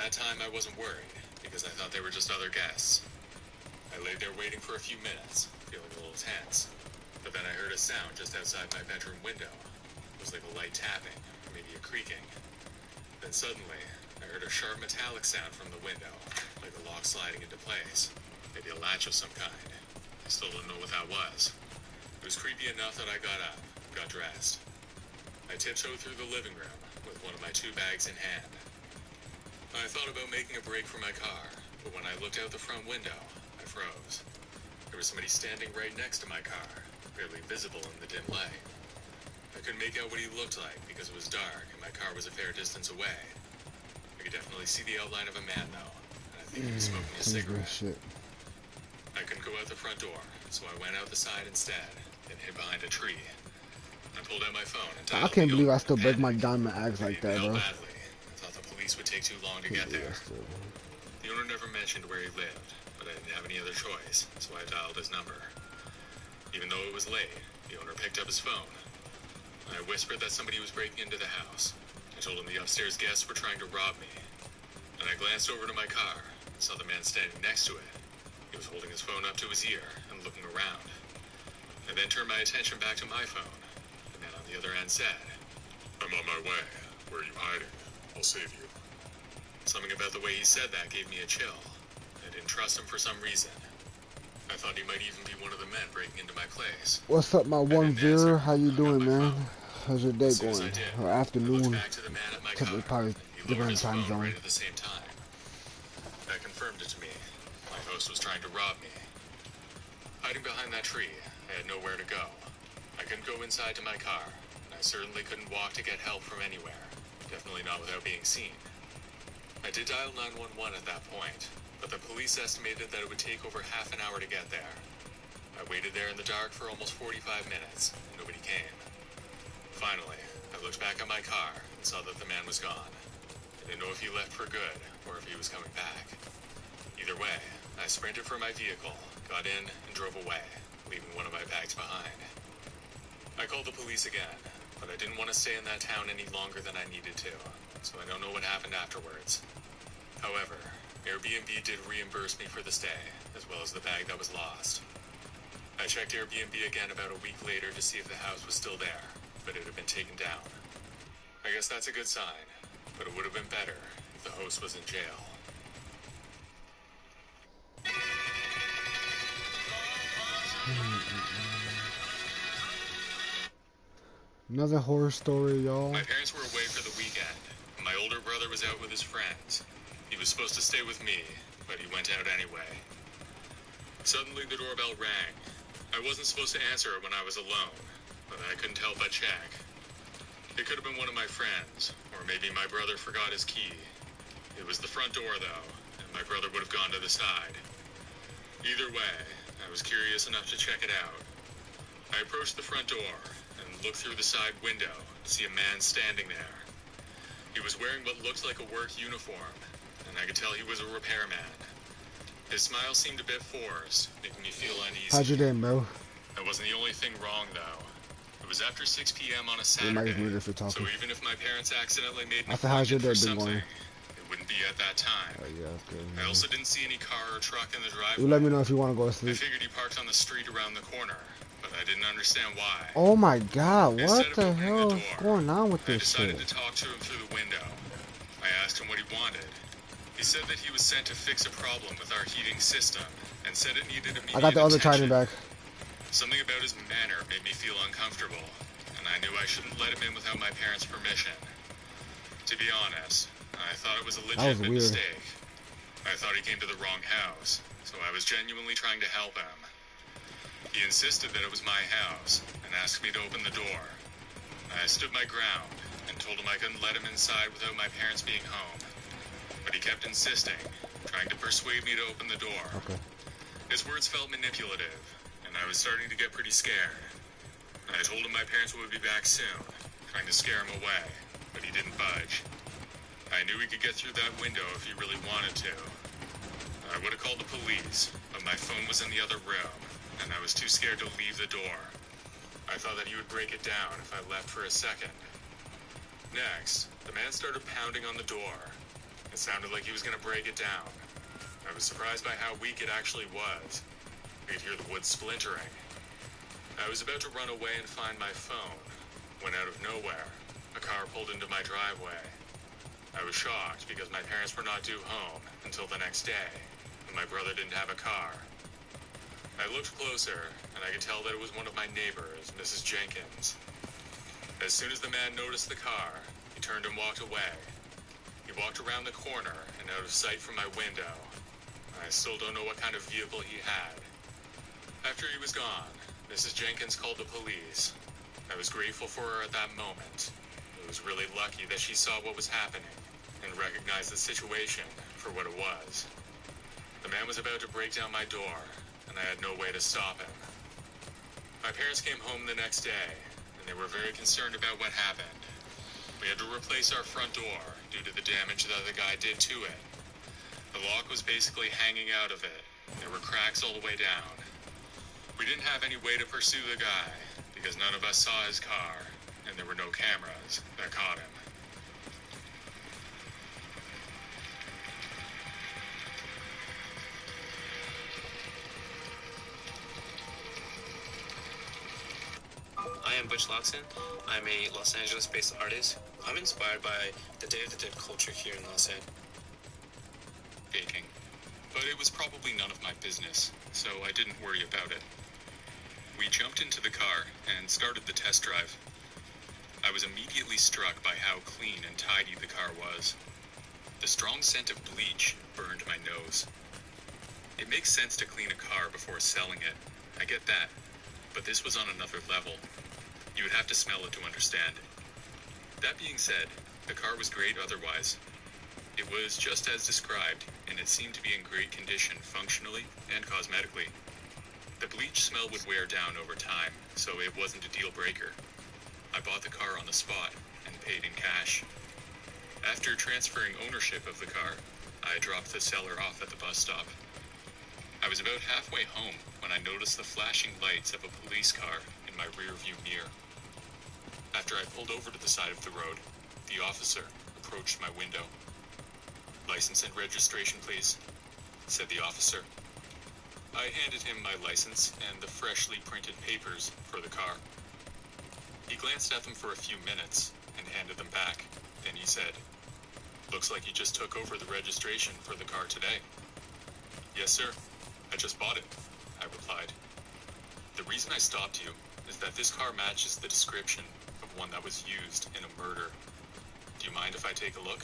that time I wasn't worried, because I thought they were just other guests. I laid there waiting for a few minutes, feeling a little tense. But then I heard a sound just outside my bedroom window. It was like a light tapping, or maybe a creaking. Then suddenly, I heard a sharp metallic sound from the window, like a lock sliding into place. Maybe a latch of some kind. I still don't know what that was. It was creepy enough that I got up, got dressed. I tiptoed through the living room, with one of my 2 bags in hand. I thought about making a break for my car, but when I looked out the front window, I froze. There was somebody standing right next to my car, barely visible in the dim light. I couldn't make out what he looked like because it was dark and my car was a fair distance away. I could definitely see the outline of a man though, and I think he was smoking a cigarette. I couldn't go out the front door, so I went out the side instead and hid behind a tree. I pulled out my phone and dialed. I can't believe I still break my diamond axe like that, bro. Badly. I thought the police would take too long to get there. The owner never mentioned where he lived, but I didn't have any other choice, so I dialed his number. Even though it was late, the owner picked up his phone. I whispered that somebody was breaking into the house. I told him the upstairs guests were trying to rob me. And I glanced over to my car and saw the man standing next to it. He was holding his phone up to his ear and looking around. I then turned my attention back to my phone. The man on the other end said, "I'm on my way. Where are you hiding? I'll save you." Something about the way he said that gave me a chill. I didn't trust him for some reason. I thought he might even be one of the men breaking into my place. What's up, my one viewer? How you doing, man? How's your day going? Or afternoon? Typically probably different time zone. Right at the same time. That confirmed it to me. My host was trying to rob me. Hiding behind that tree, I had nowhere to go. I couldn't go inside to my car, and I certainly couldn't walk to get help from anywhere. Definitely not without being seen. I did dial 911 at that point, but the police estimated that it would take over half an hour to get there. I waited there in the dark for almost 45 minutes, and nobody came. Finally, I looked back at my car and saw that the man was gone. I didn't know if he left for good, or if he was coming back. Either way, I sprinted for my vehicle, got in, and drove away, leaving one of my bags behind. I called the police again, but I didn't want to stay in that town any longer than I needed to, so I don't know what happened afterwards. However, Airbnb did reimburse me for the stay, as well as the bag that was lost. I checked Airbnb again about a week later to see if the house was still there, but it had been taken down. I guess that's a good sign, but it would have been better if the host was in jail. Another horror story, y'all. My parents were away for the weekend, and my older brother was out with his friends. He was supposed to stay with me, but he went out anyway. Suddenly the doorbell rang. I wasn't supposed to answer it when I was alone, but I couldn't help but check. It could have been one of my friends, or maybe my brother forgot his key. It was the front door, though, and my brother would have gone to the side. Either way, I was curious enough to check it out. I approached the front door and looked through the side window to see a man standing there. He was wearing what looked like a work uniform, and I could tell he was a repairman. His smile seemed a bit forced, making me feel uneasy. How's your day, bro? That wasn't the only thing wrong, though. It was after 6 p.m. on a Saturday, so even if my parents accidentally made me for something, it wouldn't be at that time. Oh, yeah, okay, I also didn't see any car or truck in the driveway. You let me know if you want to go to sleep. I figured he parked on the street around the corner, but I didn't understand why. Oh my god, what the hell is going on with this shit? I decided to talk to him through the window. I asked him what he wanted. He said that he was sent to fix a problem with our heating system, and said it needed immediate I got the other Titan back. Something about his manner made me feel uncomfortable, and I knew I shouldn't let him in without my parents' permission. To be honest, I thought it was a legitimate mistake. I thought he came to the wrong house, so I was genuinely trying to help him. He insisted that it was my house, and asked me to open the door. I stood my ground, and told him I couldn't let him inside without my parents being home. But he kept insisting, trying to persuade me to open the door. Okay. His words felt manipulative, and I was starting to get pretty scared. I told him my parents would be back soon, trying to scare him away, but he didn't budge. I knew he could get through that window if he really wanted to. I would have called the police, but my phone was in the other room, and I was too scared to leave the door. I thought that he would break it down if I left for a second. Next, the man started pounding on the door. It sounded like he was going to break it down. I was surprised by how weak it actually was. I could hear the wood splintering. I was about to run away and find my phone, when out of nowhere, a car pulled into my driveway. I was shocked because my parents were not due home until the next day, and my brother didn't have a car. I looked closer, and I could tell that it was one of my neighbors, Mrs. Jenkins. As soon as the man noticed the car, he turned and walked away. He walked around the corner and out of sight from my window. I still don't know what kind of vehicle he had. After he was gone, Mrs. Jenkins called the police. I was grateful for her at that moment. I was really lucky that she saw what was happening and recognized the situation for what it was. The man was about to break down my door, and I had no way to stop him. My parents came home the next day, and they were very concerned about what happened. We had to replace our front door due to the damage that the guy did to it. The lock was basically hanging out of it. There were cracks all the way down. We didn't have any way to pursue the guy because none of us saw his car, and there were no cameras that caught him. I am Butch Loxon. I'm a Los Angeles-based artist. I'm inspired by the Day of the Dead culture here in Los Angeles. Baking. But it was probably none of my business, so I didn't worry about it. We jumped into the car and started the test drive. I was immediately struck by how clean and tidy the car was. The strong scent of bleach burned my nose. It makes sense to clean a car before selling it. I get that. But this was on another level. You would have to smell it to understand. That being said, the car was great otherwise. It was just as described, and it seemed to be in great condition functionally and cosmetically. The bleach smell would wear down over time, so it wasn't a deal breaker. I bought the car on the spot and paid in cash. After transferring ownership of the car, I dropped the seller off at the bus stop. I was about halfway home when I noticed the flashing lights of a police car in my rearview mirror. After I pulled over to the side of the road, the officer approached my window. "License and registration, please," said the officer. I handed him my license and the freshly printed papers for the car. He glanced at them for a few minutes and handed them back. Then he said, "Looks like you just took over the registration for the car today." "Yes, sir. I just bought it," I replied. "The reason I stopped you is that this car matches the description of one that was used in a murder. Do you mind if I take a look?"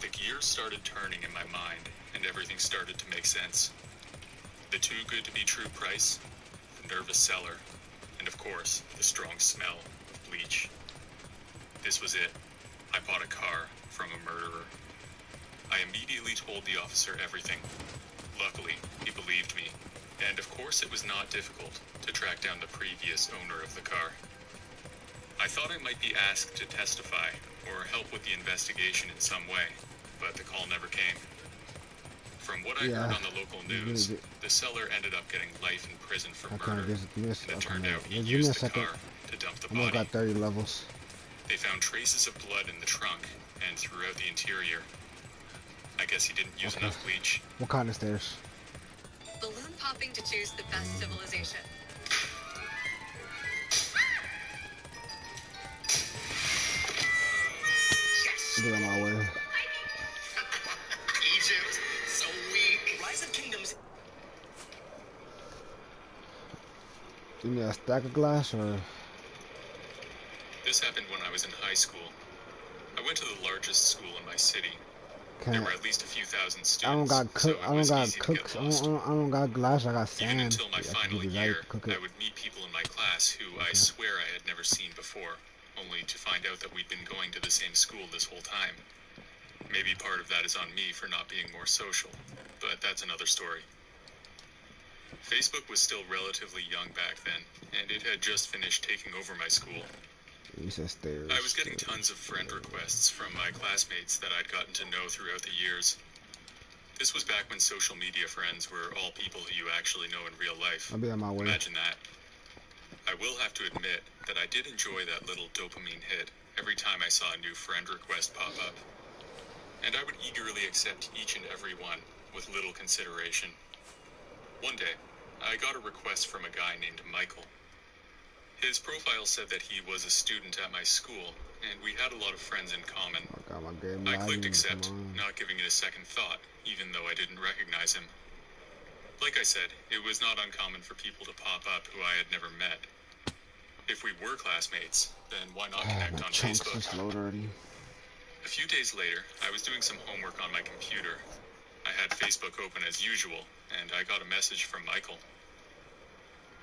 The gears started turning in my mind, and everything started to make sense. The too good to be true price, the nervous seller, and of course, the strong smell of bleach. This was it. I bought a car from a murderer. I immediately told the officer everything. Luckily, he believed me, and of course it was not difficult to track down the previous owner of the car. I thought I might be asked to testify or help with the investigation in some way, but the call never came. From what I heard on the local news, the seller ended up getting life in prison for murder, and it turned out he used the car to dump the body. Got 30 levels. They found traces of blood in the trunk and throughout the interior. I guess he didn't use enough bleach. What kind of stairs? Balloon popping to choose the best civilization. Get on my way. Egypt, so weak. Rise of Kingdoms. Give me a stack of glass or... This happened when I was in high school. I went to the largest school in my city. There were at least a few thousand students. I don't got cook. So I don't got cooks. I don't got glass. I got sand. Even until my final year, I I would meet people in my class who I swear I had never seen before, only to find out that we'd been going to the same school this whole time. Maybe part of that is on me for not being more social, but that's another story. Facebook was still relatively young back then, and it had just finished taking over my school. Stairs. I was getting tons of friend requests from my classmates that I'd gotten to know throughout the years. This was back when social media friends were all people who you actually know in real life. I'll be on my way. Imagine that. I will have to admit that I did enjoy that little dopamine hit every time I saw a new friend request pop up. and I would eagerly accept each and every one with little consideration. One day, I got a request from a guy named Michael. His profile said that he was a student at my school, and we had a lot of friends in common. I clicked accept, not giving it a second thought, even though I didn't recognize him. Like I said, it was not uncommon for people to pop up who I had never met. If we were classmates, then why not connect on Facebook? A few days later, I was doing some homework on my computer. I had Facebook open as usual, and I got a message from Michael.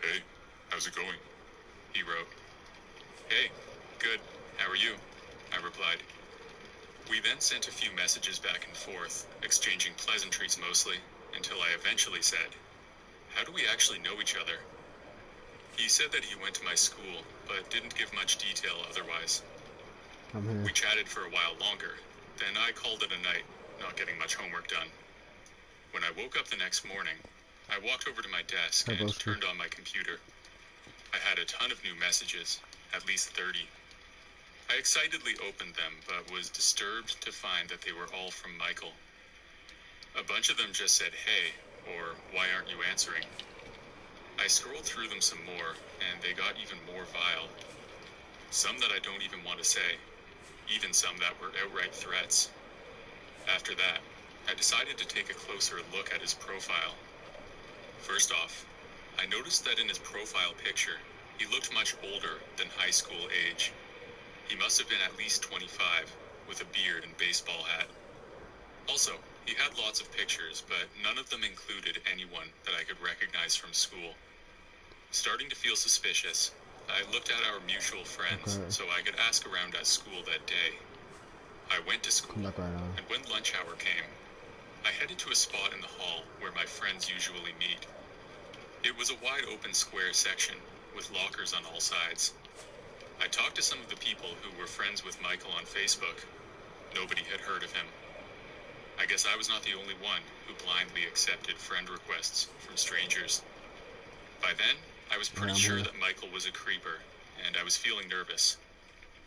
"Hey, how's it going?" he wrote. "Hey, good. How are you?" I replied. We then sent a few messages back and forth, exchanging pleasantries mostly, until I eventually said, "How do we actually know each other?" He said that he went to my school, but didn't give much detail otherwise. We chatted for a while longer, then I called it a night, not getting much homework done. When I woke up the next morning, I walked over to my desk and turned on my computer. I had a ton of new messages, at least 30. I excitedly opened them, but was disturbed to find that they were all from Michael. A bunch of them just said, "Hey," or "Why aren't you answering?" I scrolled through them some more, and they got even more vile. Some that I don't even want to say, even some that were outright threats. After that, I decided to take a closer look at his profile. First off, I noticed that in his profile picture, he looked much older than high school age. He must have been at least 25, with a beard and baseball hat. Also, he had lots of pictures, but none of them included anyone that I could recognize from school. Starting to feel suspicious, I looked at our mutual friends so I could ask around at school that day. I went to school, and when lunch hour came, I headed to a spot in the hall where my friends usually meet. It was a wide open square section, with lockers on all sides. I talked to some of the people who were friends with Michael on Facebook. Nobody had heard of him. I guess I was not the only one who blindly accepted friend requests from strangers. By then, I was pretty sure that Michael was a creeper, and I was feeling nervous.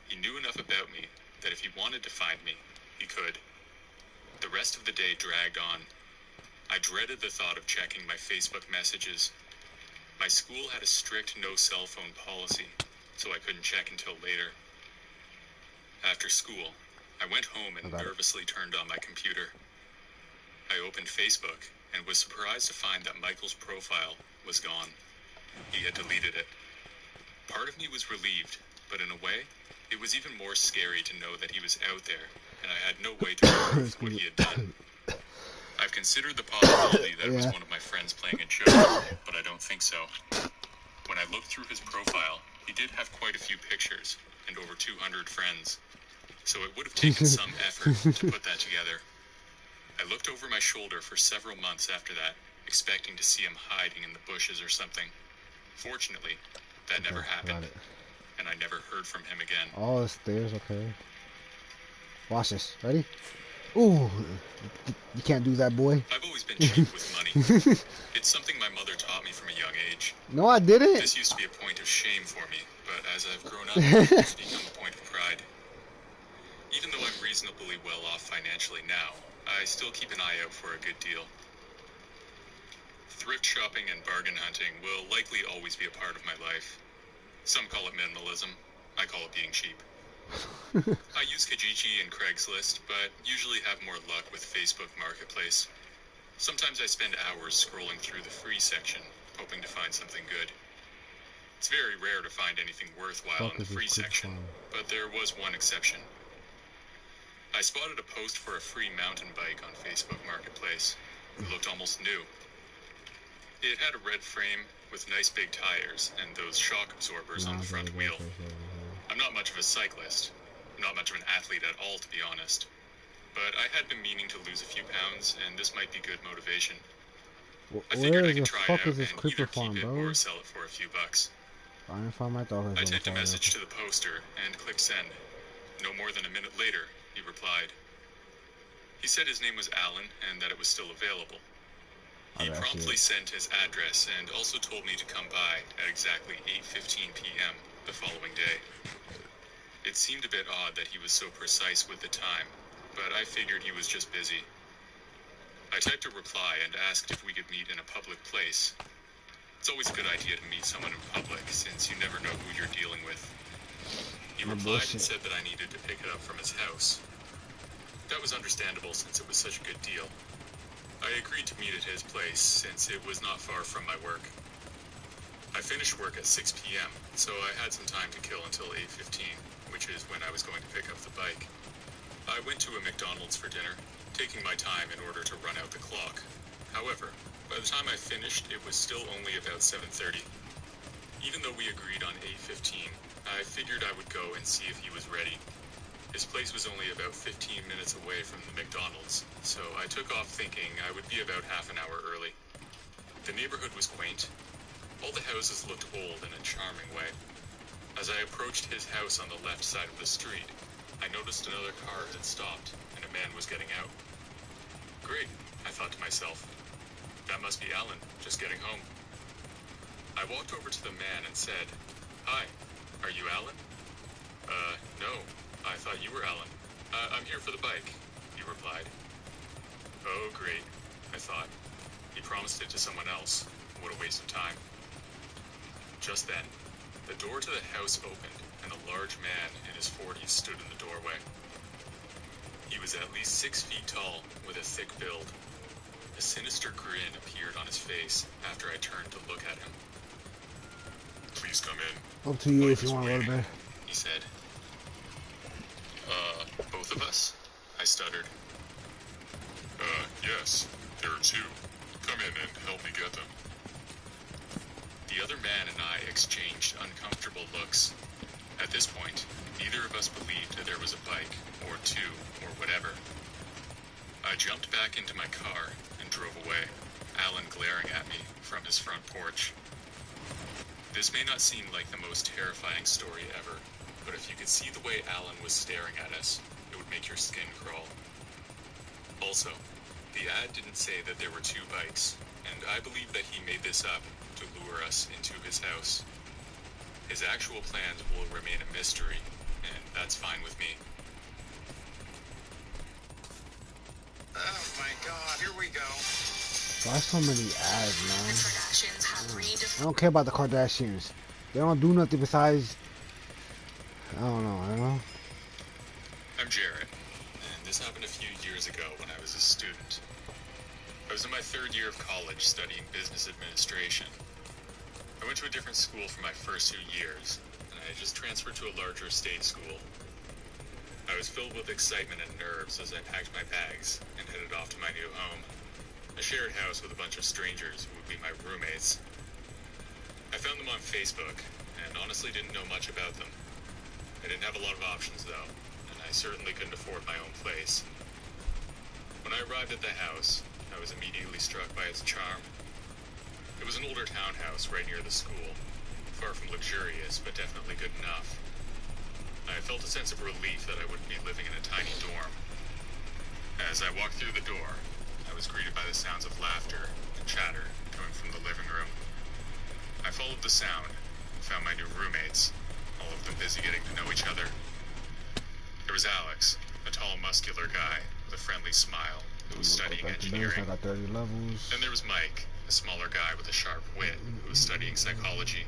He knew enough about me that if he wanted to find me, he could. The rest of the day dragged on. I dreaded the thought of checking my Facebook messages. My school had a strict no cell phone policy, so I couldn't check until later. After school, I went home and nervously turned on my computer. I opened Facebook and was surprised to find that Michael's profile was gone. He had deleted it. Part of me was relieved, but in a way, it was even more scary to know that he was out there, and I had no way to prove what he had done. I've considered the possibility that it was one of my friends playing a joke, but I don't think so. When I looked through his profile, he did have quite a few pictures, and over 200 friends, so it would have taken some effort to put that together. I looked over my shoulder for several months after that, expecting to see him hiding in the bushes or something. Fortunately, that never happened, and I never heard from him again. All the stairs, okay. Watch this. Ready? Ooh, you can't do that, boy. I've always been cheap with money. It's something my mother taught me from a young age. No, I didn't. This used to be a point of shame for me, but as I've grown up, it's become a point of pride. Even though I'm reasonably well off financially now, I still keep an eye out for a good deal. Thrift shopping and bargain hunting will likely always be a part of my life. Some call it minimalism. I call it being cheap. I use Kijiji and Craigslist, but usually have more luck with Facebook Marketplace. Sometimes I spend hours scrolling through the free section, hoping to find something good. It's very rare to find anything worthwhile in the free section, but there was one exception. I spotted a post for a free mountain bike on Facebook Marketplace. It looked almost new. It had a red frame with nice big tires and those shock absorbers on the front wheel. I'm not much of a cyclist, not much of an athlete at all, to be honest. But I had been meaning to lose a few pounds, and this might be good motivation. I figured I could try it out and either keep it or sell it for a few bucks. I typed a message to the poster and clicked send. No more than a minute later, he replied. He said his name was Alan and that it was still available. He promptly sent his address and also told me to come by at exactly 8:15 p.m. the following day. It seemed a bit odd that he was so precise with the time, but I figured he was just busy. I typed a reply and asked if we could meet in a public place. It's always a good idea to meet someone in public, since you never know who you're dealing with. He replied and said that I needed to pick it up from his house. That was understandable since it was such a good deal. I agreed to meet at his place since it was not far from my work. I finished work at 6 p.m., so I had some time to kill until 8:15, which is when I was going to pick up the bike. I went to a McDonald's for dinner, taking my time in order to run out the clock. However, by the time I finished, it was still only about 7:30. Even though we agreed on 8:15, I figured I would go and see if he was ready. His place was only about 15 minutes away from the McDonald's, so I took off thinking I would be about half an hour early. The neighborhood was quaint. All the houses looked old in a charming way. As I approached his house on the left side of the street, I noticed another car had stopped, and a man was getting out. Great, I thought to myself. That must be Alan, just getting home. I walked over to the man and said, "Hi, are you Alan?" No, I thought you were Alan. I'm here for the bike," he replied. Oh, great, I thought. He promised it to someone else. What a waste of time. Just then, the door to the house opened, and a large man in his 40s stood in the doorway. He was at least 6 feet tall, with a thick build. A sinister grin appeared on his face after I turned to look at him. "Please come in." Up to you if you want to go to bed. He said. Both of us?" I stuttered. Yes, there are two. Come in and help me get them." The other man and I exchanged uncomfortable looks. At this point, neither of us believed that there was a bike, or two, or whatever. I jumped back into my car and drove away, Alan glaring at me from his front porch. This may not seem like the most terrifying story ever, but if you could see the way Alan was staring at us, it would make your skin crawl. Also, the ad didn't say that there were two bikes, and I believe that he made this up to lure us into his house. His actual plans will remain a mystery, and that's fine with me. Oh my god, here we go. Why so many ads, The man? Kardashians have redefined. I don't care about the Kardashians. They don't do nothing besides, I don't know. I'm Jarrett, and this happened a few years ago when I was a student. I was in my 3rd year of college studying business administration. I went to a different school for my first 2 years, and I had just transferred to a larger state school. I was filled with excitement and nerves as I packed my bags and headed off to my new home, a shared house with a bunch of strangers who would be my roommates. I found them on Facebook, and honestly didn't know much about them. I didn't have a lot of options though, and I certainly couldn't afford my own place. When I arrived at the house, I was immediately struck by its charm. It was an older townhouse right near the school, far from luxurious, but definitely good enough. I felt a sense of relief that I wouldn't be living in a tiny dorm. As I walked through the door, I was greeted by the sounds of laughter and chatter coming from the living room. I followed the sound and found my new roommates, all of them busy getting to know each other. There was Alex, a tall, muscular guy with a friendly smile who was studying engineering. I got 30 levels. Then there was Mike, a smaller guy with a sharp wit who was studying psychology.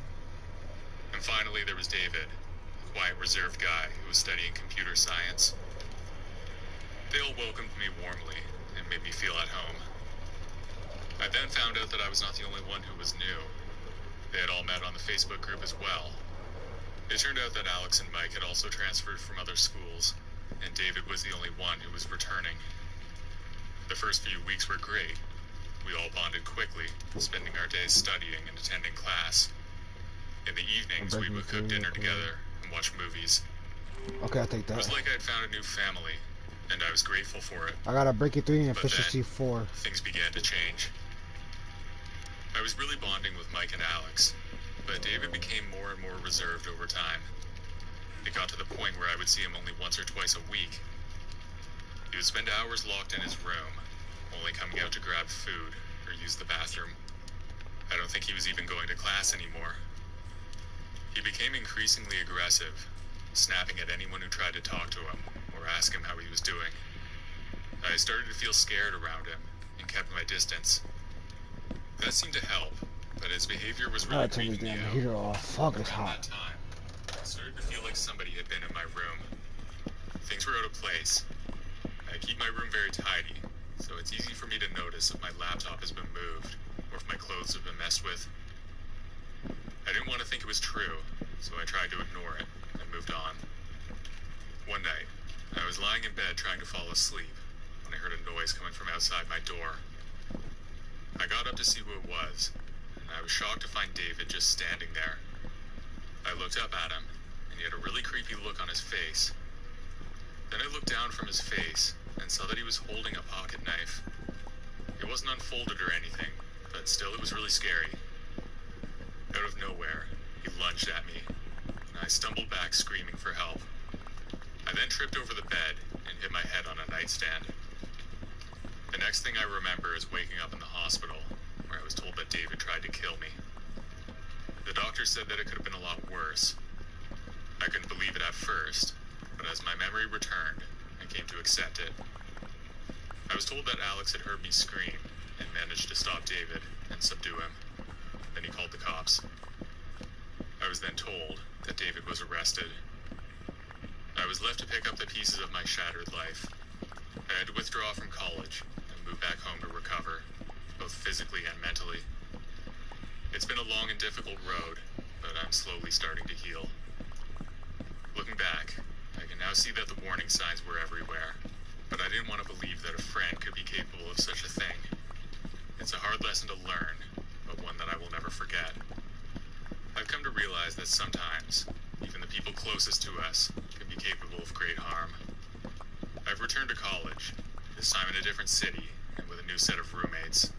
And finally there was David, a quiet, reserved guy who was studying computer science. They all welcomed me warmly and made me feel at home. I then found out that I was not the only one who was new. They had all met on the Facebook group as well. It turned out that Alex and Mike had also transferred from other schools, and David was the only one who was returning. The first few weeks were great. We all bonded quickly, spending our days studying and attending class. In the evenings, we would cook dinner together and watch movies. Okay, I'll take It was that. like I'd found a new family, and I was grateful for it. I got a Breaking 3 and But Efficiency then, 4. things began to change. I was really bonding with Mike and Alex, but David became more and more reserved over time. It got to the point where I would see him only once or twice a week. He would spend hours locked in his room, only coming out to grab food or use the bathroom. I don't think he was even going to class anymore. He became increasingly aggressive, snapping at anyone who tried to talk to him or ask him how he was doing. I started to feel scared around him and kept my distance. That seemed to help, but his behavior was really turn this creeping me damn out. heater off. Fuck, it's Around hot. that time, I started to feel like somebody had been in my room. Things were out of place. I keep my room very tidy, so it's easy for me to notice if my laptop has been moved or if my clothes have been messed with. I didn't want to think it was true, so I tried to ignore it and moved on. One night, I was lying in bed trying to fall asleep when I heard a noise coming from outside my door. I got up to see who it was, and I was shocked to find David just standing there. I looked up at him, and he had a really creepy look on his face. Then I looked down from his face and saw that he was holding a pocket knife. It wasn't unfolded or anything, but still it was really scary. Out of nowhere, he lunged at me, and I stumbled back screaming for help. I then tripped over the bed and hit my head on a nightstand. The next thing I remember is waking up in the hospital, where I was told that David tried to kill me. The doctor said that it could have been a lot worse. I couldn't believe it at first, but as my memory returned, I came to accept it. I was told that Alex had heard me scream and managed to stop David and subdue him. Then he called the cops. I was then told that David was arrested. I was left to pick up the pieces of my shattered life. I had to withdraw from college and move back home to recover, both physically and mentally. It's been a long and difficult road, but I'm slowly starting to heal. Looking back, I can now see that the warning signs were everywhere, but I didn't want to believe that a friend could be capable of such a thing. It's a hard lesson to learn, but one that I will never forget. I've come to realize that sometimes, even the people closest to us can be capable of great harm. I've returned to college, this time in a different city and with a new set of roommates.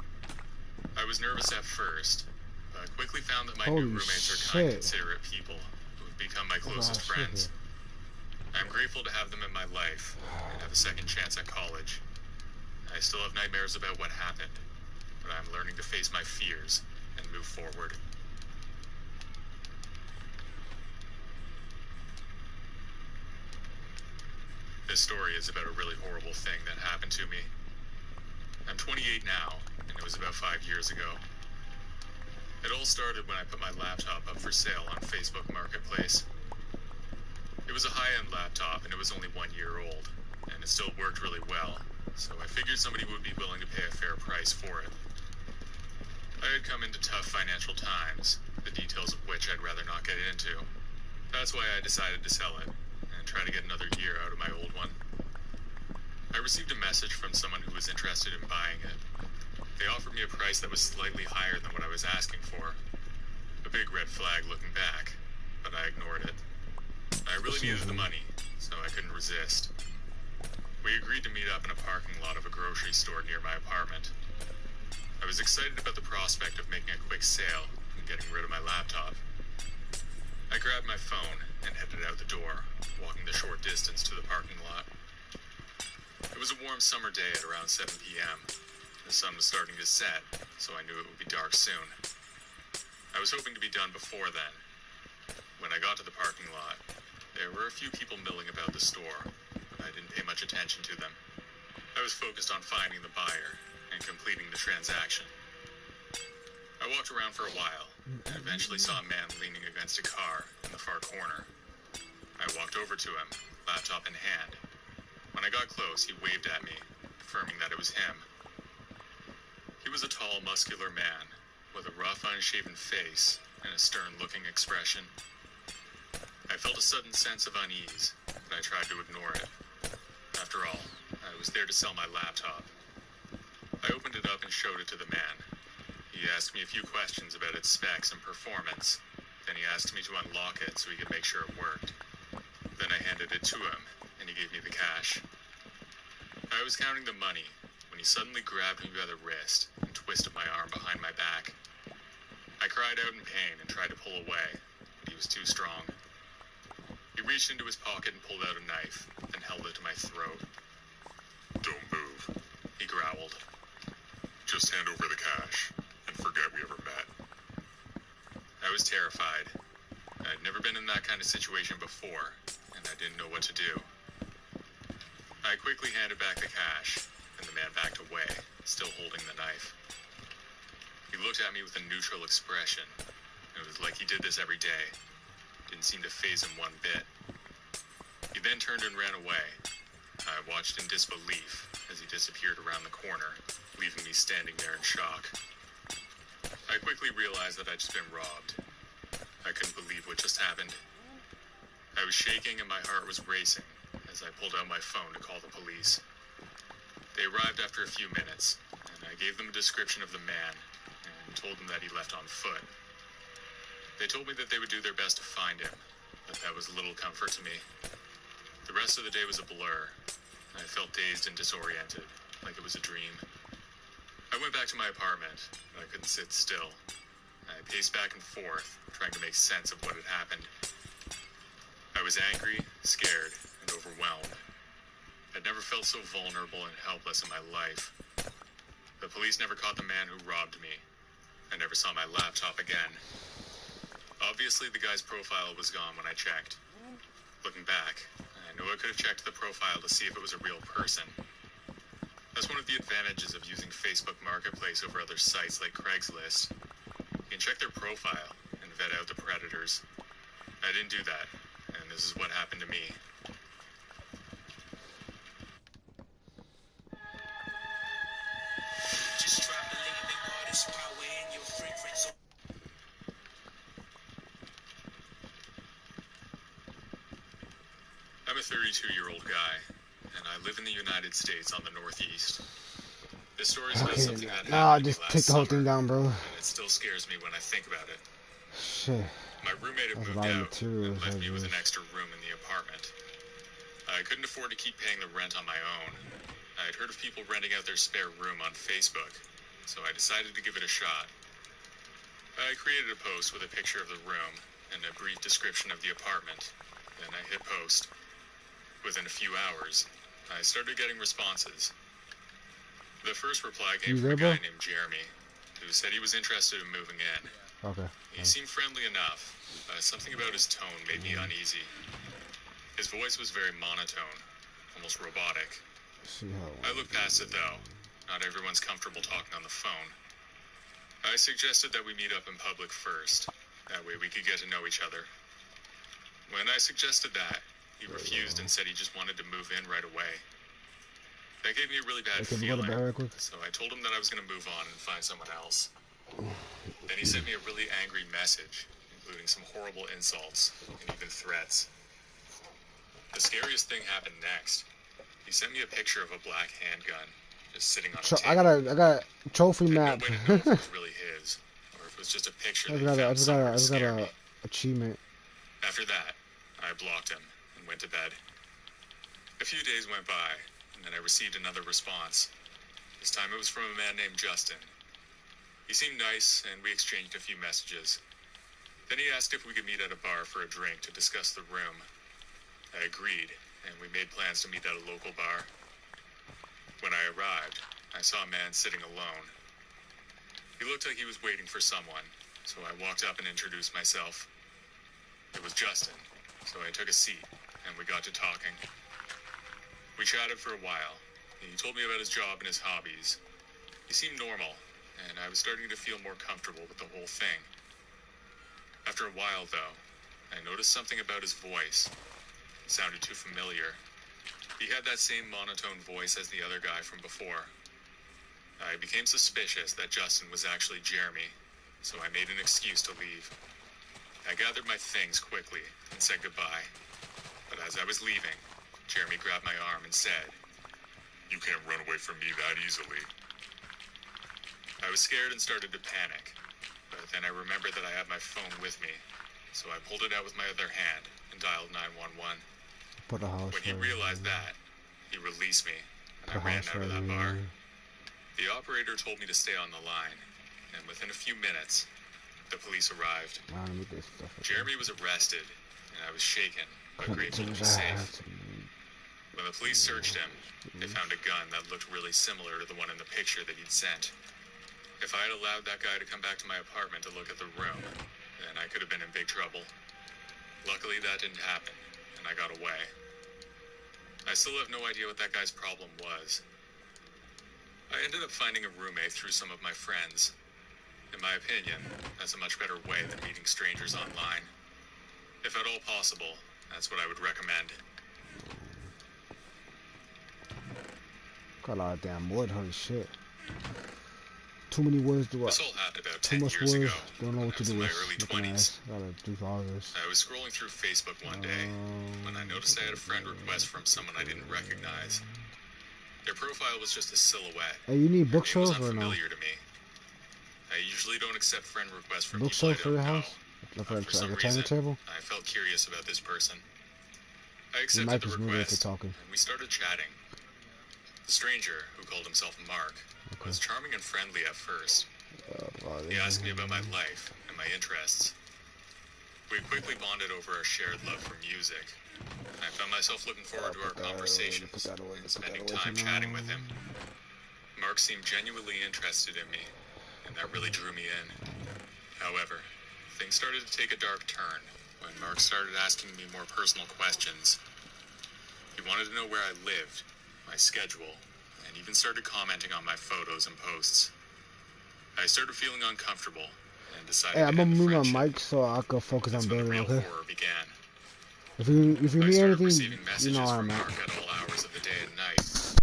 I was nervous at first, but quickly found that my new roommates are kind, considerate people who have become my closest friends. I'm grateful to have them in my life and have a second chance at college. I still have nightmares about what happened, but I'm learning to face my fears and move forward. This story is about a really horrible thing that happened to me. I'm 28 now, and it was about 5 years ago. It all started when I put my laptop up for sale on Facebook Marketplace. It was a high-end laptop, and it was only 1 year old, and it still worked really well, so I figured somebody would be willing to pay a fair price for it. I had come into tough financial times, the details of which I'd rather not get into. That's why I decided to sell it, and try to get another year out of my old one. I received a message from someone who was interested in buying it. They offered me a price that was slightly higher than what I was asking for. A big red flag looking back, but I ignored it. I really needed the money, so I couldn't resist. We agreed to meet up in a parking lot of a grocery store near my apartment. I was excited about the prospect of making a quick sale and getting rid of my laptop. I grabbed my phone and headed out the door, walking the short distance to the parking lot. It was a warm summer day at around 7 p.m. The sun was starting to set, so I knew it would be dark soon. I was hoping to be done before then. When I got to the parking lot, there were a few people milling about the store, but I didn't pay much attention to them. I was focused on finding the buyer and completing the transaction. I walked around for a while, and eventually saw a man leaning against a car in the far corner. I walked over to him, laptop in hand. When I got close, he waved at me, confirming that it was him. He was a tall, muscular man, with a rough, unshaven face and a stern-looking expression. I felt a sudden sense of unease, but I tried to ignore it. After all, I was there to sell my laptop. I opened it up and showed it to the man. He asked me a few questions about its specs and performance. Then he asked me to unlock it so he could make sure it worked. Then I handed it to him, and he gave me the cash. I was counting the money when he suddenly grabbed me by the wrist and twisted my arm behind my back. I cried out in pain and tried to pull away, but he was too strong. He reached into his pocket and pulled out a knife, then held it to my throat. "Don't move," he growled. "Just hand over the cash, and forget we ever met." I was terrified. I'd never been in that kind of situation before, and I didn't know what to do. I quickly handed back the cash, man backed away, still holding the knife. He looked at me with a neutral expression. It was like he did this every day. Didn't seem to faze him one bit. He then turned and ran away. I watched in disbelief as he disappeared around the corner, leaving me standing there in shock. I quickly realized that I'd just been robbed. I couldn't believe what just happened. I was shaking and my heart was racing as I pulled out my phone to call the police. They arrived after a few minutes, and I gave them a description of the man and told them that he left on foot. They told me that they would do their best to find him, but that was little comfort to me. The rest of the day was a blur. I felt dazed and disoriented, like it was a dream. I went back to my apartment, but I couldn't sit still. I paced back and forth, trying to make sense of what had happened. I was angry, scared, and overwhelmed. I'd never felt so vulnerable and helpless in my life. The police never caught the man who robbed me. I never saw my laptop again. Obviously, the guy's profile was gone when I checked. Looking back, I know I could have checked the profile to see if it was a real person. That's one of the advantages of using Facebook Marketplace over other sites like Craigslist. You can check their profile and vet out the predators. I didn't do that, and this is what happened to me. Just try believing all this power in your fragrance. I'm a 32-year-old guy, and I live in the United States on the Northeast. This story is about something that happened to me just last take the whole summer, thing down, bro. and it still scares me when I think about it. Shit. My roommate had That's a moved lot of out and materials, left I me with an guess. extra room in the apartment. I couldn't afford to keep paying the rent on my own. I had heard of people renting out their spare room on Facebook, so I decided to give it a shot. I created a post with a picture of the room and a brief description of the apartment. Then I hit post. Within a few hours, I started getting responses. The first reply came from a guy named Jeremy, who said he was interested in moving in. Okay. He seemed friendly enough, but something about his tone made me uneasy. His voice was very monotone, almost robotic. I looked past it though. Not everyone's comfortable talking on the phone. I suggested that we meet up in public first. That way we could get to know each other. When I suggested that, he refused and said he just wanted to move in right away. That gave me a really bad feeling, so I told him that I was going to move on and find someone else. Then he sent me a really angry message, including some horrible insults and even threats. The scariest thing happened next. He sent me a picture of a black handgun, just sitting on a table. I got a trophy map. No way to know if it was really his, or if it was just a picture that he found somewhere to scare me. Achievement. After that, I blocked him and went to bed. A few days went by, and then I received another response. This time it was from a man named Justin. He seemed nice, and we exchanged a few messages. Then he asked if we could meet at a bar for a drink to discuss the room. I agreed, and we made plans to meet at a local bar. When I arrived, I saw a man sitting alone. He looked like he was waiting for someone, so I walked up and introduced myself. It was Justin, so I took a seat, and we got to talking. We chatted for a while. He told me about his job and his hobbies. He seemed normal, and I was starting to feel more comfortable with the whole thing. After a while, though, I noticed something about his voice. It sounded too familiar. He had that same monotone voice as the other guy from before. I became suspicious that Justin was actually Jeremy, so I made an excuse to leave. I gathered my things quickly and said goodbye. But as I was leaving, Jeremy grabbed my arm and said, "You can't run away from me that easily." I was scared and started to panic, but then I remembered that I had my phone with me, so I pulled it out with my other hand and dialed 911. When he realized that, he released me, and I ran out of that bar. The operator told me to stay on the line, and within a few minutes, the police arrived. Jeremy was arrested, and I was shaken, but grateful to be safe. When the police searched him, they found a gun that looked really similar to the one in the picture that he'd sent. If I had allowed that guy to come back to my apartment to look at the room, then I could have been in big trouble. Luckily, that didn't happen, and I got away. I still have no idea what that guy's problem was. I ended up finding a roommate through some of my friends. In my opinion, that's a much better way than meeting strangers online. If at all possible, that's what I would recommend. Got a lot of damn wood, holy shit. Too many words to This all happened about Too 10 much years words. ago. Don't know what to I was do in my with. early Looking 20s. at gotta do all this. I was scrolling through Facebook one day when I noticed I had a friend request from someone I didn't recognize. Their profile was just a silhouette. Hey, you need Their name bookshelf was or no? unfamiliar to me. I usually don't accept friend requests from Bookshelf people for I your don't know. house? Like, For some like a tiny reason, table? I felt curious about this person. I Your accepted mic the is moving if you're request, talking. and we started chatting. The stranger, who called himself Mark, was charming and friendly at first. He asked me about my life and my interests. We quickly bonded over our shared love for music. I found myself looking forward to our conversations and spending time chatting with him. Mark seemed genuinely interested in me, and that really drew me in. However, things started to take a dark turn when Mark started asking me more personal questions. He wanted to know where I lived, my schedule, and even started commenting on my photos and posts. I started feeling uncomfortable and decided Hey, I'm to gonna end the move friendship. my mic so I can focus That's on when the building, real okay? horror began. If you I need started anything, receiving you messages know where from I'm at. Mark at all hours of the day and night.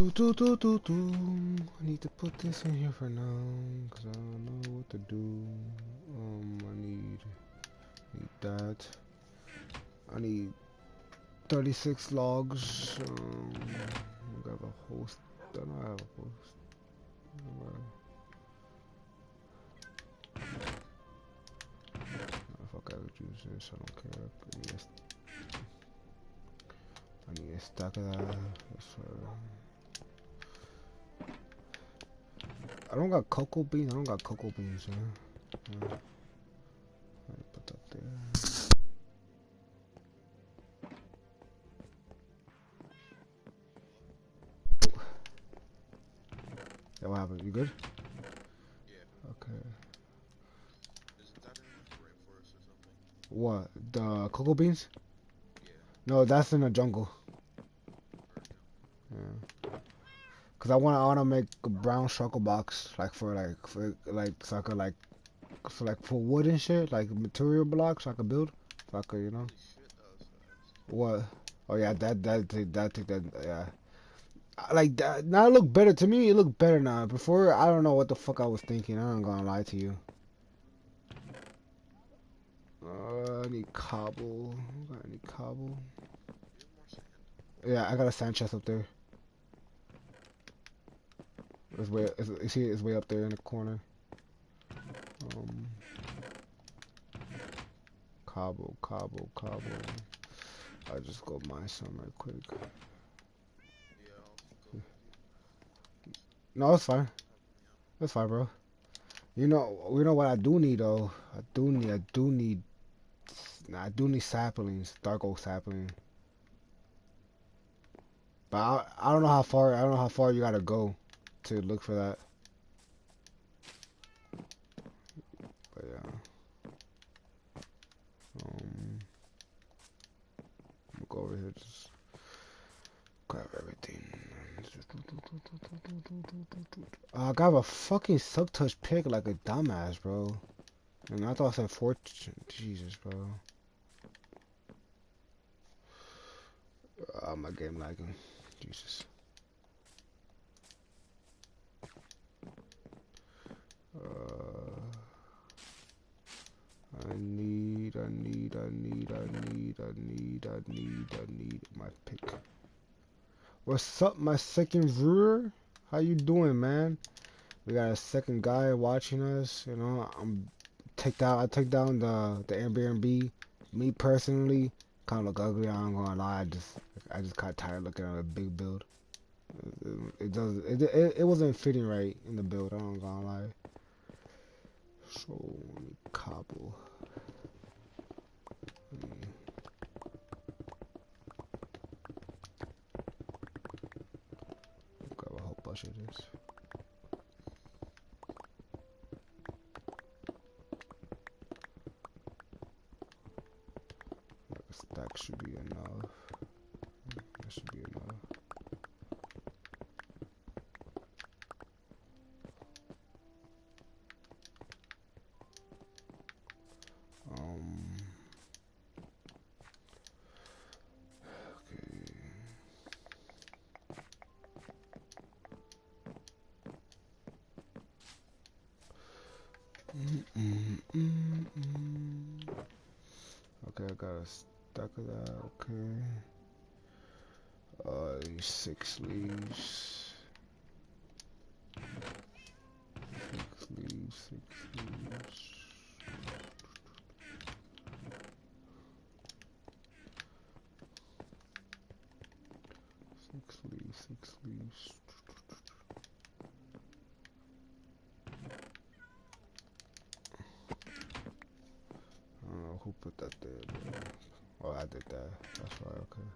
I need to put this in here for now, cause I don't know what to do. I need that. I need 36 logs. I got a host. I don't have a host. Fuck, I would use this. I don't care. I need a stack of that. That's I don't got cocoa beans. I don't got cocoa beans, man. Let me put that there. Yeah, what happened? You good? Yeah. Okay. Is that in the rainforest or something? What? The cocoa beans? Yeah. No, that's in the jungle. Yeah. Cause I wanna make a brown struggle box, like for so I could for wood and shit, like material blocks I could build, so I could, you know. Holy shit, that was fast. What? Oh yeah, that yeah. Like that. Now it look better to me. It look better now. Before, I don't know what the fuck I was thinking. I'm gonna lie to you. I need cobble. I need cobble. Do you have more sand? Yeah, I got a sand chest up there. You see, it's way up there in the corner. Cobble. I'll just go mine some right quick. Yeah, I'll go with you. No, it's fine. It's fine, bro. You know what I do need though. I do need saplings, dark oak sapling. But I don't know how far. I don't know how far you gotta go to look for that. But yeah. I'm gonna go over here, just grab everything. I got a fucking suck-touch pick like a dumbass, bro. And I thought I said fortune. Jesus, bro. My game lagging. Jesus. need my pick. What's up, my second viewer? How you doing, man? We got a second guy watching us. You know, I took down the Airbnb. Me personally, kind of look ugly. I ain't gonna lie. I just got tired looking at a big build. It wasn't fitting right in the build. I ain't gonna lie. So let me cobble. Grab a whole bunch of this. Like a stack should be enough. That should be enough. Okay, I got a stack of that. Okay. These 6 leaves. 6 leaves. 6 leaves. 6 leaves. 6 leaves. Who put that there, bro? Oh, I did that. That's right, okay.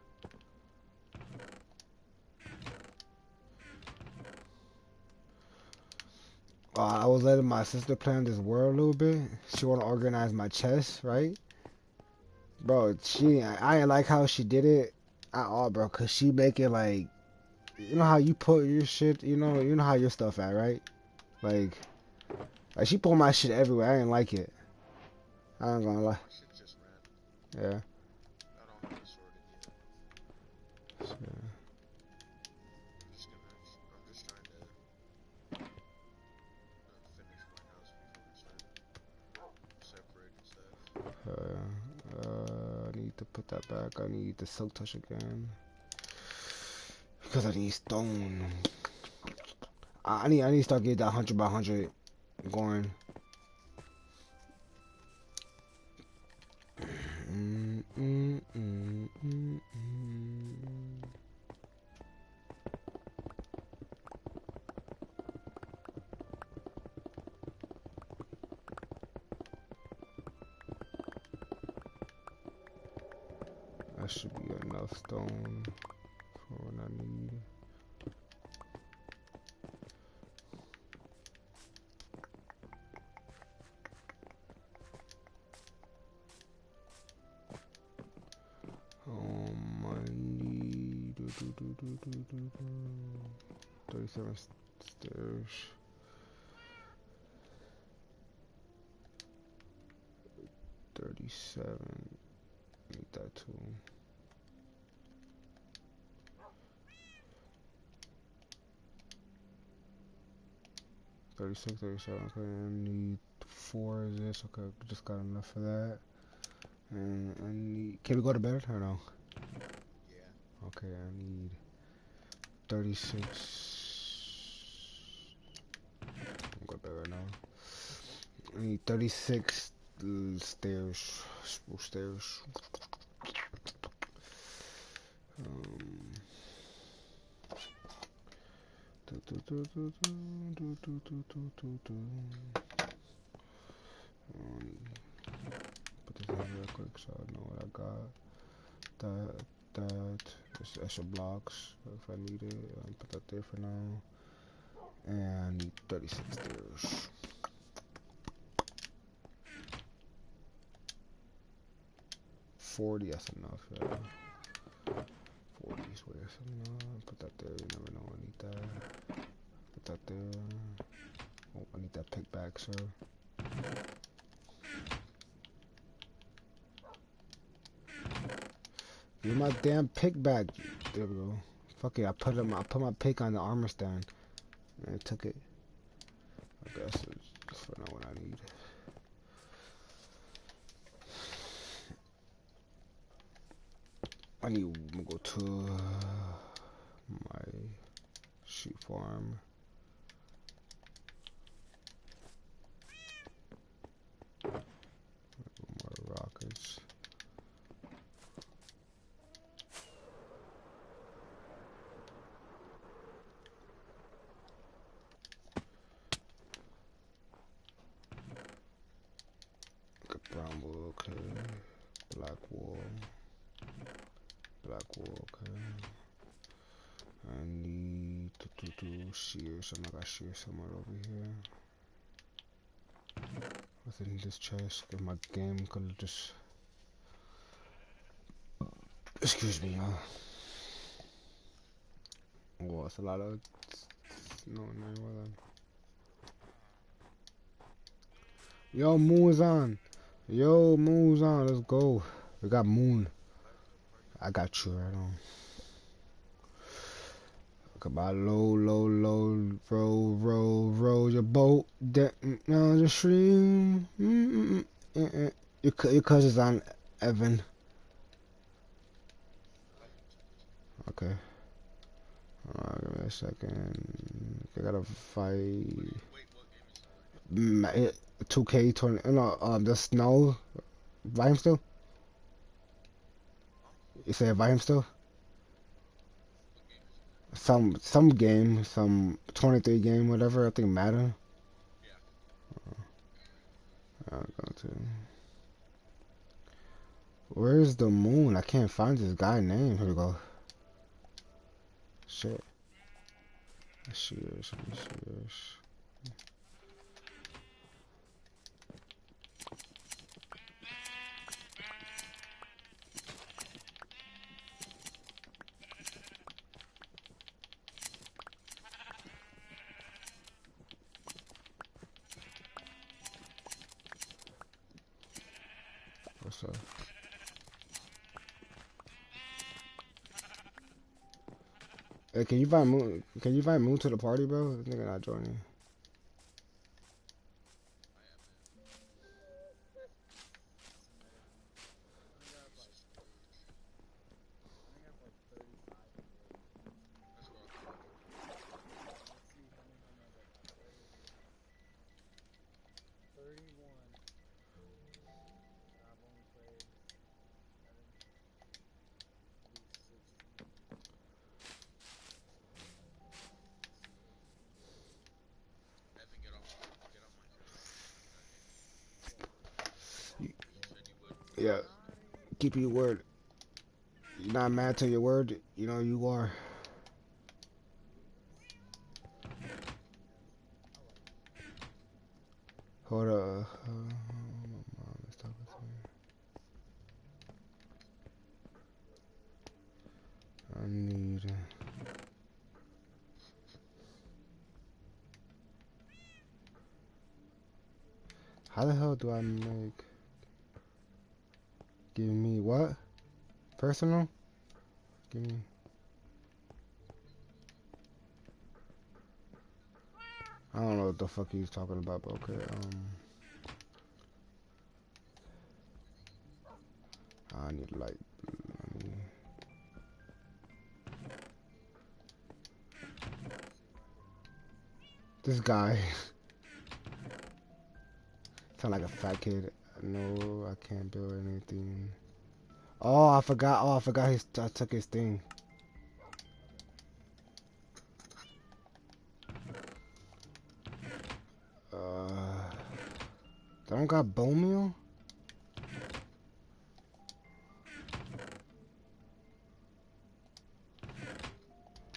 I was letting my sister plan this world a little bit. She want to organize my chest, right? Bro, I ain't like how she did it at all, bro. Cause she make it like, you know how you put your shit, you know how your stuff at, right? Like she put my shit everywhere. I ain't like it. I ain't gonna lie. My shit just ran. Yeah. I don't have it sorted yet. So, I'm just trying to finish my house before we start separating stuff. I need to put that back. I need the silk touch again. Because I need stone. I need to start getting that 100 by 100 going. That should be enough stone for what I need. I need 37 stairs. 37. Need that too. $36, $37. Okay, I need 4 of this. Okay, just got enough for that. And I need. Can we go to bed or no? Yeah. Okay, I need 36. I'll go to bed right now. I need 36 stairs. Stairs. Put this in real quick so I know what I got. This extra blocks if I need it. I'll put that there for now. And I need 36 stairs. $40, that's enough, yeah. 40 is where it's enough. Put that there, you never know I need that. Put that there. Oh, I need that pick back, sir. Give my damn pick back. There we go. Fuck it, I put my pick on the armor stand. And I took it. I guess it's for now what I need. I need to go to my sheep farm. More rockets. Got brown wool, okay. Black wool. Black wool, okay. I need to shears. I got shears somewhere over here. Within this chest, if my game could just. Excuse me, y'all. Oh, it's a lot of snow in there. Yo, Moon's on. Yo, Moon's on. Let's go. We got Moon. I got you right on. About low, row your boat down the stream. Your cousin's on Evan. Okay. Give me a second. I gotta fight. 2K20. No, the snow. Invite him still? You say invite him still? Some game, some 23 game, whatever. I think Madden. I'll go to. Where's the moon? I can't find this guy name. Here we go. Shit. Shears. What's up? Hey, can you invite Moon? Can you invite Moon to the party, bro? This nigga not joining. Yeah, keep your word. You're not mad to your word. You know you are. Hold up. Let's talk with her. I need. How the hell do I make? Give me what? Personal? Give me. I don't know what the fuck he's talking about, but okay. I need light blue. This guy sound like a fat kid. No, I can't build anything. Oh, I forgot. Oh, I forgot. I took his thing. I don't got bone meal.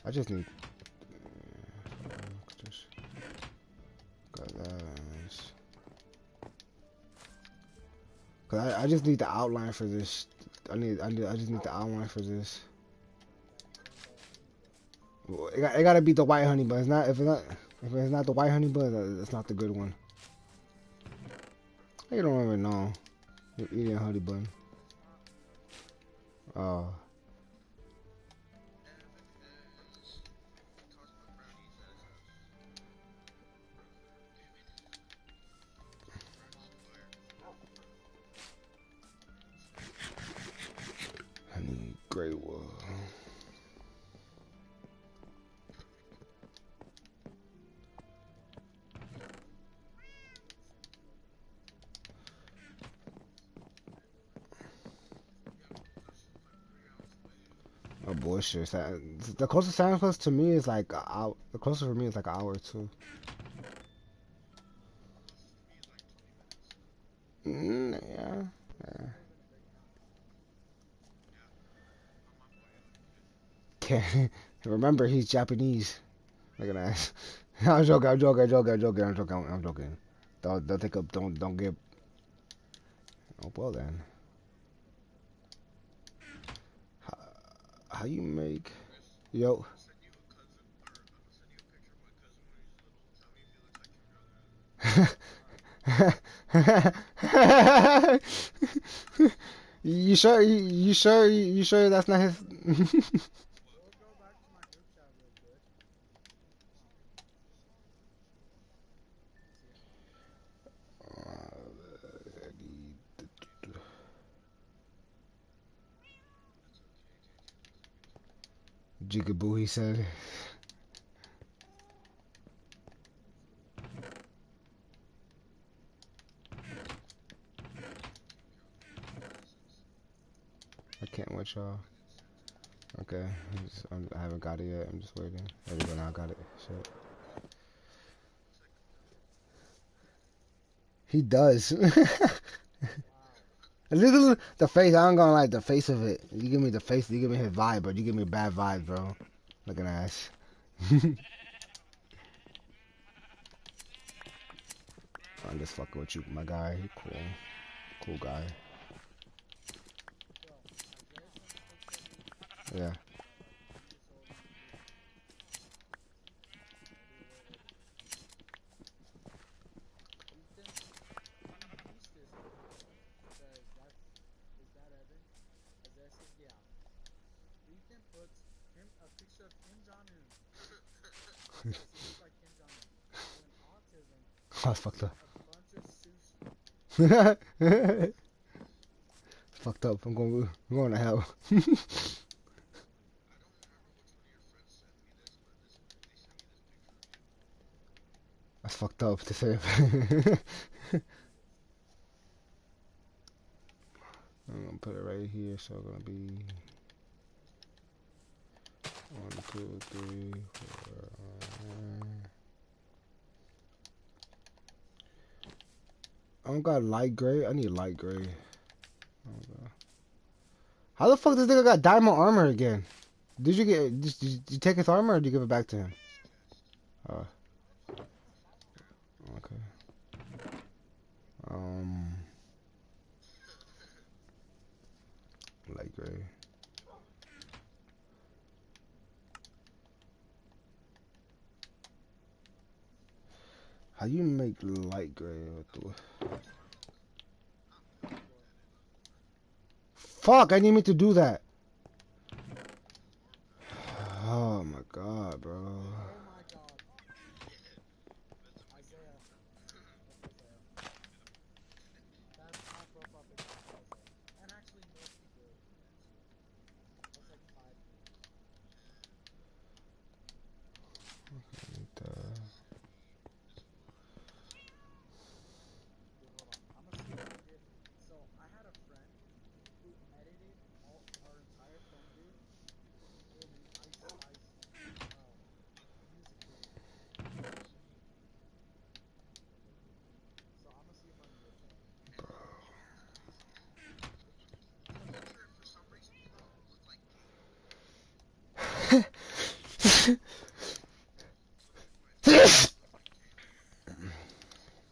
I just need. Just got that. Cause I just need the outline for this. I just need the outline for this. Well, it gotta be the white honey bun. If it's not the white honey bun, it's not the good one. You don't even know. You're eating a honey bun. Oh. I need gray wool. Oh bullshit. The closest Santa Claus to me is like an hour. The closest for me is like an hour or two. Yeah. Can't remember he's Japanese. Look at that. I'm joking. I'm joking. I'm joking. I'm joking. I'm joking. I'm joking. Don't take up. Don't get. Oh well then. How you make? Yo. You sure? You sure? You sure that's not his? Jigaboo, he said. I can't wait, y'all. Okay, I haven't got it yet. I'm just waiting. There we go. Now I got it. Shit. He does. Literally, the face. I don't gonna like the face of it. You give me the face. You give me his vibe, but you give me bad vibes, bro. Looking ass. I'm just fucking with you, my guy. He cool guy. Yeah. Oh, it's fucked up. Fucked up. I'm going to hell. That's fucked up to say. I'm gonna put it right here, so it's gonna be 1, 2, 3, 4. I don't got light gray. I need light gray. Oh, how the fuck this nigga got diamond armor again? Did you take his armor or did you give it back to him? Oh. Okay. Light gray. How you make light gray? Fuck! I didn't mean to do that. Oh my god, bro.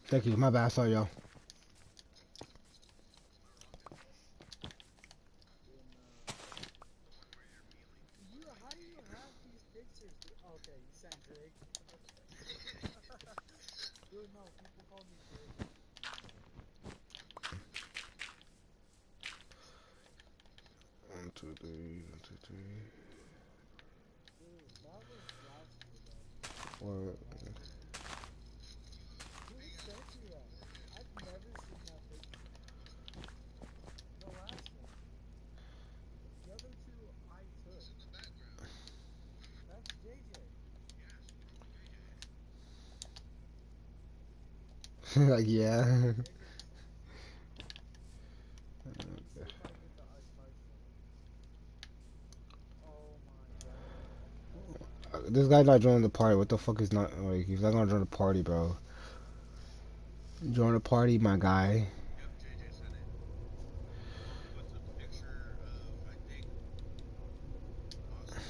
Thank you. My bad. Sorry, y'all. One, two, three. 1, 2, 3. Or, like, yeah. this guy not joining the party. What the fuck is not like? He's not gonna join the party, bro. Join the party, my guy. Yep, JJ said it. Puts a picture of, I think, Austin,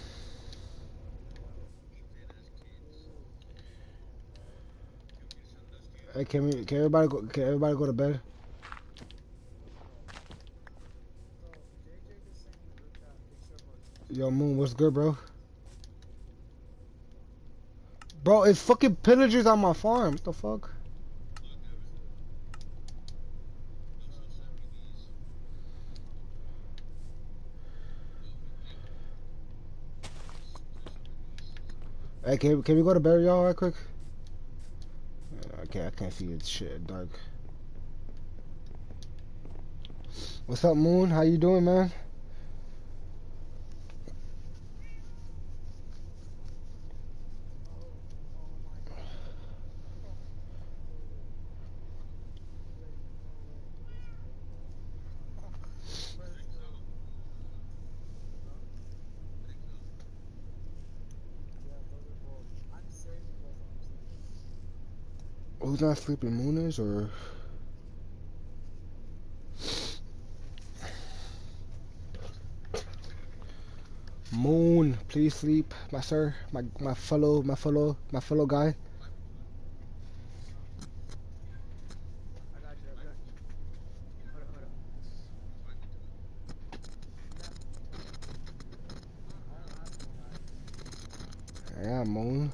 Ethan as kids. Do you want me to send those to you? Hey, can everybody go? Can everybody go to bed? Yo, Moon, what's good, bro? Bro, it's fucking pillagers on my farm. What the fuck? Look, Evan. Also send me these. Hey, can we go to bed, y'all, right quick? Okay, I can't see it. Shit, dark. What's up, Moon? How you doing, man? Who's not sleeping, Moon is, or? Moon, please sleep, my sir, my fellow guy. Yeah, Moon.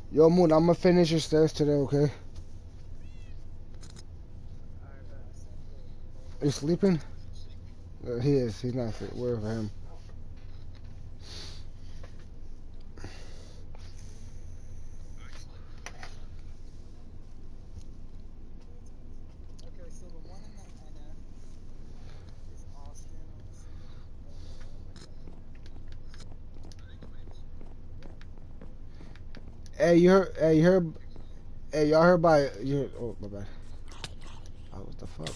Yo, Moon, I'm gonna finish your stairs today, okay? You sleeping? He is. He's not sleeping. Where for him? Hey, you heard, hey, y'all heard by, you, oh, my bad. Oh, what the fuck?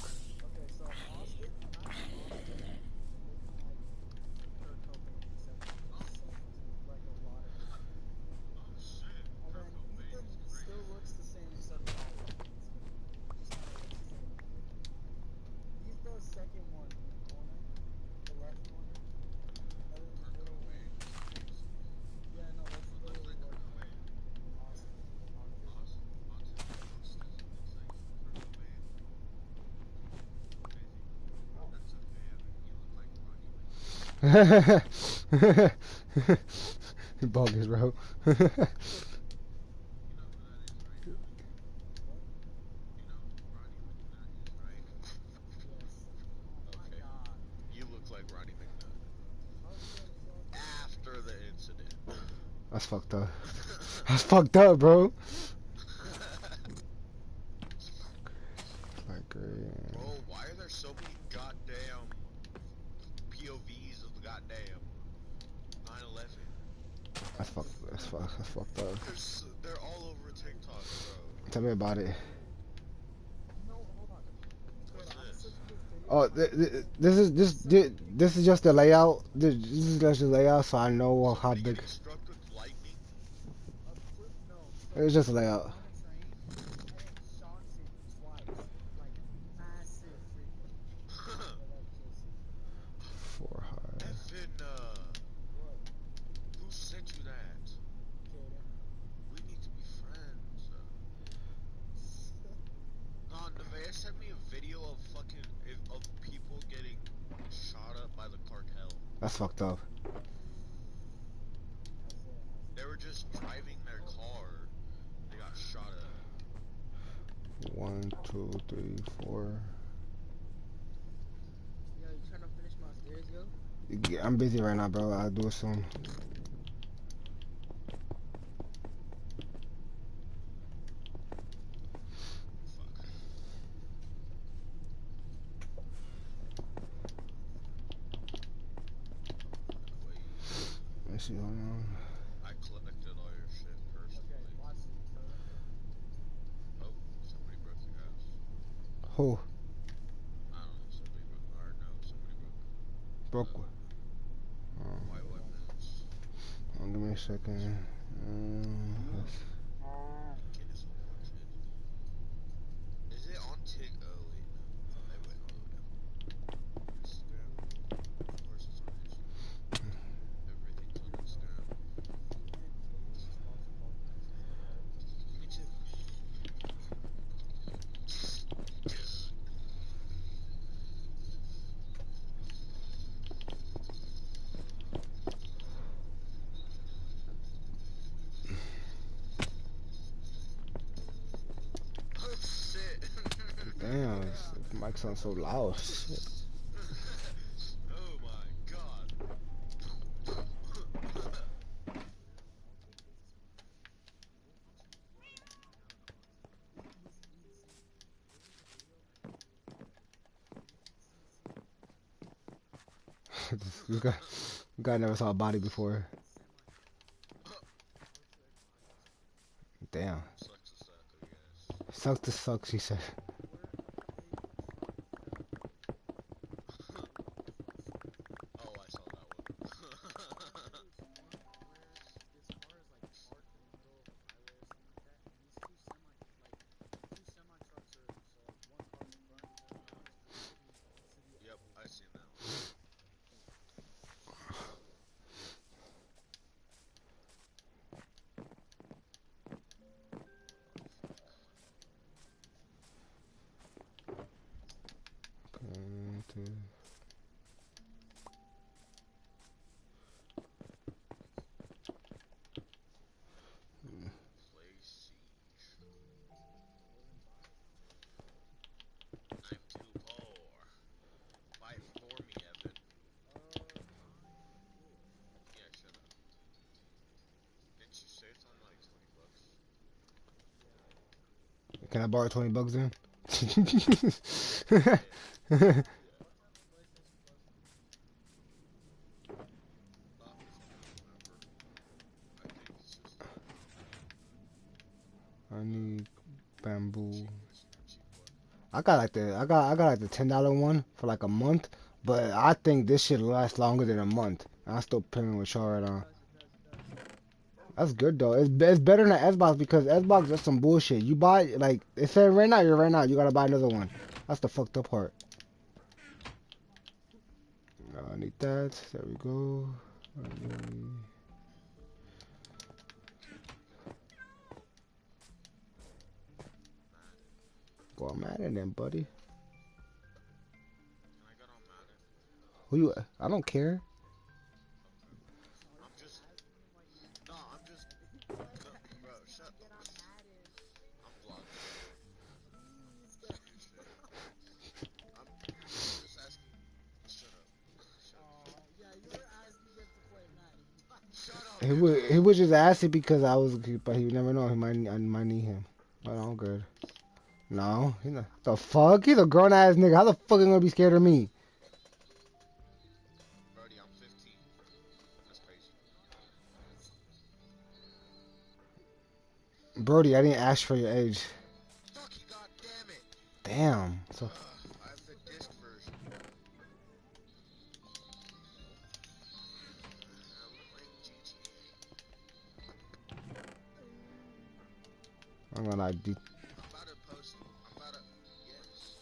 Bogus, bro. You look like Ronnie McNutt. After the incident. That's fucked up. That's fucked up, bro. Like, Bro, why are there so many goddamn POVs of the goddamn 9/11? that's fucked up. They're all over TikTok, bro. Tell me about it. What's this? Oh, this is just the layout. This is just the layout, so I know how Somebody big. getting struck with lightning? It's just a layout. For high. Evan, who sent you that? We need to be friends. No, Nevaeh sent me a video of of people getting shot up by the cartel. That's fucked up. They were just driving their car. They got shot up. 1, 2, 3, 4. Yo, you trying to finish my stairs, yo? Yeah, I'm busy right now, bro. I'll do it soon. see, hold on. I collected all your shit personally. Oh, somebody broke your house. Who? I don't know, somebody broke, or no, somebody Broke broke what? white weapons. Give me a second. Kid is watching. Is it on Tik? Oh wait, no. I went all the way down. Instagram. Of course it's on Instagram. Everything's on Instagram. Me too. Oh shit. Damn, this mic sounds so loud. Shit. Oh my god. This guy never saw a body before. Damn. Sucks to suck, I guess. Sucks to suck, she said. Oh, I saw that one. Yep, I seen that one. Play Siege. I'm too poor. Fight for me, Evan. Yeah, shut up. Didn't you say it's only like $20? Can I borrow $20 then? I think it's just I need bamboo. cheap one. I got like the $10 one for like a month, but I think this shit lasts longer than a month. I'm still paying with y'all right now. That's good though. It's better than Xbox because Xbox is some bullshit. You buy like it said right now, you're right now. You gotta buy another one. That's the fucked up part. I need that. There we go. I need... Go on Madden then, buddy. Can I get on Madden? Who you? I don't care. I'm just. No, I'm just. No, bro, shut up. I'm vlogging. I'm just asking. Shut up. Shut up. He was just asking because I was, but he never know. I might need him. But I'm good. No, he not. The fuck? He's a grown ass nigga. How the fuck he gonna be scared of me? Brody, I'm 15. That's crazy. Brody, I didn't ask for your age. Fuck you, goddammit. Damn. So I have the disc version. I'm playing GTA. I'm gonna like. I'm about to post. Yes.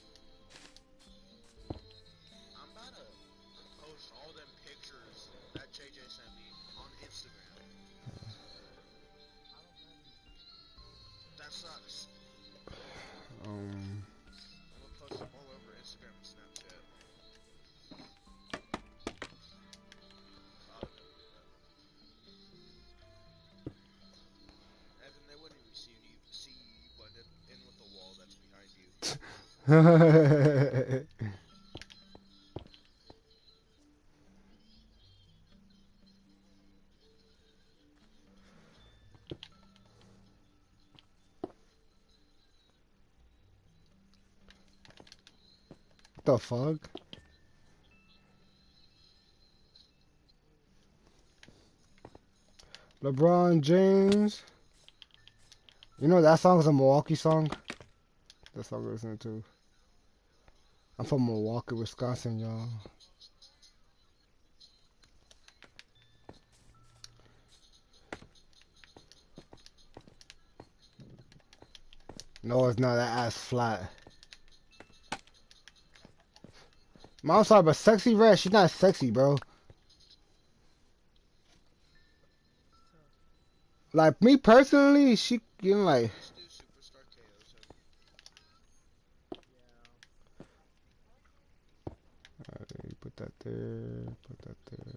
I'm about to post all them pictures that JJ sent me on Instagram. That sucks. I'm gonna post them all over Instagram and Snapchat. I'll never do that. Evan, they wouldn't even see you blended in with the wall that's behind you. What the fuck? LeBron James. You know that song is a Milwaukee song? That song I'm listening to. I'm from Milwaukee, Wisconsin, y'all. No, it's not. That ass flat. I'm sorry, but Sexy Red, she's not sexy, bro. Like, me personally, she, you know, like... Let's do Superstar KOs. Alright, put that there, put that there.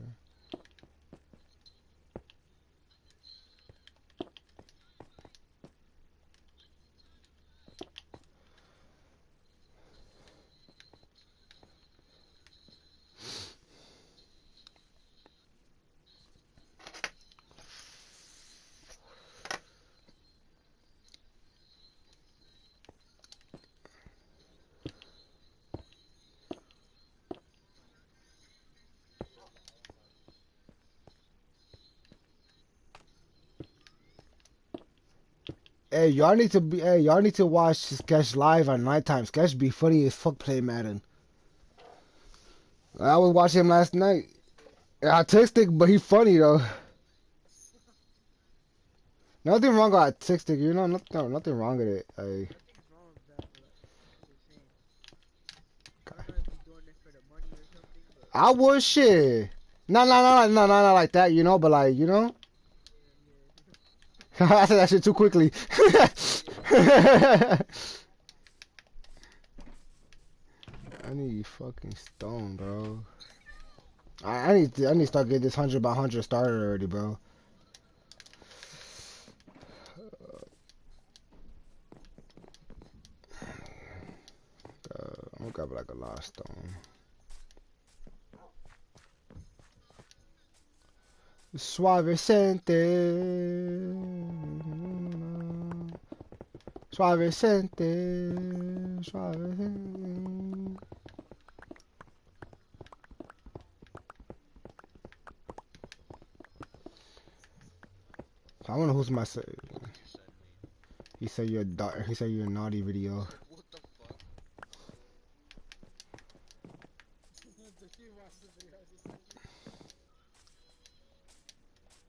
Hey, y'all need to watch Sketch live at nighttime. Sketch be funny as fuck playing Madden. I was watching him last night. Autistic, but he funny though. Nothing wrong with autistic, you know, nothing wrong with it. Nothing's wrong with that, but I'm just saying. I don't know if he's doing it for the money or something, but I would shit. No, like that, you know, but like, you know. yeah. I said that shit too quickly. I need fucking stone, bro. I need to start getting this 100 by 100 started already, bro. I'm gonna grab like a lot of stone. Suavecente. Suavecente. Suavecente. I wonder who's my. He said you're a he said you're a naughty video. What the fuck? Did you watch the video I just sent you?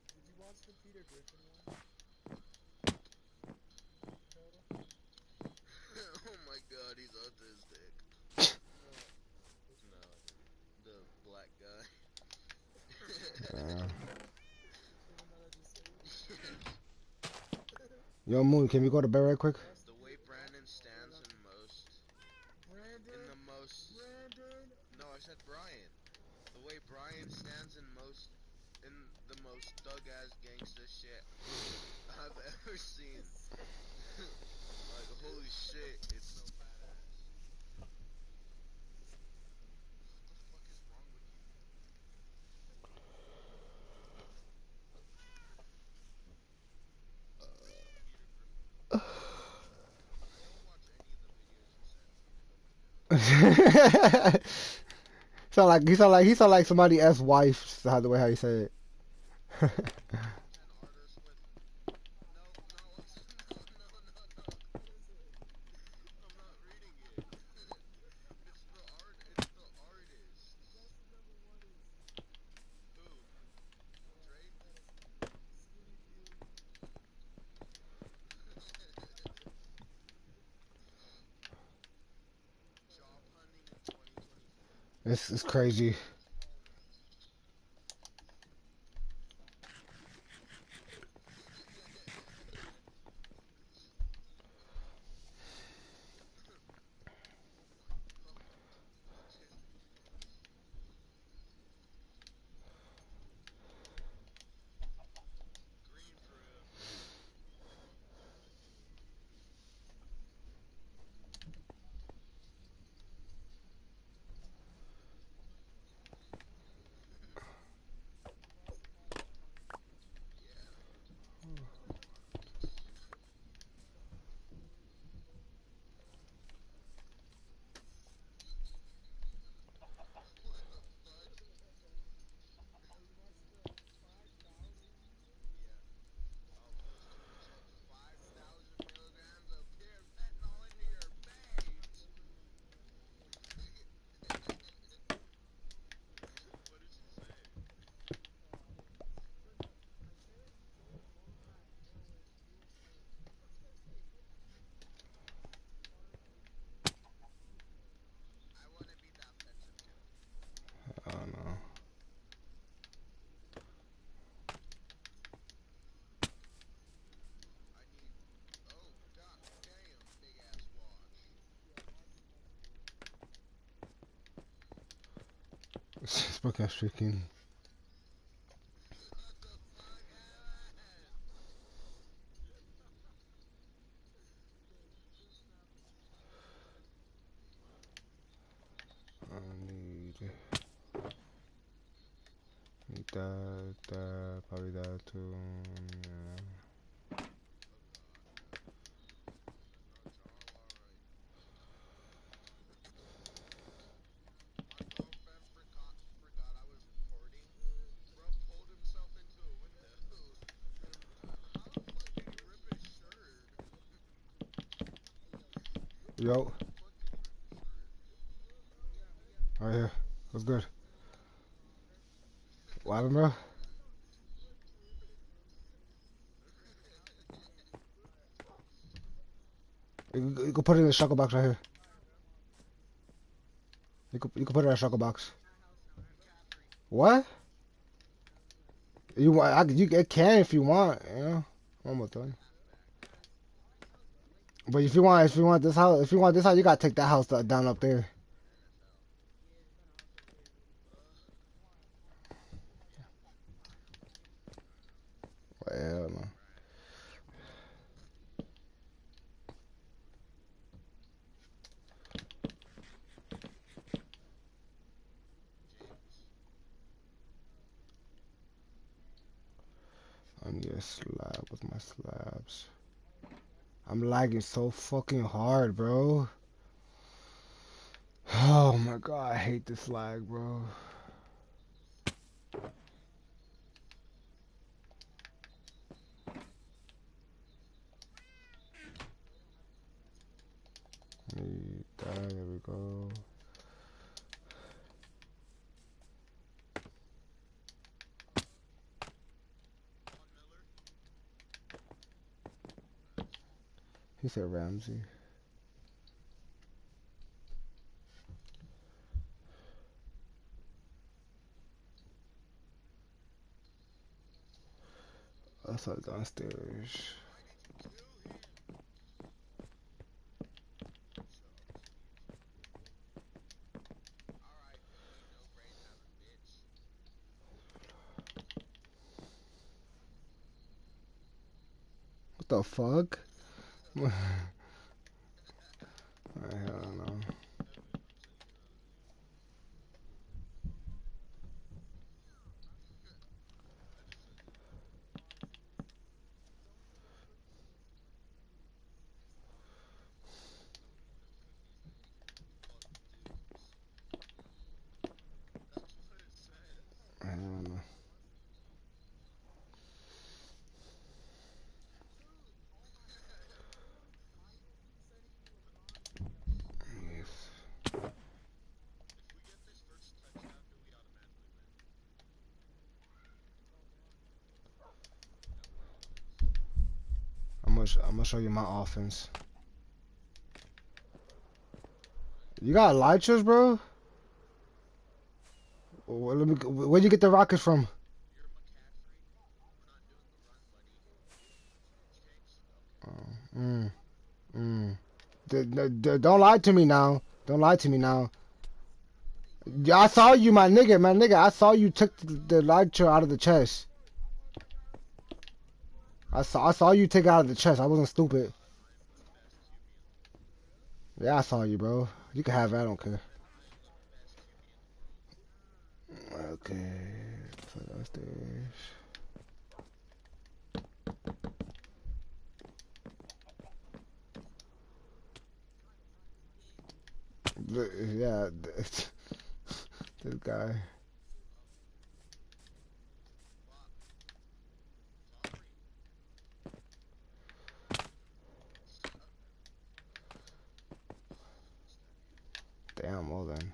Did you watch the Peter Griffin one? Oh my god, he's autistic. No, the black guy. Yo, Moon, can we go to bed right quick? The way Brandon stands in the most. No, I said Brian. The way Brian stands in the most thug ass gangsta shit I've ever seen. Like holy shit, it's so badass. What the fuck is wrong with you? I don't watch any of the videos you send me. I don't care. he sound like somebody else's wife. The way how you say it. An artist with no, no, no. I'm not reading it. It's the artist. Who? Drake? Job hunting in 2024. It's crazy. Green fruit. Spoken speaking. I need that, probably that too. Yeah. My girlfriend forgot I was recording. Bro pulled himself into a window. How the fuck did he rip his shirt? Yo, How the fuck did he rip his shirt? right here. What's good? What happened, bro? You can put it in the shuttle box right here. You can put it in the shuttle box. What? You want? You it can if you want. You know, one more thing. But if you want this house, you gotta take that house down up there. Well, no. I need a slab with my slabs. I'm lagging so fucking hard, bro. Oh my god, I hate this lag, bro. Need that, there we go. He said Ramsey. I saw it downstairs. What the fuck? I don't know. I don't know. Yes. I'm gonna show you my offense. You got elytras, bro? Where'd you get the rockets from? Oh, mm. Don't lie to me now. Don't lie to me now. Yeah, I saw you, my nigga, I saw you took the elytra out of the chest. I saw you take it out of the chest. I wasn't stupid. Yeah, I saw you, bro. You can have it. I don't care. Okay. So downstairs. Yeah, this guy. Damn, well then.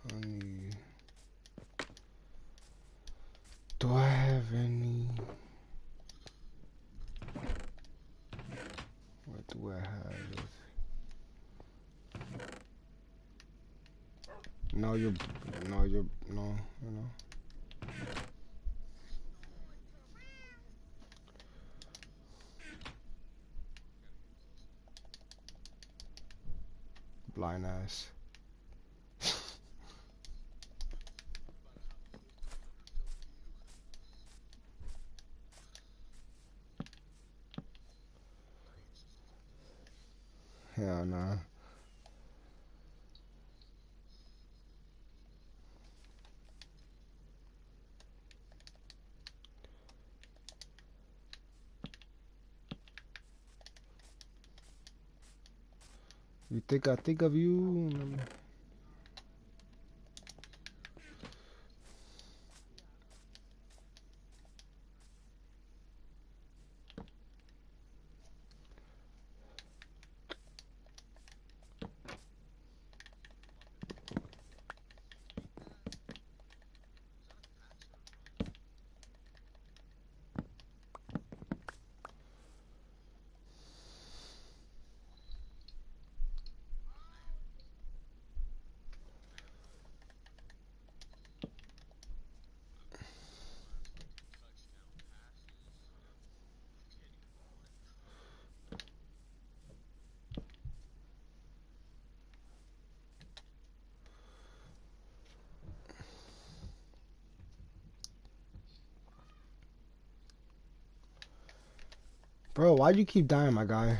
I need... Do I have any? where I have it. No, you're, no, you're, no, you know. Blind ass. Hell nah. You think I think of you? Bro, why'd you keep dying, my guy?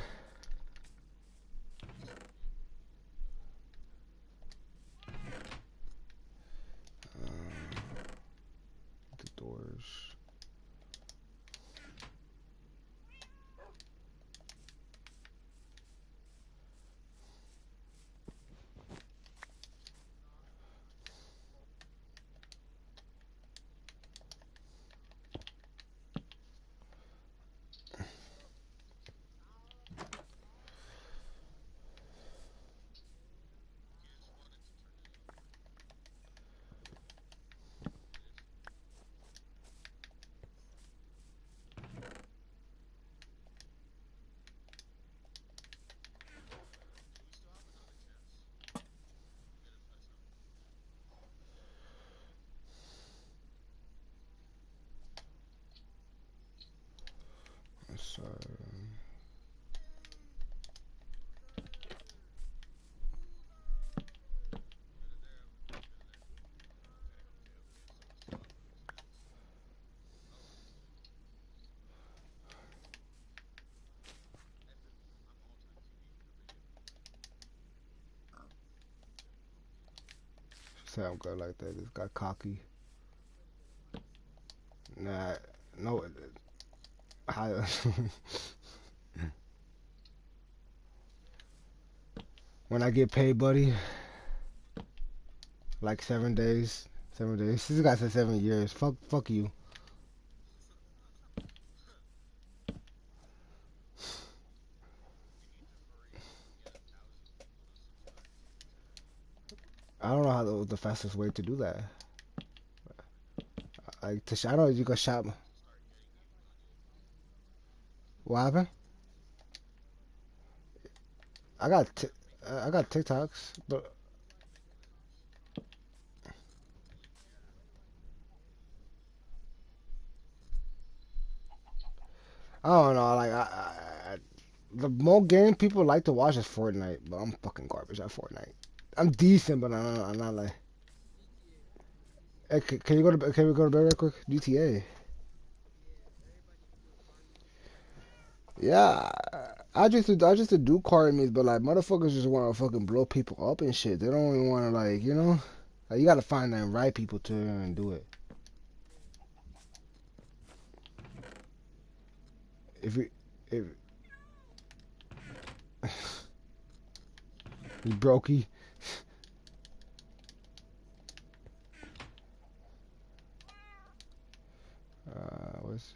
The doors. Sorry. Sound good like that. Just got cocky. Nah, no. Hi. When I get paid, buddy, like 7 days. 7 days. This guy said 7 years. Fuck you. I don't know how the fastest way to do that. Like I don't know if you can shop. What happened? I got I got TikToks, but I don't know. Like the more game people like to watch is Fortnite, but I'm fucking garbage at Fortnite. I'm decent, but I'm not like. Hey, can you go to can we go to bed real quick? GTA. Yeah, I just do card meets, but like motherfuckers just want to fucking blow people up and shit. They don't even want to like like you got to find the right people to and do it. If you if you brokey, what's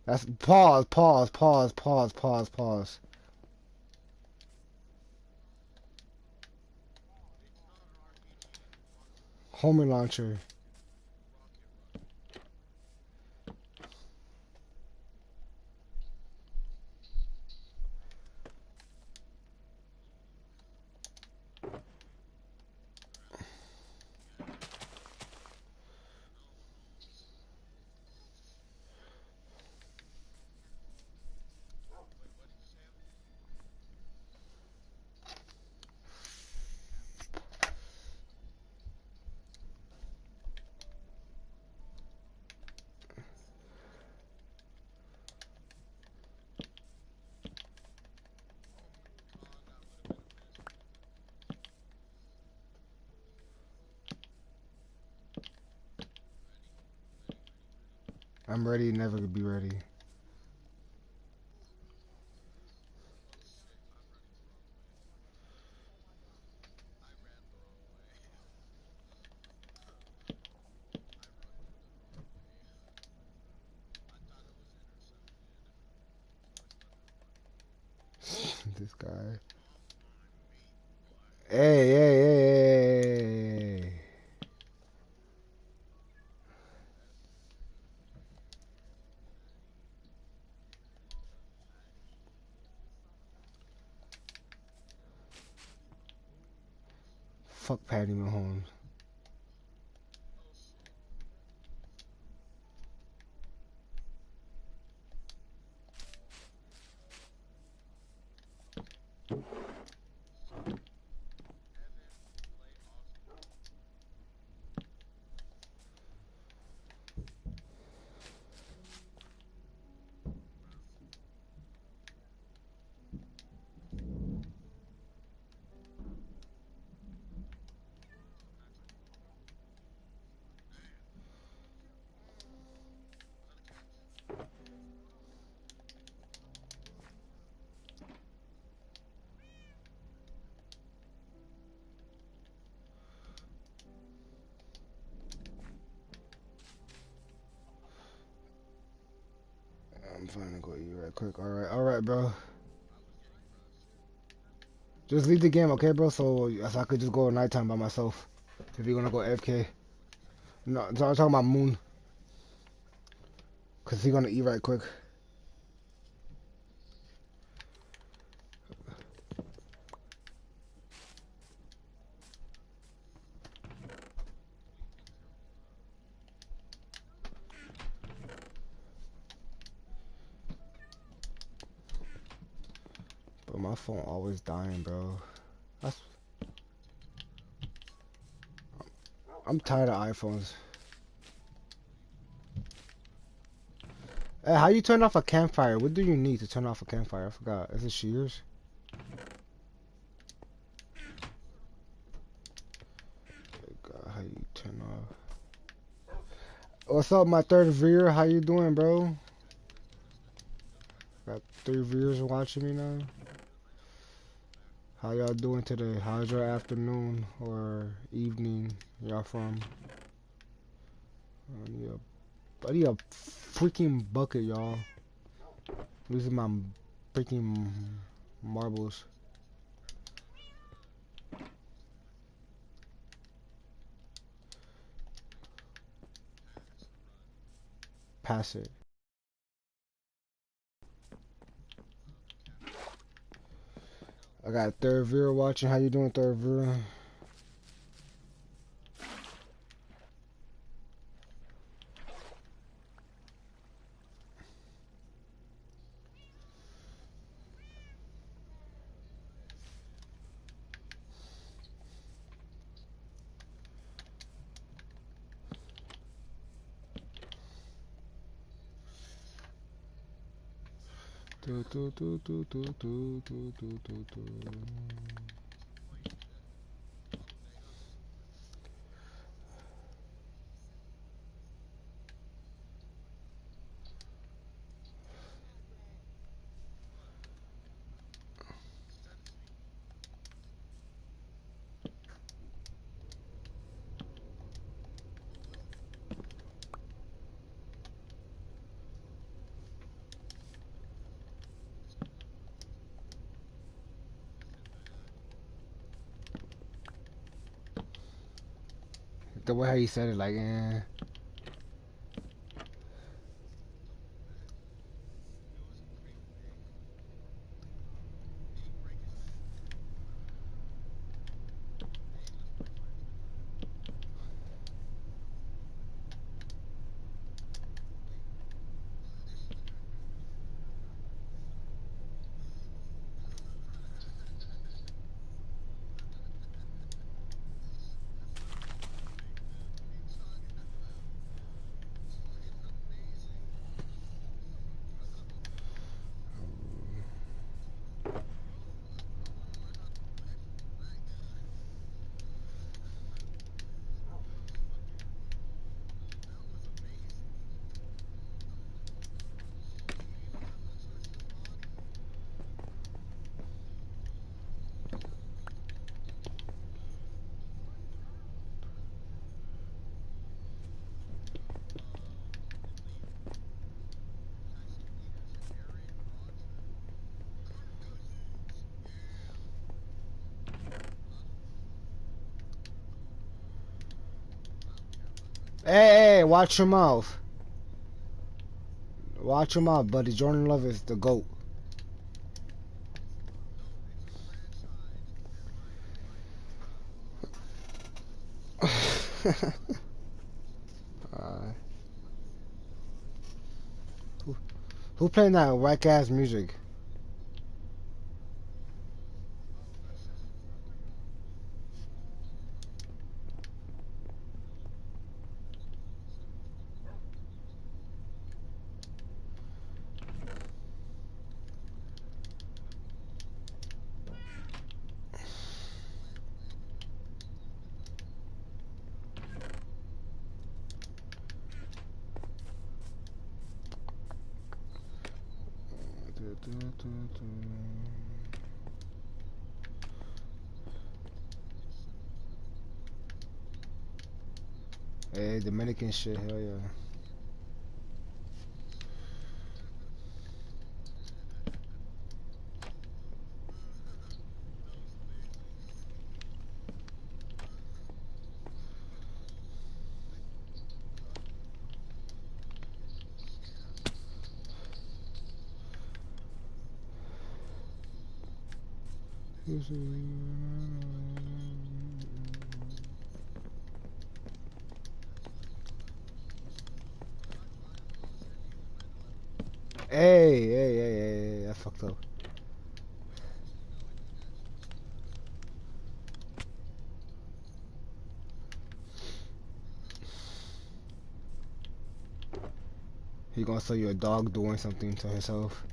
that's pause. Homing launcher. I'm ready, never be ready. This guy. Hey, hey, hey, hey. Fuck Patty Mahomes. I'm finna go eat right quick. Alright, bro. Just leave the game, okay, bro? So I could just go at nighttime by myself. If you're gonna go AFK. No, so I'm talking about Moon. Cause he gonna eat right quick. But my phone always dying, bro. That's, I'm tired of iPhones. Hey, how you turn off a campfire? What do you need to turn off a campfire? I forgot. Is it shears? God, how you turn off? What's up, my third viewer? How you doing, bro? Got 3 viewers watching me now. How y'all doing today? How's your afternoon or evening y'all from? I need a freaking bucket, y'all. Losing my freaking marbles. Pass it. I got third viewer watching. How you doing, third viewer? Do, do, do, do, do, do, do, do, do, do. The way how you said it, like, eh. Hey, watch your mouth. Watch your mouth, buddy. Jordan Love is the GOAT. uh, who playing that whack ass music? Hey, Dominican shit, hell yeah. Hey, I fucked up. He gonna sell you a dog doing something to himself.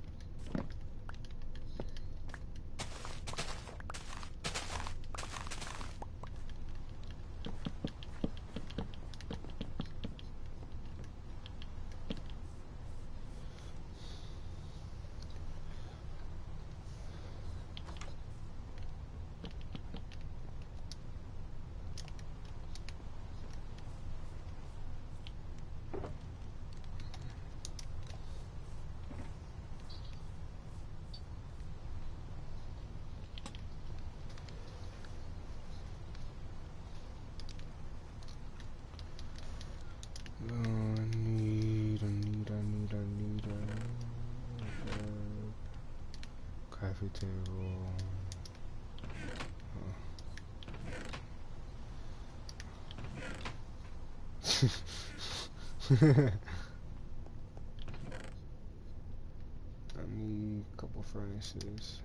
Coffee table. I need a couple furnaces.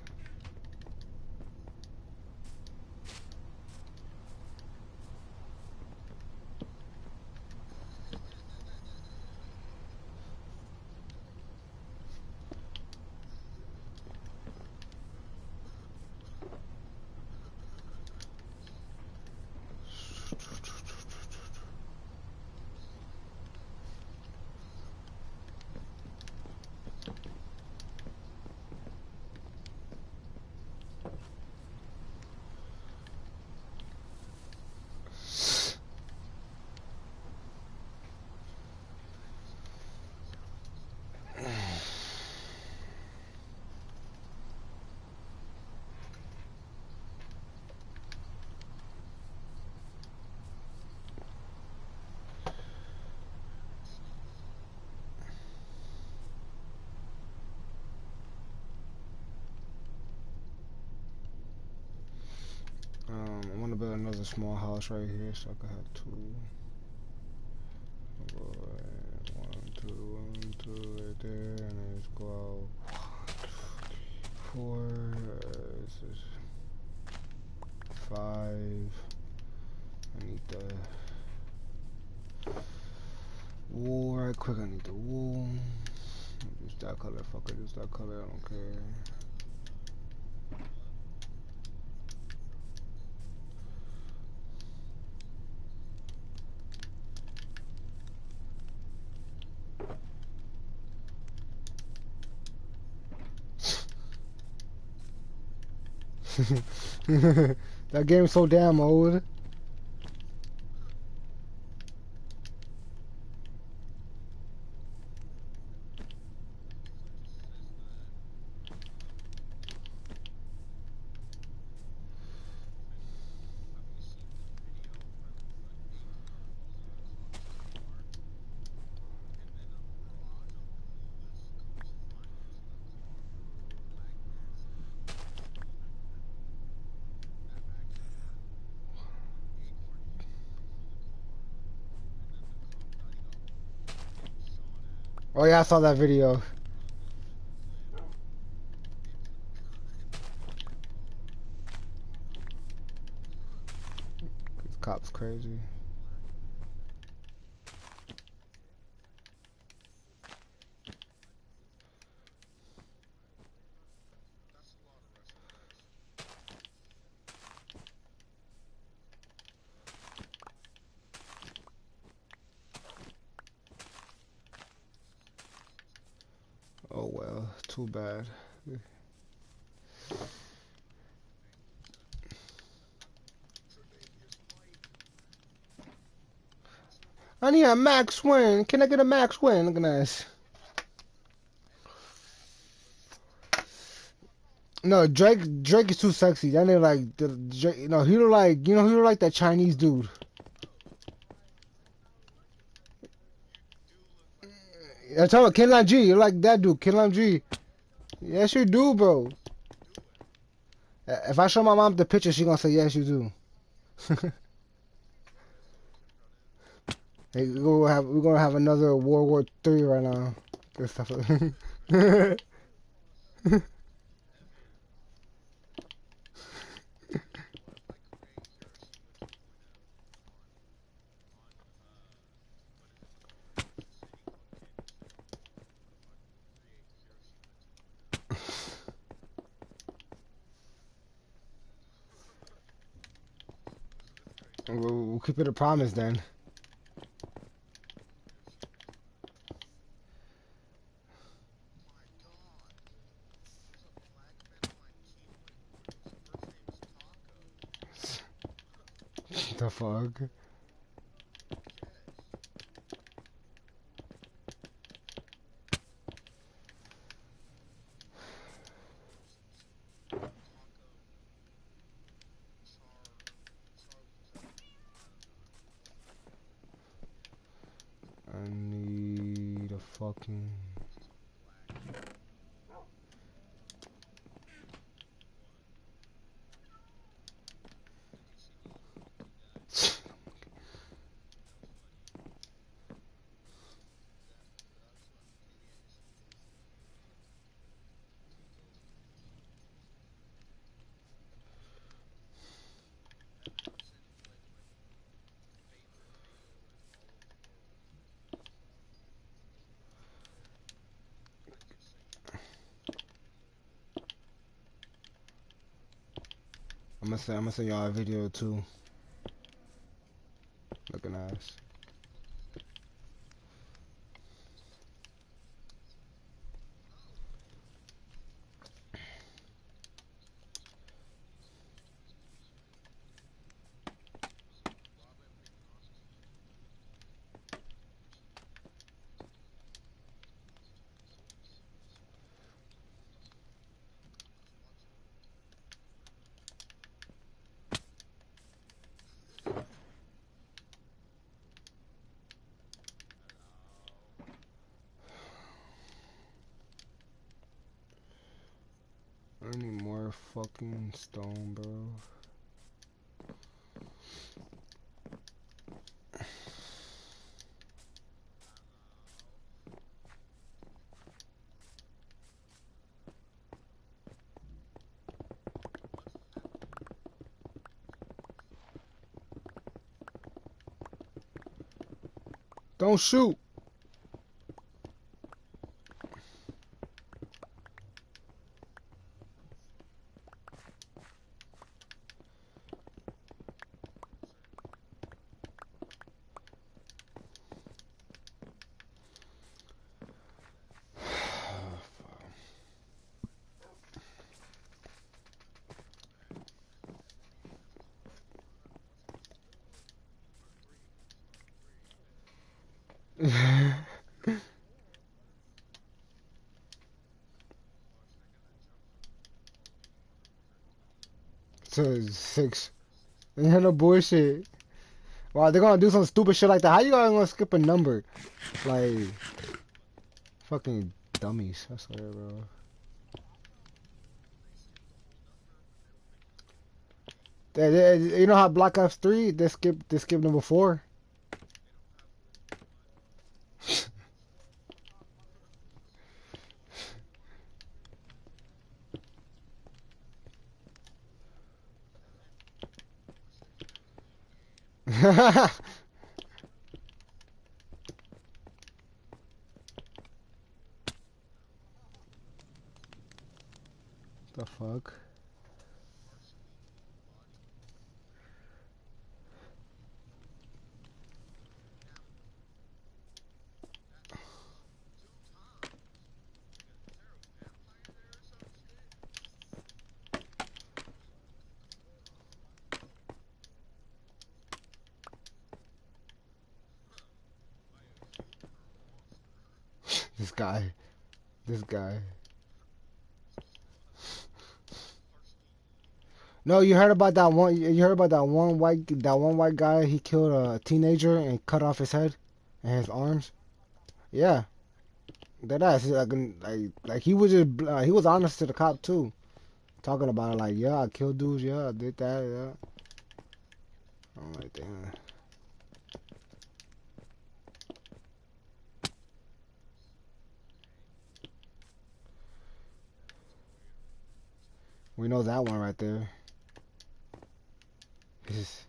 I want to build another small house right here so I can have two. One, two, right there, and then just go out. 4, this is 5. I need the wool right quick. I need the wool. Use that color. Fuck it, use that color. I don't care. That game's so damn old. Oh yeah, I saw that video. This cop's crazy. Oh well, too bad. I need a max win. Can I get a max win? Look at this. No, Drake is too sexy. That nigga like Drake. No, he look like he look like that Chinese dude. I tell you, Ken G, you like that dude, Ken G. Yes, you do, bro. If I show my mom the picture, she gonna say yes, you do. Hey, we're gonna have another World War III right now. Good stuff. We'll keep it a promise then. The fuck? I need a fucking. I'm gonna send y'all a video too. Looking nice. I need more fucking stone, bro. Don't shoot. So 6. Ain't no bullshit. Wow, they're gonna do some stupid shit like that. How you guys gonna skip a number? Like, fucking dummies. I swear, bro. You know how Black Ops 3 they skip number 4. The fuck? This guy. This guy. No, you heard about that one? You heard about that one white guy? He killed a teenager and cut off his head and his arms. Yeah, that ass. Like he was just he was honest to the cop too, talking about it. Like, yeah, I killed dudes. Yeah, I did that. Yeah. I'm like, damn. We know that one right there. This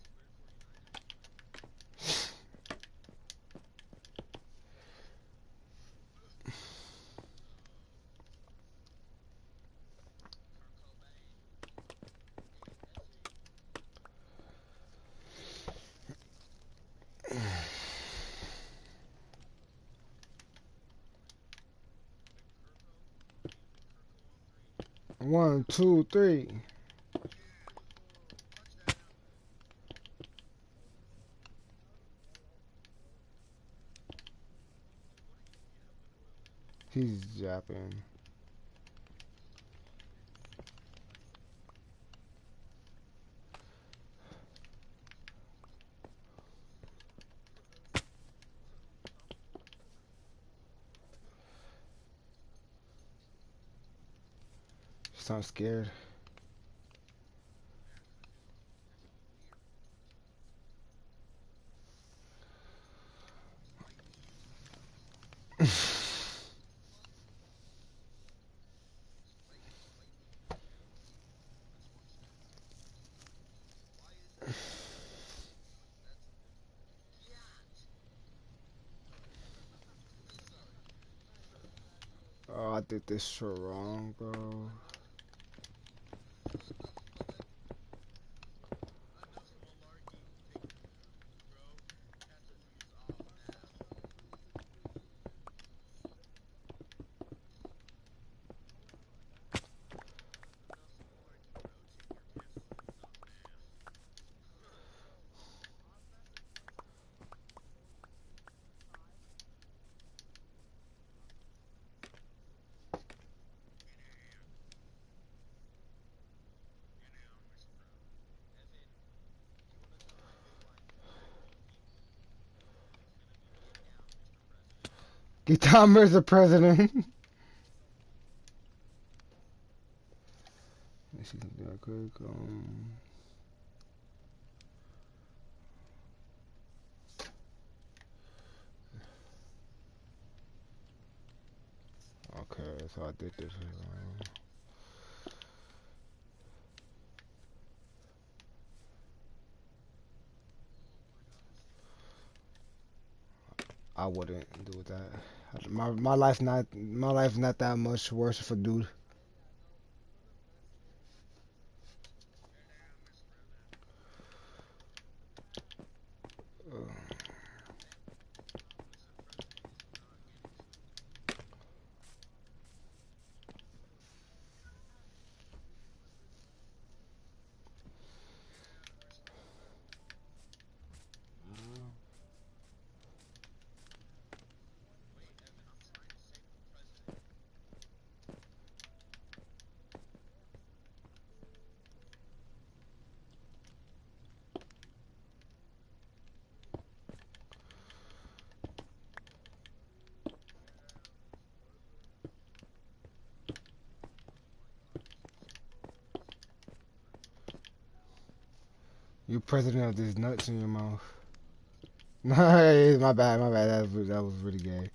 1, 2, 3. He's japping. Sounds scared. Oh, I did this shit wrong, bro. Get down, Mr. President. Let's see that quick. Okay, so I did this wrong. I wouldn't do that. My life's not that much worse for dude. You president of this nuts in your mouth. No, my bad, my bad. That was really gay.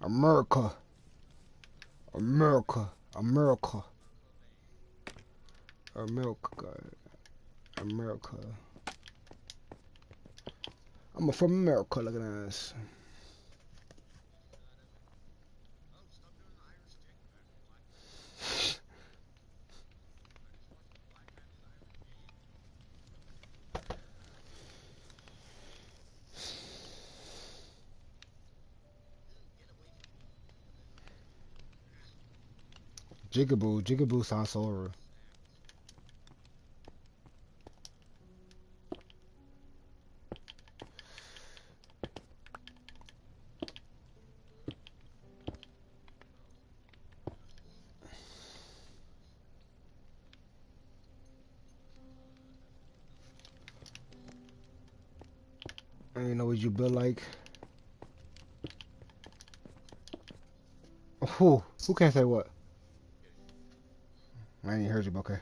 America, America, America, America, America. I'm from America, look at this. Oh, stop doing the Irish dick back, black. I just watched the Black Panthers Irish game. Dude, get away from me. Jigaboo, Jigaboo sounds so real. And you know what you build like? Who can't say what? I ain't heard you, but okay.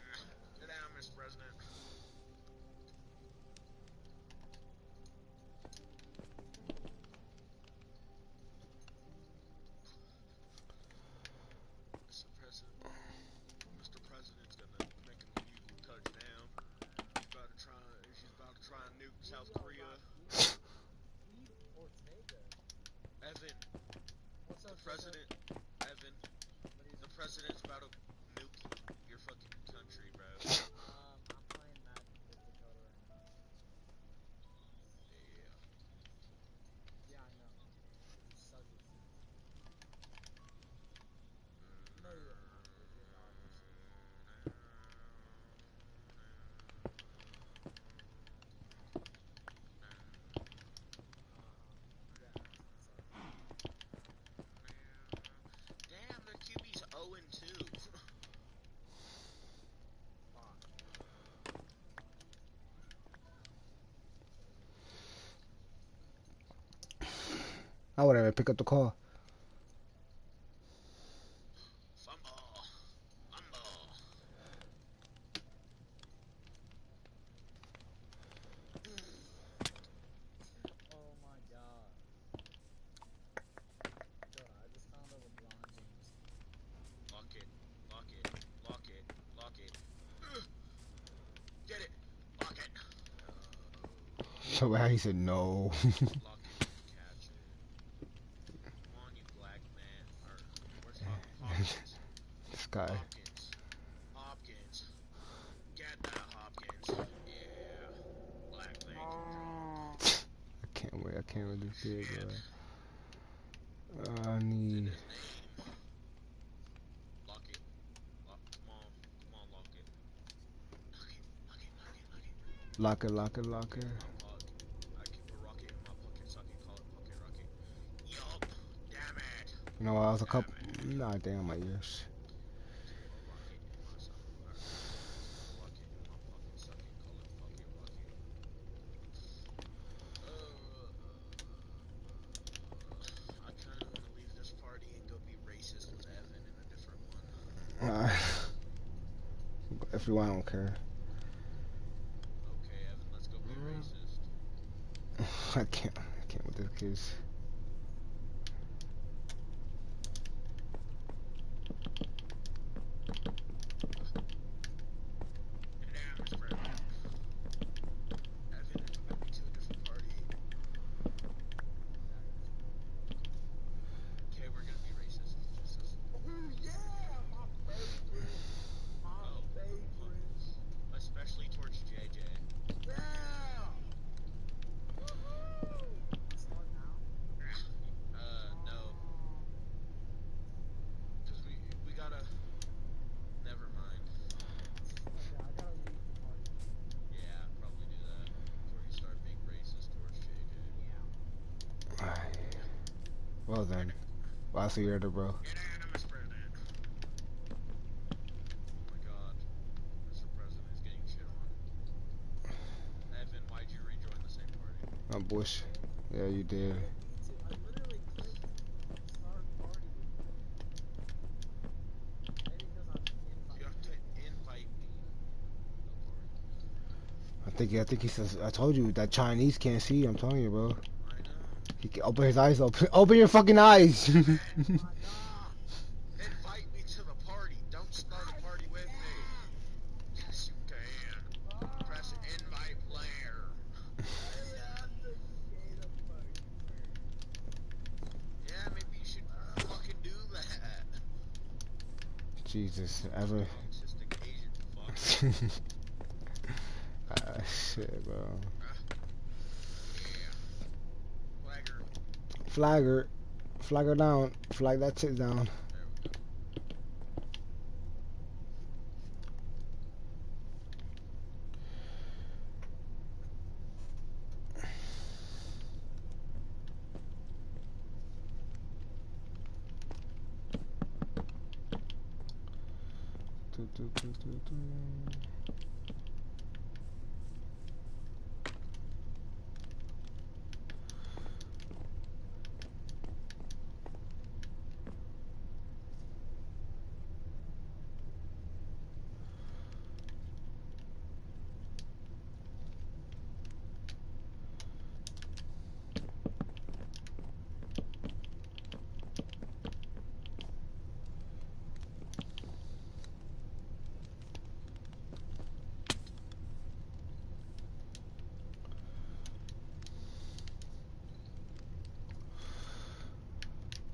Sit down, Mr. President. Mr. President's gonna make an illegal touchdown. She's about to try and nuke South Korea. Evan, What's up, the president, Evan, the president's about to nuke your fucking country, bro. I'm playing Madden with Dakota right now. Yeah. Yeah, I know. You suck at FIFA. No, you're not, dude. You're obviously. Yeah, that's Damn, their QB's 0-2. Fuck. I would have pick up the call. Fumble. Oh my god. Dude, I just found a LeBron James. Lock it. Get it. Lock it. So how he said no. Lock it. Catch it. Come on, you black man. Where's Hopkins? This guy. Hopkins. Get that, Hopkins. Yeah. Black man can I can't really do it, Shit. bro. I It's in need. his name. Lock it. Come on, lock it. Lock it. Lock it. I keep a rocket in my pocket so I can call it pocket rocket. Yup. Damn it. You know, I was a couple. Nah, damn my ears. A rocket in my socket. Rocket in my pocket so I can call it pocket rocket. I kind of want to leave this party and go be racist with Evan in a different one. If you want, I don't care. Okay, Evan, let's go be racist. I can't with this kids. Damn, Mr. President. Evan, invite me to a different party. Okay, we're gonna be racist. Just us. Yeah, my favorite. Oh, especially towards JJ. Yeah. Start now. No. Cause we gotta. Never mind. Okay, I gotta leave the party. Yeah, probably do that before you start being racist towards JJ. Well then. Well, I'll see you later, bro. Get out, Mr. President. Oh my God, Mr. President is getting shit on. Evan, why'd you rejoin the same party? I'm Bush. Yeah, you did. I literally clicked start party with you. Maybe because I'm You have to invite me. I think he says. I told you that Chinese can't see. I'm telling you, bro. I know. He can open his eyes. Open your fucking eyes. Invite me to the party. Don't start a party with me. Yes, you can. Press Jesus, ever. Autistic Asian fuck. Ah, shit, bro. Yeah. Flagger. Flagger. Flag her down. Flag that shit down. There we go.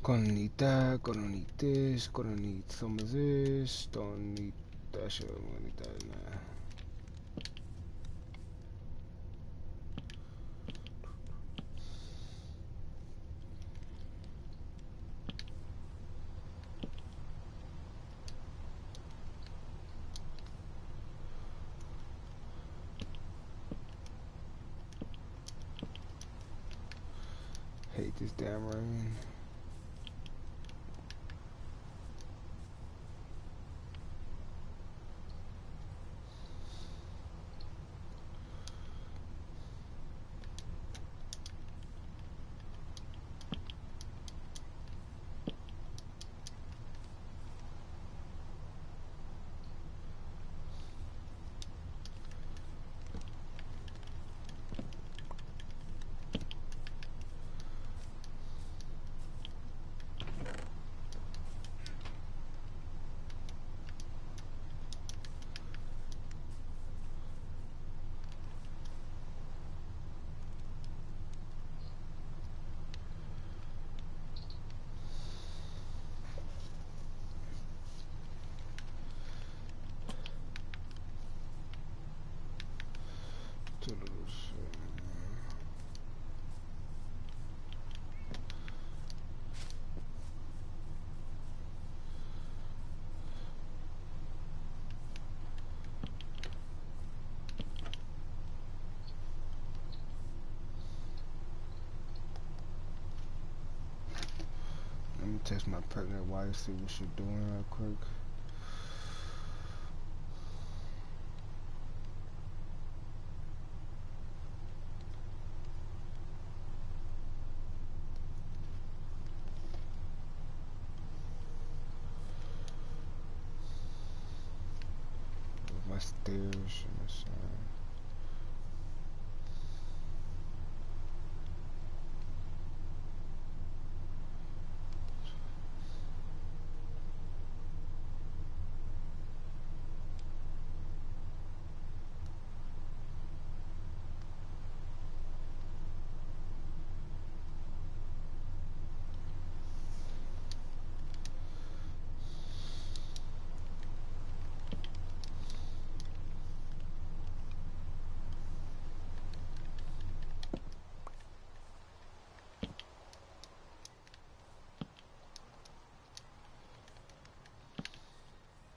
Gonna need that, gonna need this, gonna need some of this, don't need that shit, I'm gonna need that in there. Hate this damn rain. Too little shit. Let me text my pregnant wife, see what she's doing real quick. My stairs and the sun.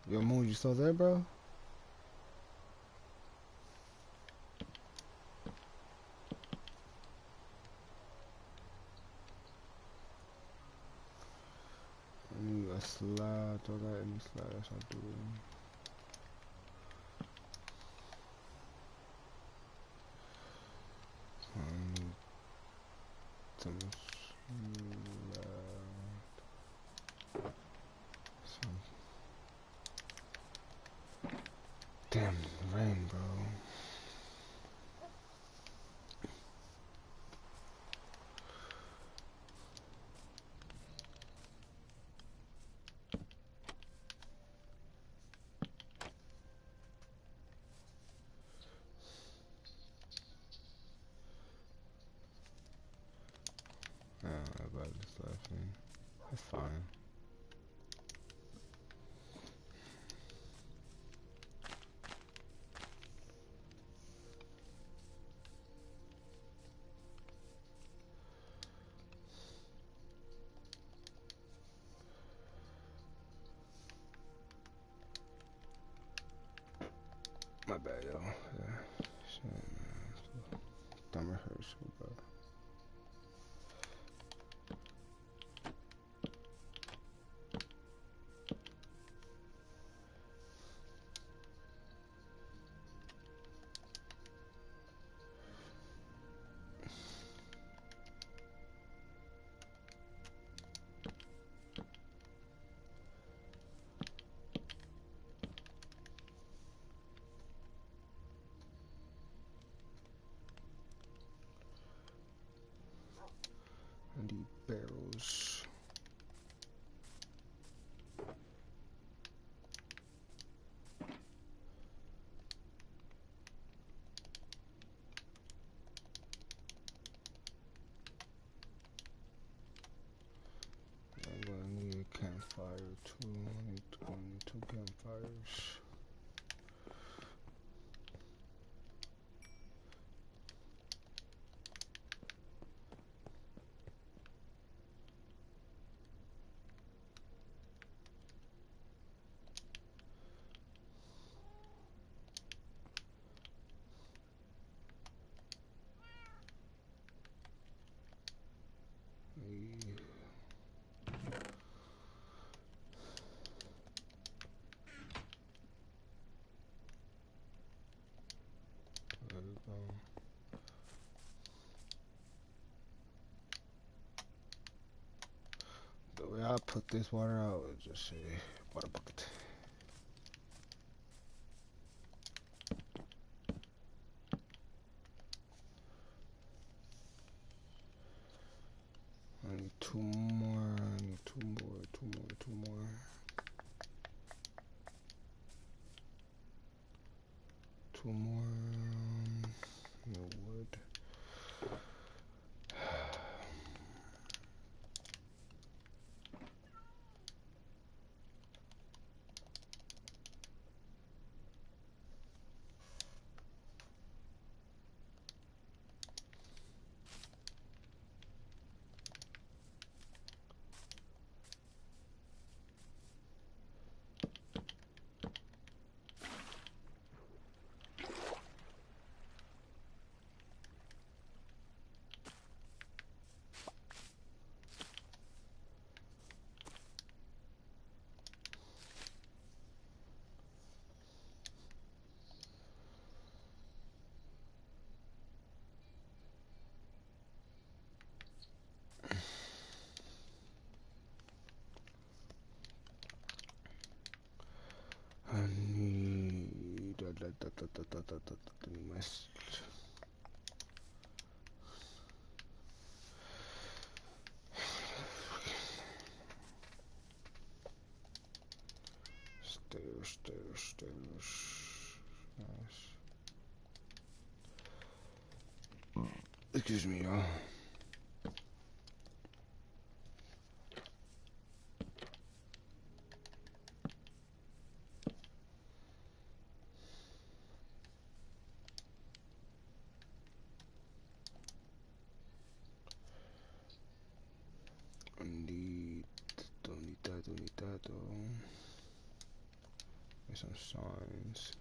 Yo, Moon, you still there, bro? I need a slide. Do I got any slides? I do. I need some slide. Some. Damn rain, bro. About this last thing. That's fine. Yeah. Shit, man. Dumber Herschel, bro. I need barrels. I'm gonna need a campfire too. I need 22 campfires. There we go. The way I put this water out is just say water bucket. I need two more. I need two more. Two more. Two more. No wood. I need message. Stairs. Nice. Excuse me, y'all. Don't need that though. There's some signs.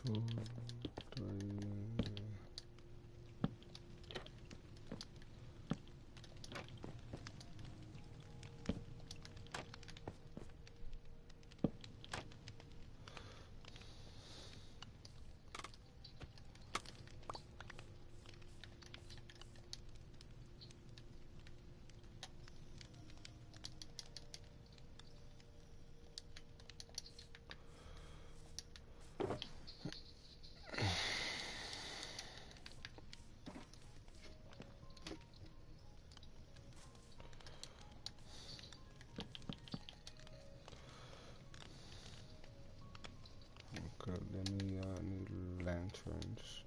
Two, three. Let me need lanterns.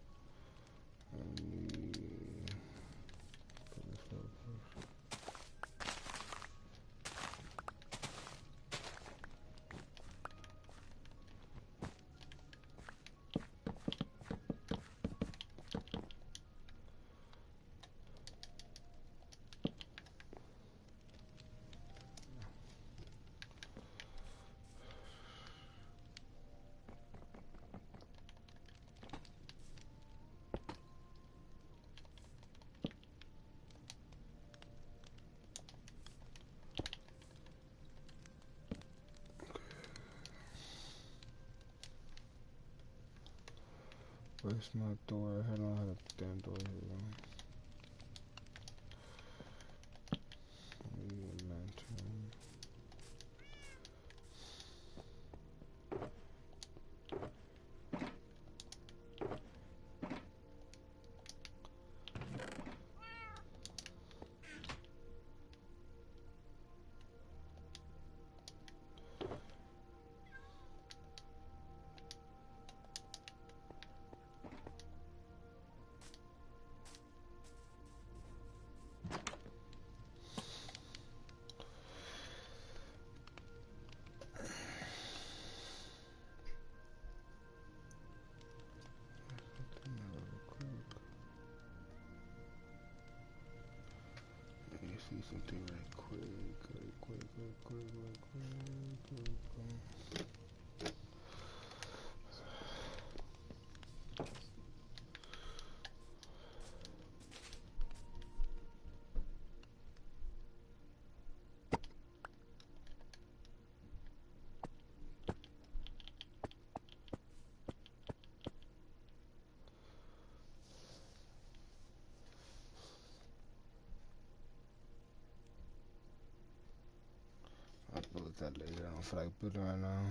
I need. Put this up first. Where's my door? I don't have a damn door here. I need a lantern. See something right quick. I'll build that later. I don't feel like building right now.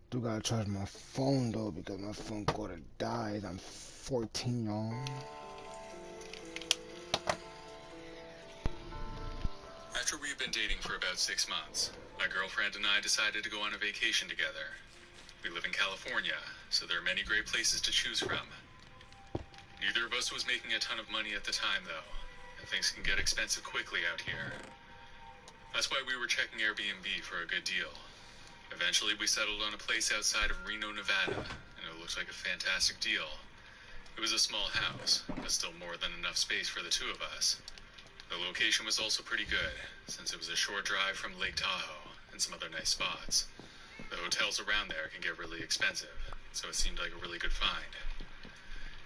Do gotta charge my phone though because my phone gonna die. I'm 14, y'all. After we've been dating for about 6 months, my girlfriend and I decided to go on a vacation together. We live in California, so there are many great places to choose from. Neither of us was making a ton of money at the time though, and things can get expensive quickly out here. That's why we were checking Airbnb for a good deal. Eventually, we settled on a place outside of Reno, Nevada, and it looked like a fantastic deal. It was a small house, but still more than enough space for the two of us. The location was also pretty good, since it was a short drive from Lake Tahoe and some other nice spots. The hotels around there can get really expensive, so it seemed like a really good find.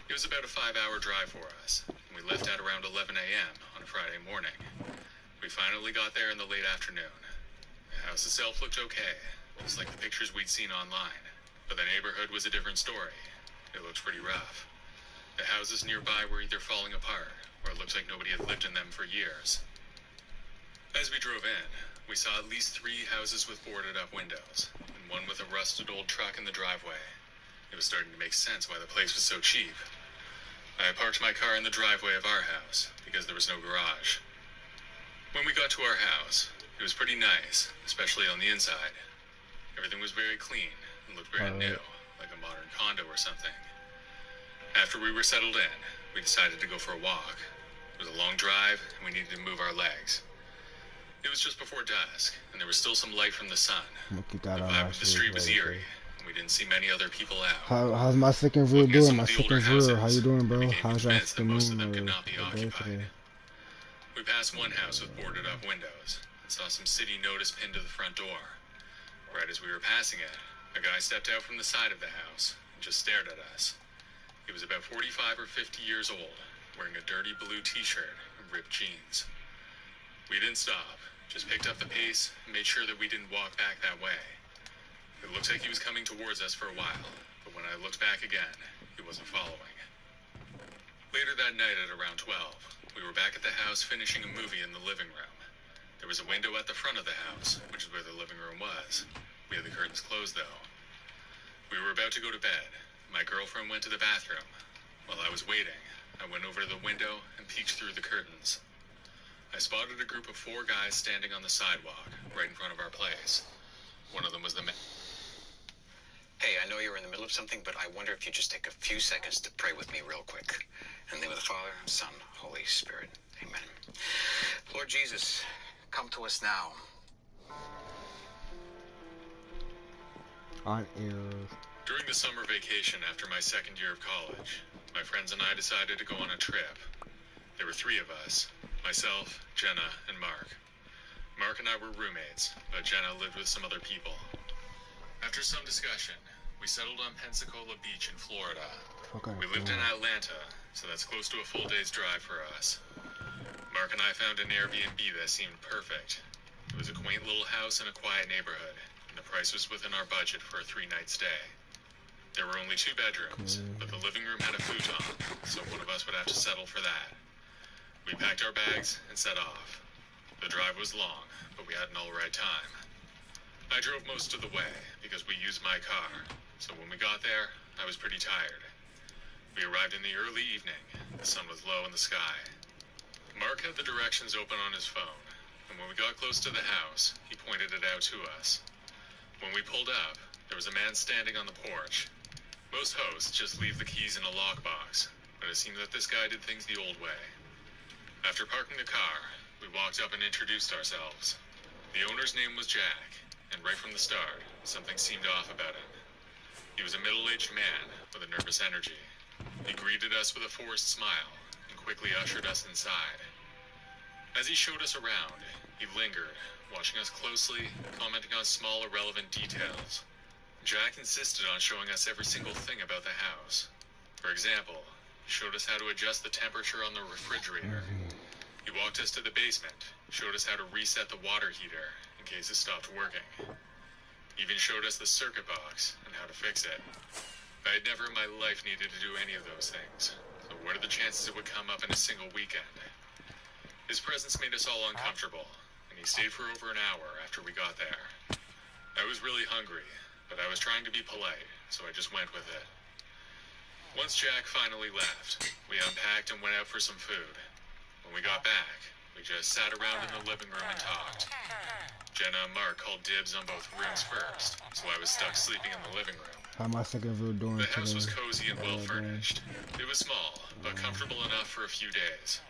It was about a 5-hour drive for us, and we left at around 11 a.m. on a Friday morning. We finally got there in the late afternoon. The house itself looked okay, just like the pictures we'd seen online, but the neighborhood was a different story. It looked pretty rough. The houses nearby were either falling apart, or it looked like nobody had lived in them for years. As we drove in, we saw at least 3 houses with boarded up windows, and one with a rusted old truck in the driveway. It was starting to make sense why the place was so cheap. I parked my car in the driveway of our house, because there was no garage. When we got to our house, it was pretty nice, especially on the inside. Everything was very clean and looked brand new, like a modern condo or something. After we were settled in, we decided to go for a walk. It was a long drive, and we needed to move our legs. It was just before dusk, and there was still some light from the sun. The vibe of the street was eerie, and we didn't see many other people out. How's my second view Looking at doing? some My of the second older view. houses, How you doing, bro? we became How's your convinced that most of them could afternoon not be or day occupied. today? We passed one house with boarded up windows and saw some city notice pinned to the front door. Right as we were passing it, a guy stepped out from the side of the house and just stared at us. He was about 45 or 50 years old, wearing a dirty blue t-shirt and ripped jeans. We didn't stop, just picked up the pace and made sure that we didn't walk back that way. It looked like he was coming towards us for a while, but when I looked back again, he wasn't following. Later that night at around 12, we were back at the house finishing a movie in the living room. There was a window at the front of the house, which is where the living room was. We had the curtains closed though. We were about to go to bed. My girlfriend went to the bathroom. While I was waiting, I went over to the window and peeked through the curtains. I spotted a group of 4 guys standing on the sidewalk, right in front of our place. One of them was the man. Hey, of something, but I wonder if you just take a few seconds to pray with me real quick. In the name of the Father, Son, Holy Spirit. Amen. Lord Jesus, come to us now. On air. During the summer vacation after my second year of college, my friends and I decided to go on a trip. There were 3 of us, myself, Jenna, and Mark. Mark and I were roommates, but Jenna lived with some other people. After some discussion, we settled on Pensacola Beach in Florida. We lived in Atlanta, so that's close to a full day's drive for us. Mark and I found an Airbnb that seemed perfect. It was a quaint little house in a quiet neighborhood, and the price was within our budget for a 3-night stay. There were only 2 bedrooms, but the living room had a futon, so one of us would have to settle for that. We packed our bags and set off. The drive was long, but we had an alright time. I drove most of the way because we used my car, so when we got there, I was pretty tired. We arrived in the early evening. The sun was low in the sky. Mark had the directions open on his phone, and when we got close to the house, he pointed it out to us. When we pulled up, there was a man standing on the porch. Most hosts just leave the keys in a lockbox, but it seemed that this guy did things the old way. After parking the car, we walked up and introduced ourselves. The owner's name was Jack, and right from the start, something seemed off about him. He was a middle-aged man with a nervous energy. He greeted us with a forced smile and quickly ushered us inside. As he showed us around, he lingered, watching us closely, commenting on small irrelevant details. Jack insisted on showing us every single thing about the house. For example, he showed us how to adjust the temperature on the refrigerator. He walked us to the basement, showed us how to reset the water heater in case it stopped working. He even showed us the circuit box and how to fix it. I had never in my life needed to do any of those things, so what are the chances it would come up in a single weekend? His presence made us all uncomfortable, and he stayed for over an hour after we got there. I was really hungry, but I was trying to be polite, so I just went with it. Once Jack finally left, we unpacked and went out for some food. When we got back, we just sat around in the living room and talked. Jenna and Mark called dibs on both rooms first, so I was stuck sleeping in the living room. How my second view doing The house was today? cozy and well furnished. It was small, but comfortable enough for a few days.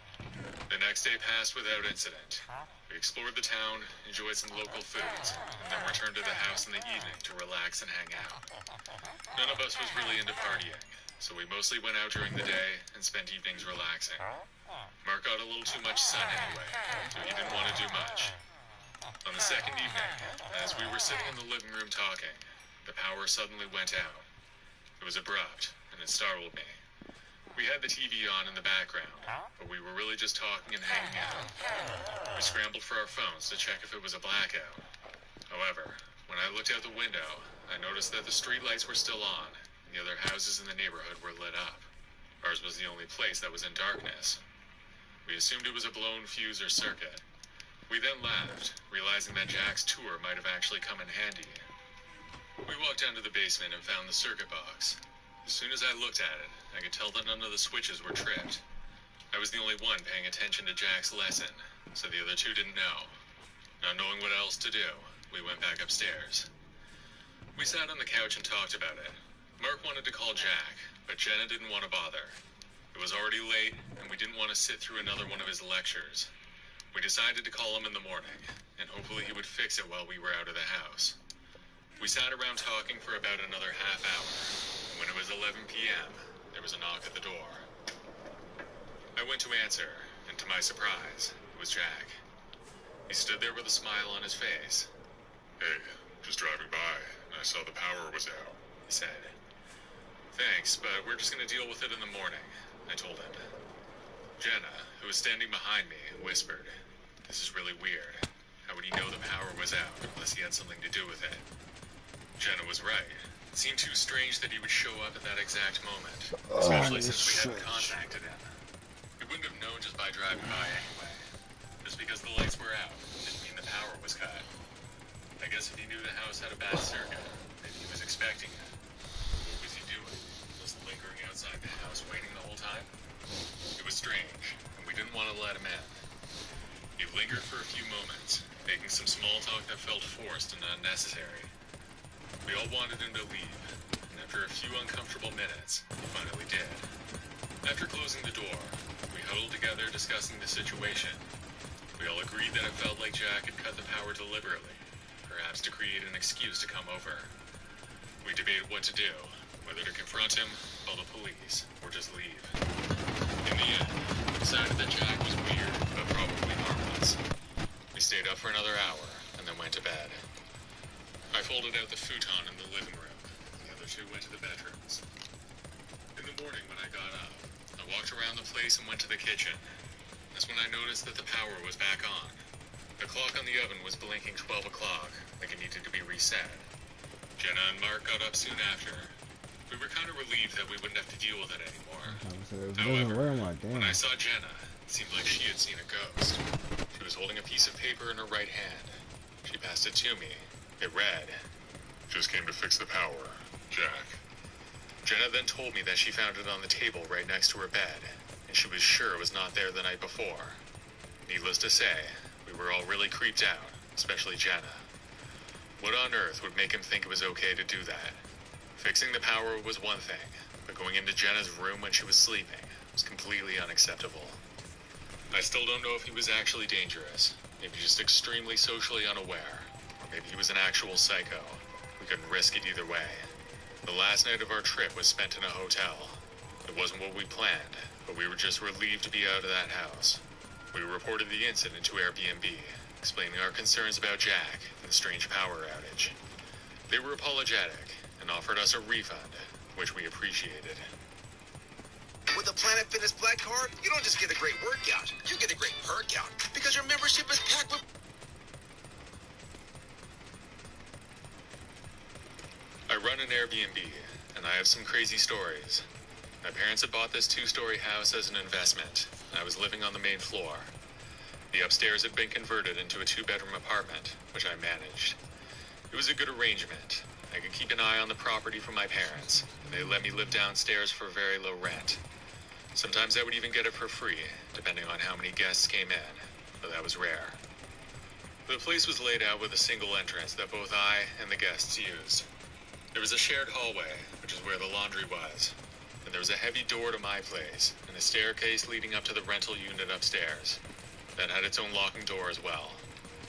The next day passed without incident. We explored the town, enjoyed some local foods, and then returned to the house in the evening to relax and hang out. None of us was really into partying, so we mostly went out during the day and spent evenings relaxing. Mark got a little too much sun anyway, so he didn't want to do much. On the second evening, as we were sitting in the living room talking, the power suddenly went out. It was abrupt, and it startled me. We had the TV on in the background, but we were really just talking and hanging out. We scrambled for our phones to check if it was a blackout. However, when I looked out the window, I noticed that the street lights were still on, and the other houses in the neighborhood were lit up. Ours was the only place that was in darkness. We assumed it was a blown fuse or circuit. We then laughed, realizing that Jack's tour might have actually come in handy. We walked down to the basement and found the circuit box. As soon as I looked at it, I could tell that none of the switches were tripped. I was the only one paying attention to Jack's lesson, so the other 2 didn't know. Not knowing what else to do, we went back upstairs. We sat on the couch and talked about it. Mark wanted to call Jack, but Jenna didn't want to bother. It was already late, and we didn't want to sit through another one of his lectures. We decided to call him in the morning, and hopefully he would fix it while we were out of the house. We sat around talking for about another half hour, and when it was 11 p.m., there was a knock at the door. I went to answer, and to my surprise, it was Jack. He stood there with a smile on his face. "Hey, just driving by, and I saw the power was out," he said. "Thanks, but we're just going to deal with it in the morning," I told him. Jenna, who was standing behind me, whispered, "This is really weird. How would he know the power was out unless he had something to do with it?" Jenna was right. It seemed too strange that he would show up at that exact moment, especially since we hadn't contacted him. We wouldn't have known just by driving by anyway. Just because the lights were out didn't mean the power was cut. I guess if he knew the house had a bad circuit, maybe he was expecting it. What was he doing? Just lingering outside the house waiting the whole time? It was strange, and we didn't want to let him in. He lingered for a few moments, making some small talk that felt forced and unnecessary. We all wanted him to leave, and at After a few uncomfortable minutes, he finally did. After closing the door, we huddled together discussing the situation. We all agreed that it felt like Jack had cut the power deliberately, perhaps to create an excuse to come over. We debated what to do, whether to confront him, call the police, or just leave. In the end, we decided that Jack was weird, but probably harmless. We stayed up for another hour, and then went to bed. I folded out the futon in the living room. The other two went to the bedrooms. In the morning when I got up, I walked around the place and went to the kitchen. That's when I noticed that the power was back on. The clock on the oven was blinking 12 o'clock, like it needed to be reset. Jenna and Mark got up soon after. We were kind of relieved that we wouldn't have to deal with it anymore. However, when I saw Jenna, it seemed like she had seen a ghost. She was holding a piece of paper in her right hand. She passed it to me. It read, "Just came to fix the power, Jack." Jenna then told me that she found it on the table right next to her bed, and she was sure it was not there the night before. Needless to say, we were all really creeped out, especially Jenna. What on earth would make him think it was okay to do that? Fixing the power was one thing, but going into Jenna's room when she was sleeping was completely unacceptable. I still don't know if he was actually dangerous, maybe just extremely socially unaware, or maybe he was an actual psycho. We couldn't risk it either way. The last night of our trip was spent in a hotel. It wasn't what we planned, but we were just relieved to be out of that house. We reported the incident to Airbnb, explaining our concerns about Jack and the strange power outage. They were apologetic and offered us a refund, which we appreciated. With a Planet Fitness Black Card, you don't just get a great workout, you get a great perk out because your membership is packed with... I run an Airbnb, and I have some crazy stories. My parents had bought this 2-story house as an investment. I was living on the main floor. The upstairs had been converted into a 2-bedroom apartment, which I managed. It was a good arrangement. I could keep an eye on the property from my parents, and they let me live downstairs for very low rent. Sometimes I would even get it for free, depending on how many guests came in, but that was rare. The place was laid out with a single entrance that both I and the guests used. There was a shared hallway, which is where the laundry was, and there was a heavy door to my place, and a staircase leading up to the rental unit upstairs. That had its own locking door as well.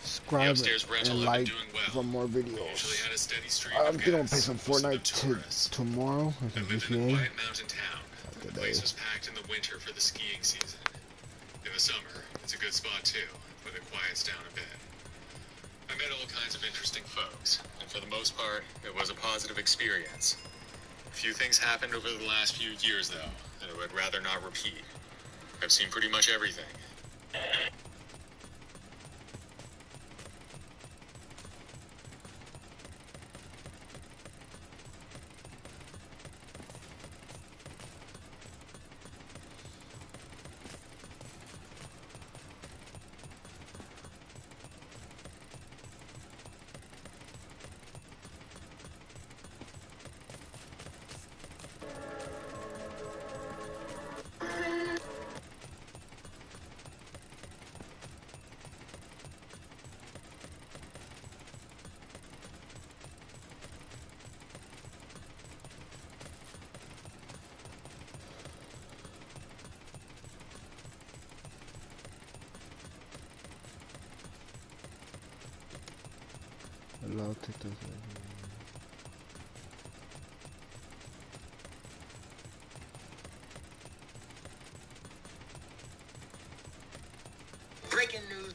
Subscribe and like for more videos. I'm gonna play some Fortnite tomorrow. It's a GTA. The place was packed in the winter for the skiing season. In the summer, it's a good spot too, but it quiets down a bit. I met all kinds of interesting folks, and for the most part, it was a positive experience. A few things happened over the last few years, though, that I would rather not repeat. I've seen pretty much everything. Breaking news.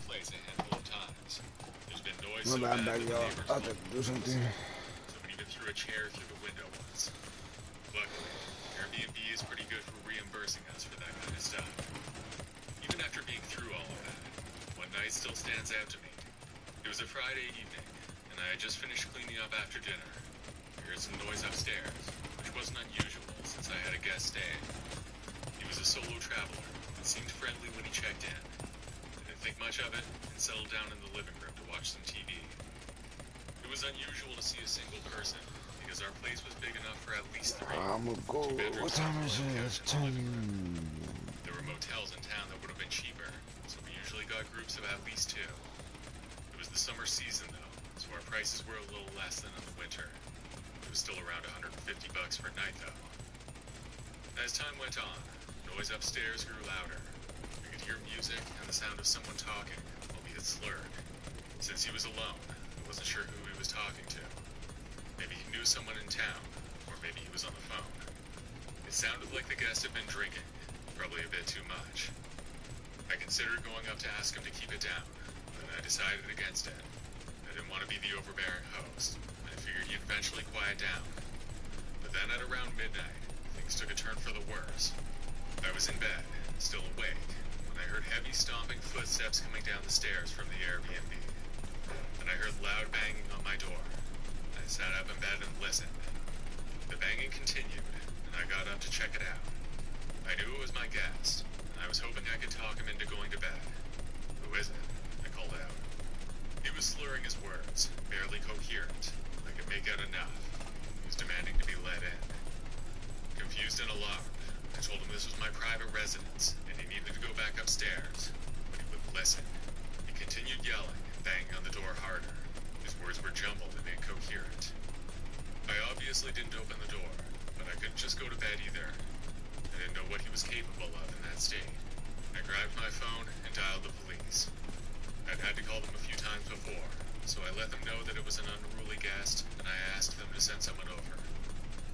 place a handful of times. There's been noise My so bad, bad that the y'all. neighbors I have to do something. someone even threw a chair through the window once. Luckily, Airbnb is pretty good for reimbursing us for that kind of stuff. Even after being through all of that, one night still stands out to me. It was a Friday evening, and I had just finished cleaning up after dinner. I heard some noise upstairs, which wasn't unusual since I had a guest staying. He was a solo traveler and seemed friendly when he checked in. I didn't think much of it and settled down in the living room to watch some TV. It was unusual to see a single person because our place was big enough for at least 3. I'm gonna go. What time is it? It's 10. There were motels in town that would have been cheaper, so we usually got groups of at least 2. It was the summer season though, so our prices were a little less than in the winter. It was still around $150 per night though. As time went on, noise upstairs grew louder. I could hear music and the sound of someone talking, albeit slurred. Since he was alone, I wasn't sure who he was talking to. Maybe he knew someone in town, or maybe he was on the phone. It sounded like the guest had been drinking, probably a bit too much. I considered going up to ask him to keep it down, but I decided against it. I didn't want to be the overbearing host, and I figured he'd eventually quiet down. But then at around midnight, things took a turn for the worse. I was in bed, still awake, when I heard heavy stomping footsteps coming down the stairs from the Airbnb. And I heard loud banging on my door. I sat up in bed and listened. The banging continued, and I got up to check it out. I knew it was my guest, and I was hoping I could talk him into going to bed. "Who is it?" I called out. He was slurring his words, barely coherent. I could make out enough. He was demanding to be let in. Confused and alarmed, I told him this was my private residence, and he needed to go back upstairs. But he wouldn't listen. He continued yelling, banging on the door harder. His words were jumbled and incoherent. I obviously didn't open the door, but I couldn't just go to bed either. I didn't know what he was capable of in that state. I grabbed my phone and dialed the police. I'd had to call them a few times before, so I let them know that it was an unruly guest, and I asked them to send someone over.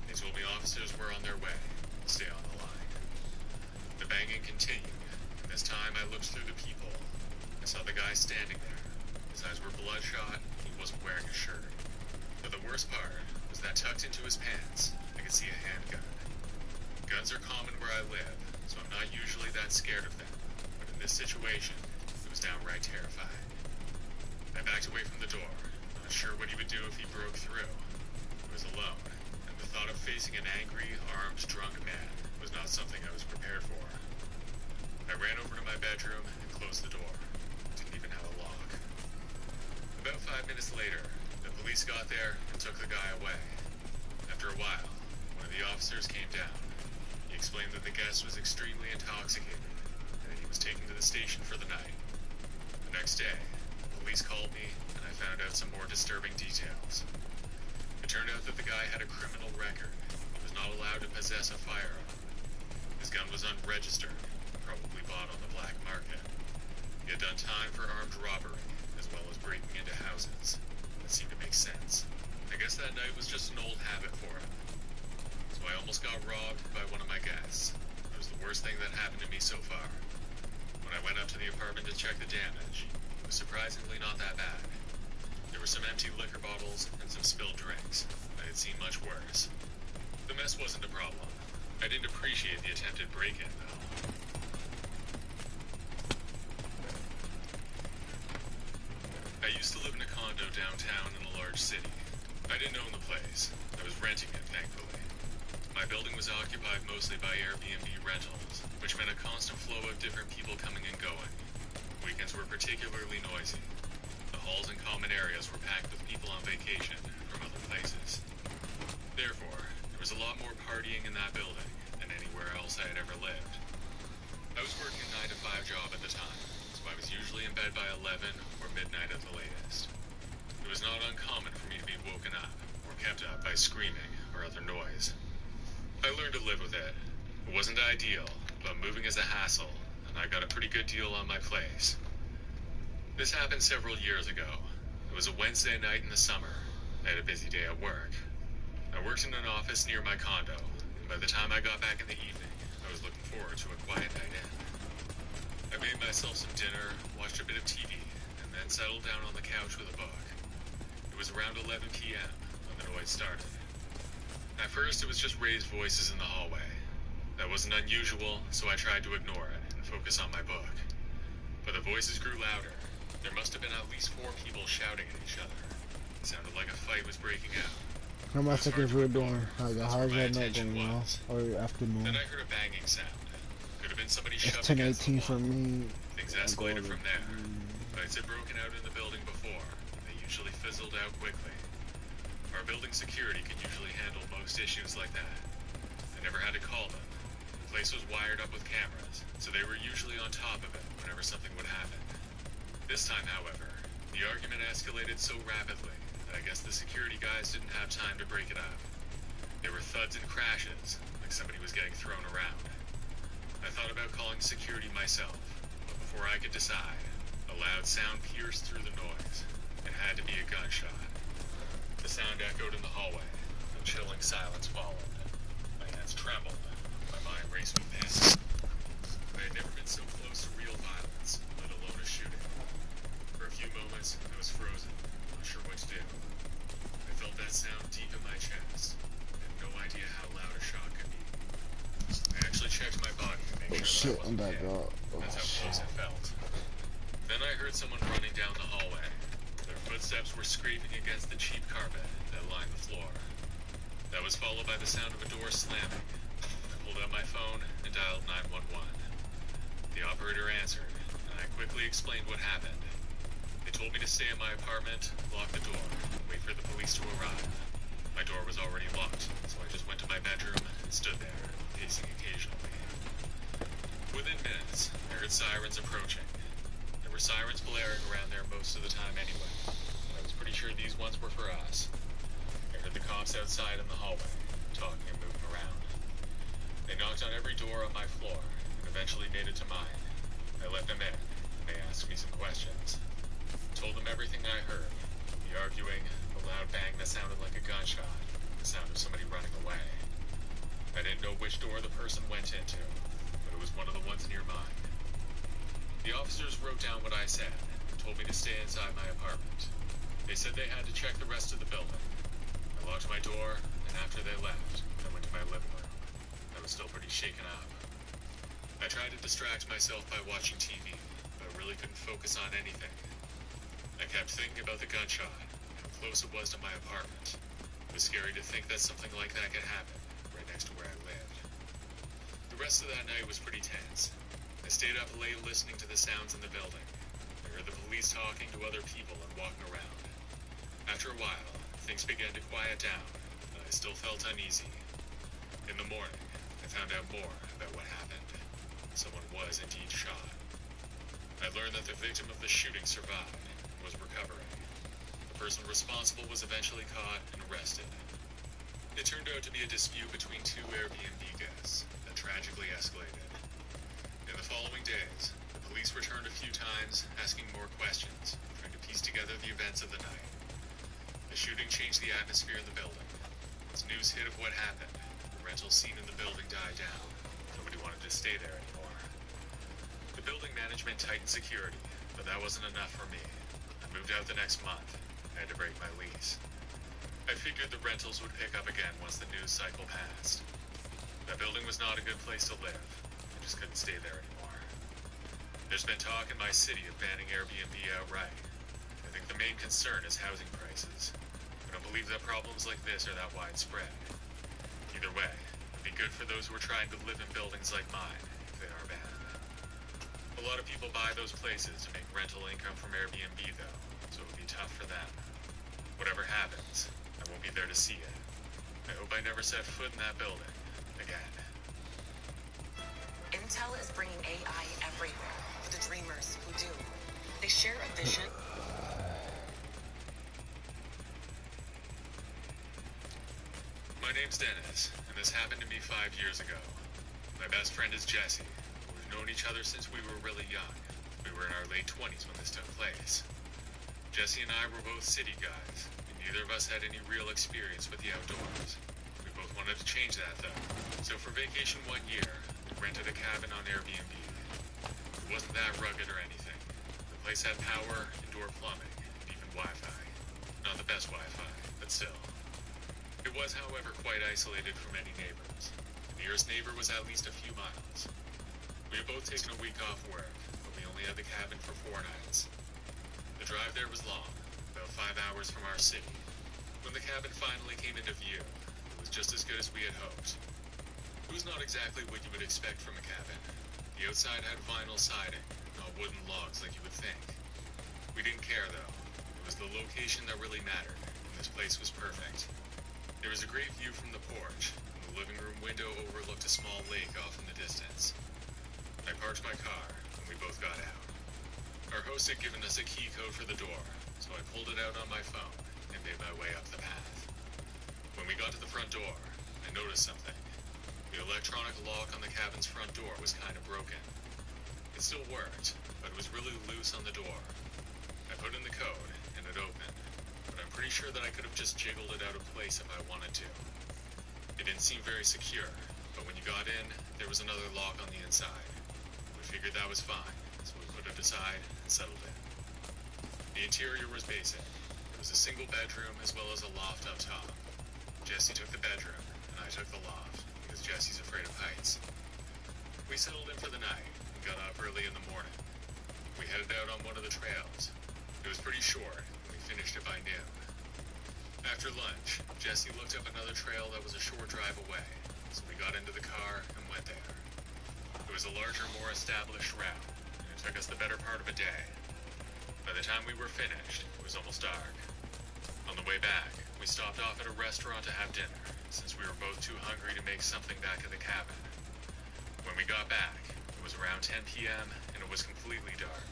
They told me officers were on their way. Stay on the line. The banging continued, and this time I looked through the peephole. I saw the guy standing there. His eyes were bloodshot, and he wasn't wearing a shirt. But the worst part was that tucked into his pants, I could see a handgun. Guns are common where I live, so I'm not usually that scared of them. But in this situation, it was downright terrifying. I backed away from the door, not sure what he would do if he broke through. I was alone, and the thought of facing an angry, armed, drunk man was not something I was prepared for. I ran over to my bedroom and closed the door. It didn't even have a lock. About 5 minutes later, the police got there and took the guy away. After a while, one of the officers came down. He explained that the guest was extremely intoxicated and that he was taken to the station for the night. The next day, the police called me and I found out some more disturbing details. It turned out that the guy had a criminal record. He was not allowed to possess a firearm. His gun was unregistered, probably bought on the black market. He had done time for armed robbery, as well as breaking into houses. That seemed to make sense. I guess that night was just an old habit for him. So I almost got robbed by one of my guests. It was the worst thing that happened to me so far. When I went up to the apartment to check the damage, it was surprisingly not that bad. There were some empty liquor bottles and some spilled drinks. I had seen much worse. The mess wasn't a problem. I didn't appreciate the attempted break-in, though. I used to live in a condo downtown in a large city. I didn't own the place. I was renting it, thankfully. My building was occupied mostly by Airbnb rentals, which meant a constant flow of different people coming and going. Weekends were particularly noisy. The halls and common areas were packed with people on vacation from other places. Therefore, there was a lot more partying in that building than anywhere else I had ever lived. I was working a 9-to-5 job at the time, so I was usually in bed by 11 or midnight at the latest. It was not uncommon for me to be woken up or kept up by screaming or other noise. I learned to live with it. It wasn't ideal, but moving is a hassle, and I got a pretty good deal on my place. This happened several years ago. It was a Wednesday night in the summer. I had a busy day at work. I worked in an office near my condo, and by the time I got back in the evening, I was looking forward to a quiet night in. I made myself some dinner, watched a bit of TV, and then settled down on the couch with a book. It was around 11 p.m. when the noise started. At first, it was just raised voices in the hallway. That wasn't unusual, so I tried to ignore it and focus on my book. But the voices grew louder. There must have been at least 4 people shouting at each other. It sounded like a fight was breaking out. How am I seconds we're doing? How's That's where my that night attention going now? was. Or afternoon? Then I heard a banging sound. Could have been somebody It's shoving against the 10:18 for wall. me. Things escalated from there. Fights had broken out in the building before, and they usually fizzled out quickly. Our building security could usually handle most issues like that. I never had to call them. The place was wired up with cameras, so they were usually on top of it whenever something would happen. This time, however, the argument escalated so rapidly that I guess the security guys didn't have time to break it up. There were thuds and crashes, like somebody was getting thrown around. I thought about calling security myself, but before I could decide, a loud sound pierced through the noise. It had to be a gunshot. The sound echoed in the hallway, and chilling silence followed. My hands trembled. My mind raced with panic. I had never been so close to real violence, let alone a shooting. For a few moments, I was frozen, not sure what to do. I felt that sound deep in my chest. I had no idea how loud a shot could be. I actually checked my body to make sure that I wasn't hit. That's how close it felt. Then I heard someone running down the hallway. Their footsteps were scraping against the cheap carpet that lined the floor. That was followed by the sound of a door slamming. I pulled out my phone and dialed 911. The operator answered, and I quickly explained what happened. They told me to stay in my apartment, lock the door, and wait for the police to arrive. My door was already locked, so I just went to my bedroom and stood there, pacing occasionally. Within minutes, I heard sirens approaching. There were sirens blaring around there most of the time anyway, but I was pretty sure these ones were for us. I heard the cops outside in the hallway, talking and moving around. They knocked on every door on my floor, and eventually made it to mine. I let them in, and they asked me some questions. Told them everything I heard, the arguing, the loud bang that sounded like a gunshot, the sound of somebody running away. I didn't know which door the person went into, but it was one of the ones near mine. The officers wrote down what I said and told me to stay inside my apartment. They said they had to check the rest of the building. I locked my door, and after they left, I went to my living room. I was still pretty shaken up. I tried to distract myself by watching TV, but I really couldn't focus on anything. I kept thinking about the gunshot, how close it was to my apartment. It was scary to think that something like that could happen, right next to where I lived. The rest of that night was pretty tense. I stayed up late listening to the sounds in the building. I heard the police talking to other people and walking around. After a while, things began to quiet down, but I still felt uneasy. In the morning, I found out more about what happened. Someone was indeed shot. I learned that the victim of the shooting survived and was recovering. The person responsible was eventually caught and arrested. It turned out to be a dispute between 2 Airbnb guests that tragically escalated. In the following days, the police returned a few times, asking more questions, trying to piece together the events of the night. The shooting changed the atmosphere in the building. As news hit of what happened, the rental scene in the building died down. Nobody wanted to stay there anymore. The building management tightened security, but that wasn't enough for me. I moved out the next month. I had to break my lease. I figured the rentals would pick up again once the news cycle passed. That building was not a good place to live. I just couldn't stay there anymore. There's been talk in my city of banning Airbnb outright. I think the main concern is housing prices. I don't believe that problems like this are that widespread. Either way, it'd be good for those who are trying to live in buildings like mine, if they are banned. A lot of people buy those places to make rental income from Airbnb though, so it would be tough for them. Whatever happens, I won't be there to see it. I hope I never set foot in that building again. Intel is bringing AI everywhere for the dreamers who do. They share a vision. My name's Dennis, and this happened to me 5 years ago. My best friend is Jesse. We've known each other since we were really young. We were in our late 20s when this took place. Jesse and I were both city guys, and neither of us had any real experience with the outdoors. We both wanted to change that though, so for vacation one year, we rented a cabin on Airbnb. We It wasn't that rugged or anything. The place had power, indoor plumbing, and even Wi-Fi. Not the best Wi-Fi, but still. It was, however, quite isolated from any neighbors. The nearest neighbor was at least a few miles. We had both taken a week off work, but we only had the cabin for 4 nights. The drive there was long, about 5 hours from our city. When the cabin finally came into view, it was just as good as we had hoped. It was not exactly what you would expect from a cabin. The outside had vinyl siding, not wooden logs like you would think. We didn't care, though. It was the location that really mattered, and this place was perfect. There was a great view from the porch, and the living room window overlooked a small lake off in the distance. I parked my car, and we both got out. Our host had given us a key code for the door, so I pulled it out on my phone and made my way up the path. When we got to the front door, I noticed something. The electronic lock on the cabin's front door was kind of broken. It still worked, but it was really loose on the door. I put in the code, and it opened, but I'm pretty sure that I could have just jiggled it out of place if I wanted to. It didn't seem very secure, but when you got in, there was another lock on the inside. We figured that was fine, so we put it aside and settled in. The interior was basic. It was a single bedroom as well as a loft up top. Jesse took the bedroom, and I took the loft, because Jesse's afraid of heights. We settled in for the night, and got up early in the morning. We headed out on one of the trails. It was pretty short, and we finished it by noon. After lunch, Jesse looked up another trail that was a short drive away, so we got into the car and went there. It was a larger, more established route, and it took us the better part of a day. By the time we were finished, it was almost dark. On the way back, we stopped off at a restaurant to have dinner, since we were both too hungry to make something back at the cabin. When we got back, it was around 10 p.m., and it was completely dark.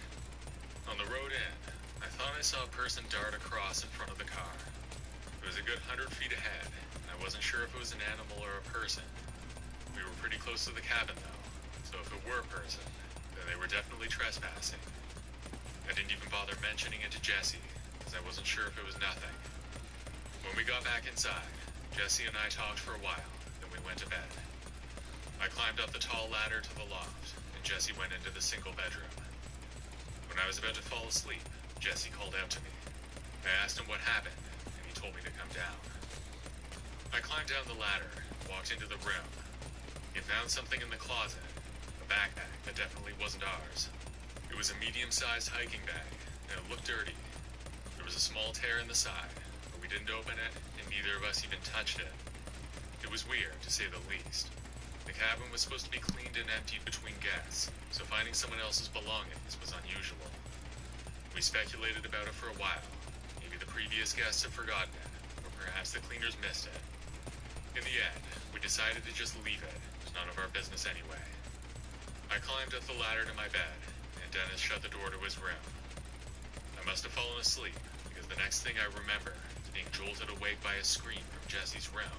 On the road in, I thought I saw a person dart across in front of the car. It was a good 100 feet ahead, and I wasn't sure if it was an animal or a person. We were pretty close to the cabin, though, so if it were a person, then they were definitely trespassing. I didn't even bother mentioning it to Jesse, because I wasn't sure if it was nothing. When we got back inside, Jesse and I talked for a while, then we went to bed. I climbed up the tall ladder to the loft, and Jesse went into the single bedroom. When I was about to fall asleep, Jesse called out to me. I asked him what happened, and he told me to come down. I climbed down the ladder, and walked into the room. He found something in the closet, a backpack that definitely wasn't ours. It was a medium-sized hiking bag, and it looked dirty. There was a small tear in the side, but we didn't open it, and neither of us even touched it. It was weird, to say the least. The cabin was supposed to be cleaned and emptied between guests, so finding someone else's belongings was unusual. We speculated about it for a while. Maybe the previous guests had forgotten it, or perhaps the cleaners missed it. In the end, we decided to just leave it. It's none of our business anyway. I climbed up the ladder to my bed, and Dennis shut the door to his room. I must have fallen asleep, because the next thing I remember is being jolted awake by a scream from Jesse's room.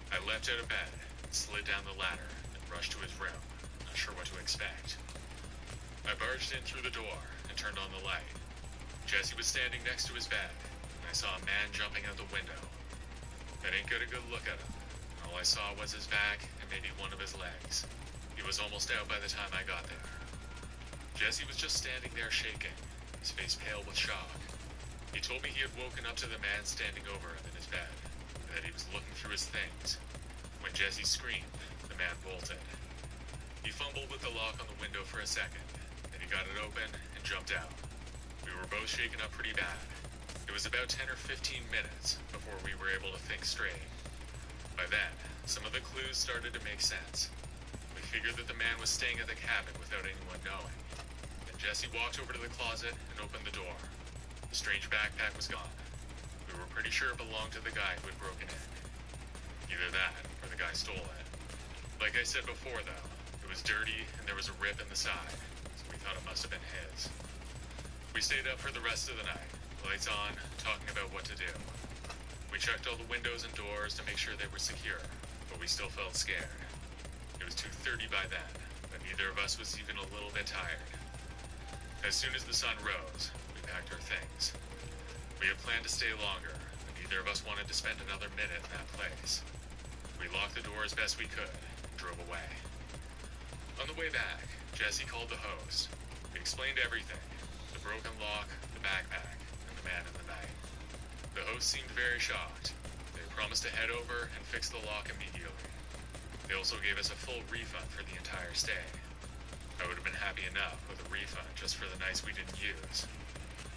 I leapt out of bed, slid down the ladder, and rushed to his room, not sure what to expect. I barged in through the door and turned on the light. Jesse was standing next to his bed, and I saw a man jumping out the window. I didn't get a good look at him. All I saw was his back and maybe one of his legs. He was almost out by the time I got there. Jesse was just standing there shaking, his face pale with shock. He told me he had woken up to the man standing over him in his bed, and that he was looking through his things. When Jesse screamed, the man bolted. He fumbled with the lock on the window for a second, then he got it open and jumped out. We were both shaken up pretty bad. It was about 10 or 15 minutes before we were able to think straight. By then, some of the clues started to make sense. We figured that the man was staying at the cabin without anyone knowing. Then Jesse walked over to the closet and opened the door. The strange backpack was gone. We were pretty sure it belonged to the guy who had broken in. Either that, or the guy stole it. Like I said before, though, it was dirty and there was a rip in the side, so we thought it must have been his. We stayed up for the rest of the night, lights on, talking about what to do. We checked all the windows and doors to make sure they were secure, but we still felt scared. It was 2:30 by then, but neither of us was even a little bit tired. As soon as the sun rose, we packed our things. We had planned to stay longer, but neither of us wanted to spend another minute in that place. We locked the door as best we could and drove away. On the way back, Jesse called the host. We explained everything. The broken lock, the backpack, and the man in the night. The host seemed very shocked. They promised to head over and fix the lock immediately. They also gave us a full refund for the entire stay. I would have been happy enough with a refund just for the nights we didn't use.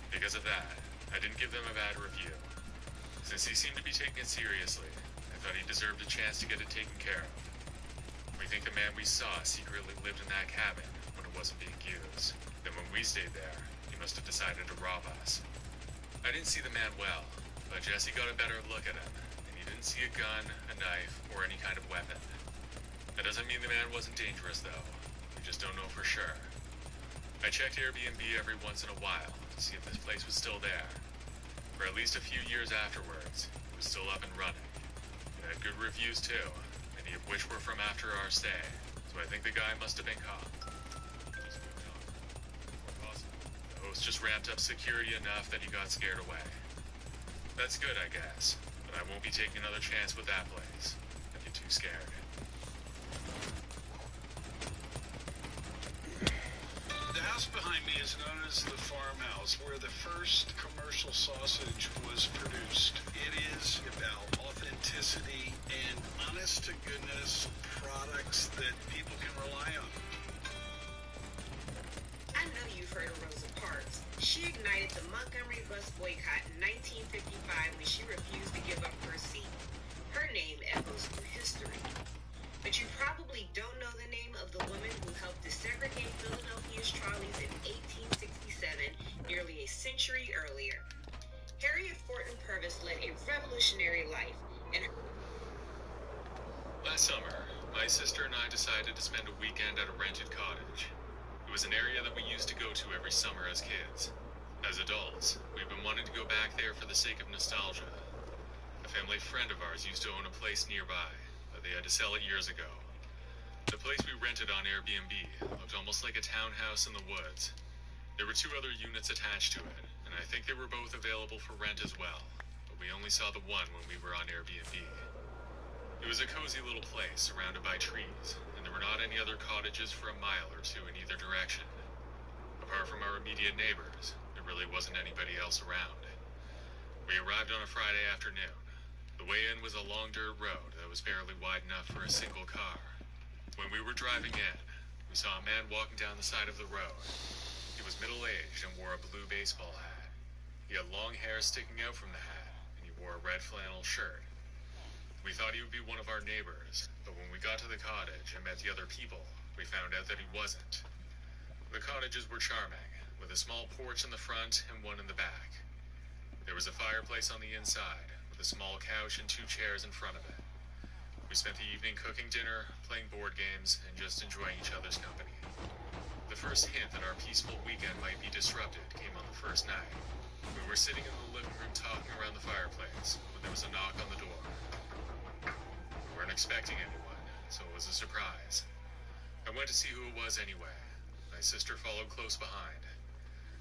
Because of that, I didn't give them a bad review. Since he seemed to be taking it seriously, I thought he deserved a chance to get it taken care of. We think the man we saw secretly lived in that cabin when it wasn't being used. Then when we stayed there, he must have decided to rob us. I didn't see the man well, but Jesse got a better look at him, and he didn't see a gun, a knife, or any kind of weapon. That doesn't mean the man wasn't dangerous, though. We just don't know for sure. I checked Airbnb every once in a while to see if this place was still there. For at least a few years afterwards, it was still up and running. It had good reviews, too, many of which were from after our stay, so I think the guy must have been caught. The host just ramped up security enough that he got scared away. That's good, I guess, but I won't be taking another chance with that place. I'd be too scared. The house behind me is known as the farmhouse, where the first commercial sausage was produced. It is about authenticity and honest-to-goodness products that people can rely on. I know you've heard of Rosa Parks. She ignited the Montgomery bus boycott in 1955 when she refused to give up her seat. Her name echoes through history. But you probably don't know the name of the woman who helped desegregate Philadelphia's trolleys in 1867, nearly a century earlier. Harriet Fortin Purvis led a revolutionary life, and Last summer, my sister and I decided to spend a weekend at a rented cottage. It was an area that we used to go to every summer as kids. As adults, we've been wanting to go back there for the sake of nostalgia. A family friend of ours used to own a place nearby, but they had to sell it years ago. The place we rented on Airbnb looked almost like a townhouse in the woods. There were 2 other units attached to it, and I think they were both available for rent as well, but we only saw the one when we were on Airbnb. It was a cozy little place surrounded by trees, and there were not any other cottages for a mile or 2 in either direction. Apart from our immediate neighbors, there really wasn't anybody else around. We arrived on a Friday afternoon. The way in was a long dirt road that was barely wide enough for a single car. When we were driving in, we saw a man walking down the side of the road. He was middle-aged and wore a blue baseball hat. He had long hair sticking out from the hat, and he wore a red flannel shirt. We thought he would be one of our neighbors, but when we got to the cottage and met the other people, we found out that he wasn't. The cottages were charming, with a small porch in the front and one in the back. There was a fireplace on the inside, with a small couch and 2 chairs in front of it. We spent the evening cooking dinner, playing board games, and just enjoying each other's company. The first hint that our peaceful weekend might be disrupted came on the first night. We were sitting in the living room talking around the fireplace when there was a knock on the door. We weren't expecting anyone, so it was a surprise. I went to see who it was anyway. My sister followed close behind.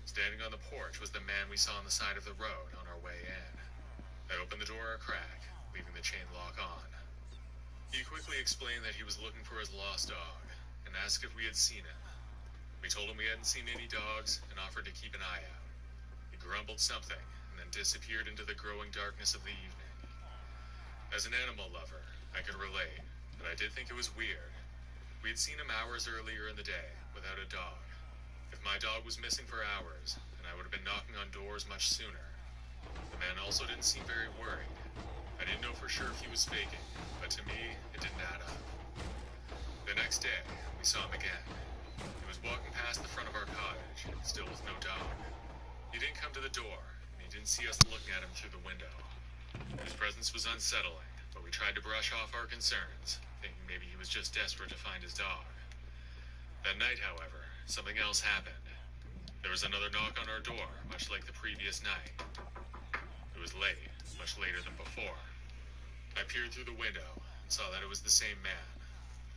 Standing on the porch was the man we saw on the side of the road on our way in. I opened the door a crack, leaving the chain lock on. He quickly explained that he was looking for his lost dog, and asked if we had seen him. We told him we hadn't seen any dogs, and offered to keep an eye out. He grumbled something, and then disappeared into the growing darkness of the evening. As an animal lover, I could relate, but I did think it was weird. We had seen him hours earlier in the day, without a dog. If my dog was missing for hours, then I would have been knocking on doors much sooner. The man also didn't seem very worried. I didn't know for sure if he was faking, but to me, it didn't add up. The next day, we saw him again. He was walking past the front of our cottage, still with no dog. He didn't come to the door, and he didn't see us looking at him through the window. His presence was unsettling, but we tried to brush off our concerns, thinking maybe he was just desperate to find his dog. That night, however, something else happened. There was another knock on our door, much like the previous night. It was late, much later than before. I peered through the window and saw that it was the same man.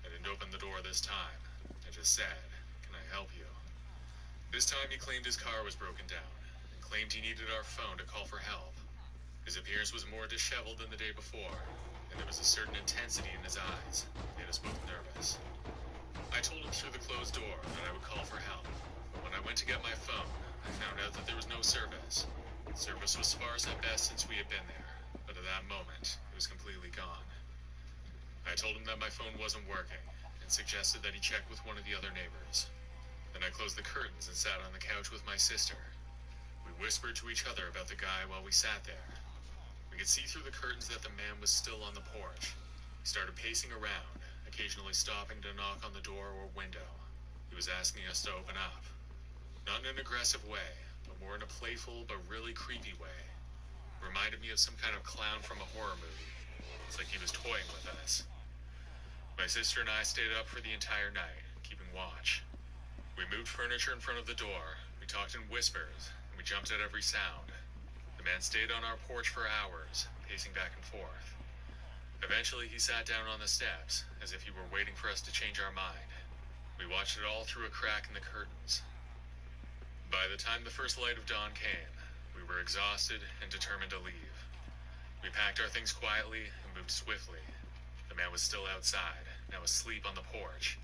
I didn't open the door this time. I just said, "Can I help you?" This time he claimed his car was broken down and claimed he needed our phone to call for help. His appearance was more disheveled than the day before, and there was a certain intensity in his eyes that made us both nervous. I told him through the closed door that I would call for help, but when I went to get my phone, I found out that there was no service. Service was sparse at best since we had been there, but at that moment, it was completely gone. I told him that my phone wasn't working, and suggested that he check with one of the other neighbors. Then I closed the curtains and sat on the couch with my sister. We whispered to each other about the guy while we sat there. We could see through the curtains that the man was still on the porch. He started pacing around, occasionally stopping to knock on the door or window. He was asking us to open up. Not in an aggressive way, but more in a playful but really creepy way. Reminded me of some kind of clown from a horror movie. It's like he was toying with us. My sister and I stayed up for the entire night, keeping watch. We moved furniture in front of the door, we talked in whispers, and we jumped at every sound. The man stayed on our porch for hours, pacing back and forth. Eventually, he sat down on the steps, as if he were waiting for us to change our mind. We watched it all through a crack in the curtains. By the time the first light of dawn came, we were exhausted and determined to leave. We packed our things quietly and moved swiftly. The man was still outside, now asleep on the porch.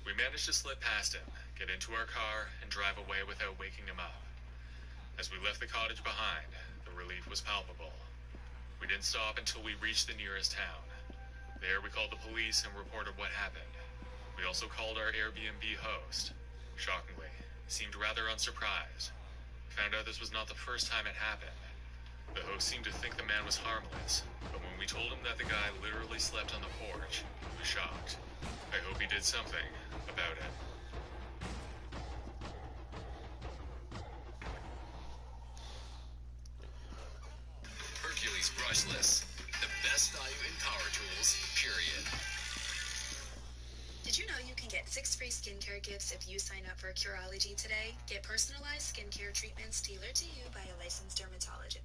We managed to slip past him, get into our car, and drive away without waking him up. As we left the cottage behind, the relief was palpable. We didn't stop until we reached the nearest town. There we called the police and reported what happened. We also called our Airbnb host. Shockingly, he seemed rather unsurprised. Found out this was not the first time it happened. The host seemed to think the man was harmless, but when we told him that the guy literally slept on the porch, he was shocked. I hope he did something about it. Hercules Brushless. The best value in power tools, period. Did you know you can get 6 free skincare gifts if you sign up for Curology today? Get personalized skincare treatments tailored to you by a licensed dermatologist.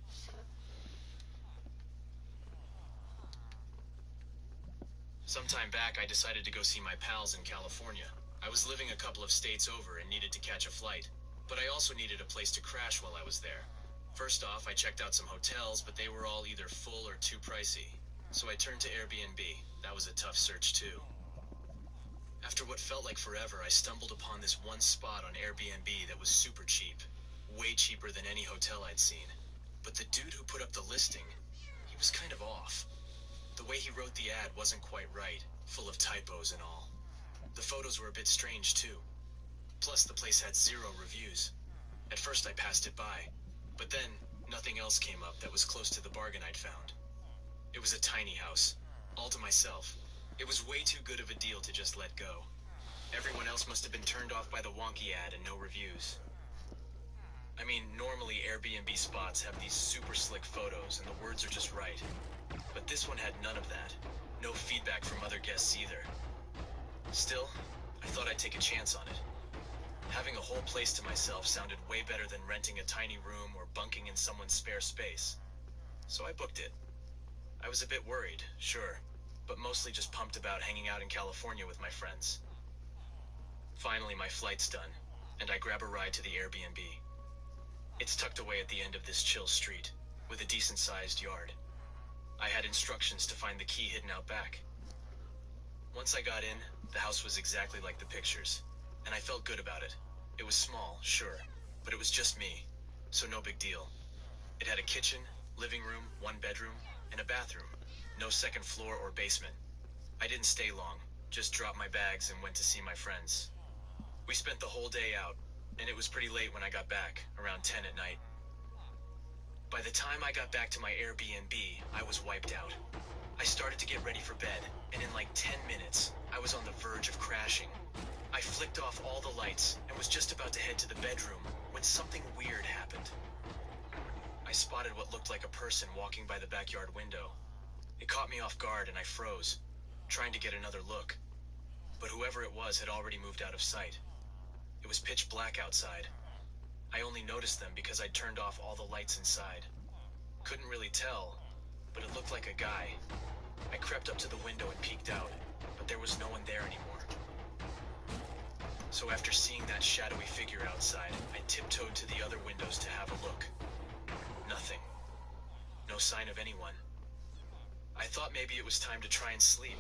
Sometime back, I decided to go see my pals in California. I was living a couple of states over and needed to catch a flight, but I also needed a place to crash while I was there. First off, I checked out some hotels, but they were all either full or too pricey. So I turned to Airbnb. That was a tough search too. After what felt like forever, I stumbled upon this one spot on Airbnb that was super cheap. Way cheaper than any hotel I'd seen. But the dude who put up the listing, he was kind of off. The way he wrote the ad wasn't quite right, full of typos and all. The photos were a bit strange too. Plus, the place had 0 reviews. At first I passed it by, but then nothing else came up that was close to the bargain I'd found. It was a tiny house, all to myself. It was way too good of a deal to just let go. Everyone else must have been turned off by the wonky ad and no reviews. I mean, normally Airbnb spots have these super slick photos and the words are just right. But this one had none of that. No feedback from other guests either. Still, I thought I'd take a chance on it. Having a whole place to myself sounded way better than renting a tiny room or bunking in someone's spare space. So I booked it. I was a bit worried, sure, but mostly just pumped about hanging out in California with my friends. Finally, my flight's done, and I grab a ride to the Airbnb. It's tucked away at the end of this chill street, with a decent-sized yard. I had instructions to find the key hidden out back. Once I got in, the house was exactly like the pictures, and I felt good about it. It was small, sure, but it was just me, so no big deal. It had a kitchen, living room, 1 bedroom, and a bathroom. No second floor or basement. I didn't stay long, just dropped my bags and went to see my friends. We spent the whole day out, and it was pretty late when I got back, around 10 at night. By the time I got back to my Airbnb, I was wiped out. I started to get ready for bed, and in like 10 minutes, I was on the verge of crashing. I flicked off all the lights and was just about to head to the bedroom when something weird happened. I spotted what looked like a person walking by the backyard window. It caught me off guard and I froze, trying to get another look. But whoever it was had already moved out of sight. It was pitch black outside. I only noticed them because I'd turned off all the lights inside. Couldn't really tell, but it looked like a guy. I crept up to the window and peeked out, but there was no one there anymore. So after seeing that shadowy figure outside, I tiptoed to the other windows to have a look. Nothing. No sign of anyone. I thought maybe it was time to try and sleep,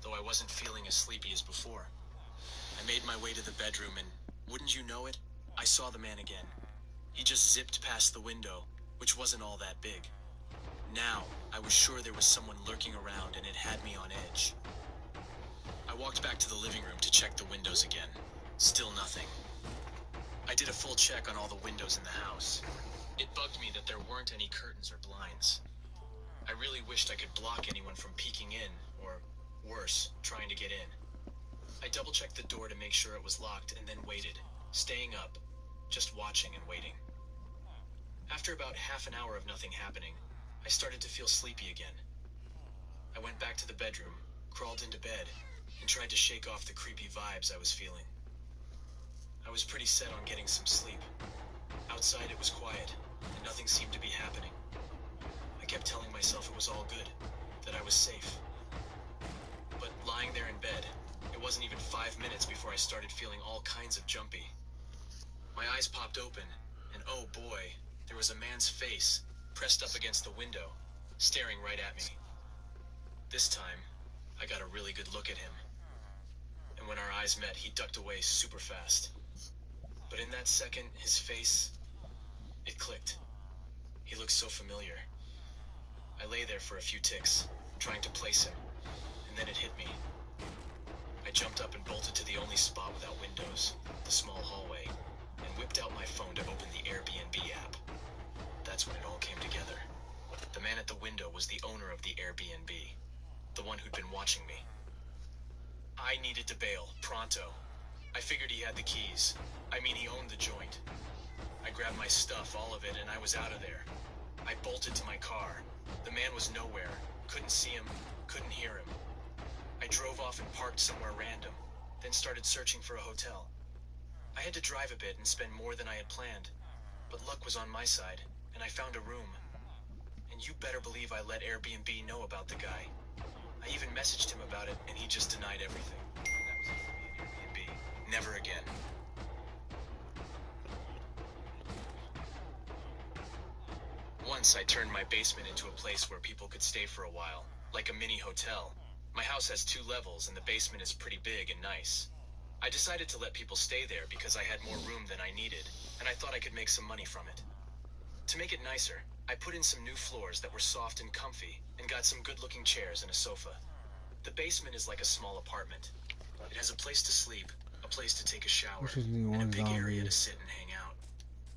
though I wasn't feeling as sleepy as before. I made my way to the bedroom and, wouldn't you know it, I saw the man again. He just zipped past the window, which wasn't all that big. Now, I was sure there was someone lurking around and it had me on edge. I walked back to the living room to check the windows again. Still nothing. I did a full check on all the windows in the house. It bugged me that there weren't any curtains or blinds. I really wished I could block anyone from peeking in, or worse, trying to get in. I double-checked the door to make sure it was locked and then waited, staying up, just watching and waiting. After about half an hour of nothing happening, I started to feel sleepy again. I went back to the bedroom, crawled into bed, and tried to shake off the creepy vibes I was feeling. I was pretty set on getting some sleep. Outside it was quiet, and nothing seemed to be happening. I kept telling myself it was all good, that I was safe. But lying there in bed, it wasn't even 5 minutes before I started feeling all kinds of jumpy. My eyes popped open, and oh boy, there was a man's face, pressed up against the window, staring right at me. This time, I got a really good look at him. And when our eyes met, he ducked away super fast. But in that second, his face, it clicked. He looked so familiar. I lay there for a few ticks, trying to place him, and then it hit me. I jumped up and bolted to the only spot without windows, the small hallway, and whipped out my phone to open the Airbnb app. That's when it all came together. The man at the window was the owner of the Airbnb, the one who'd been watching me. I needed to bail, pronto. I figured he had the keys. I mean, he owned the joint. I grabbed my stuff, all of it, and I was out of there. I bolted to my car. The man was nowhere. Couldn't see him, couldn't hear him. I drove off and parked somewhere random, then started searching for a hotel. I had to drive a bit and spend more than I had planned, but luck was on my side, and I found a room. And you better believe I let Airbnb know about the guy. I even messaged him about it, and he just denied everything. That was it for me and Airbnb. Never again. Once I turned my basement into a place where people could stay for a while, like a mini hotel. My house has 2 levels and the basement is pretty big and nice. I decided to let people stay there because I had more room than I needed, and I thought I could make some money from it. To make it nicer, I put in some new floors that were soft and comfy, and got some good-looking chairs and a sofa. The basement is like a small apartment. It has a place to sleep, a place to take a shower, and a big area to sit and hang out.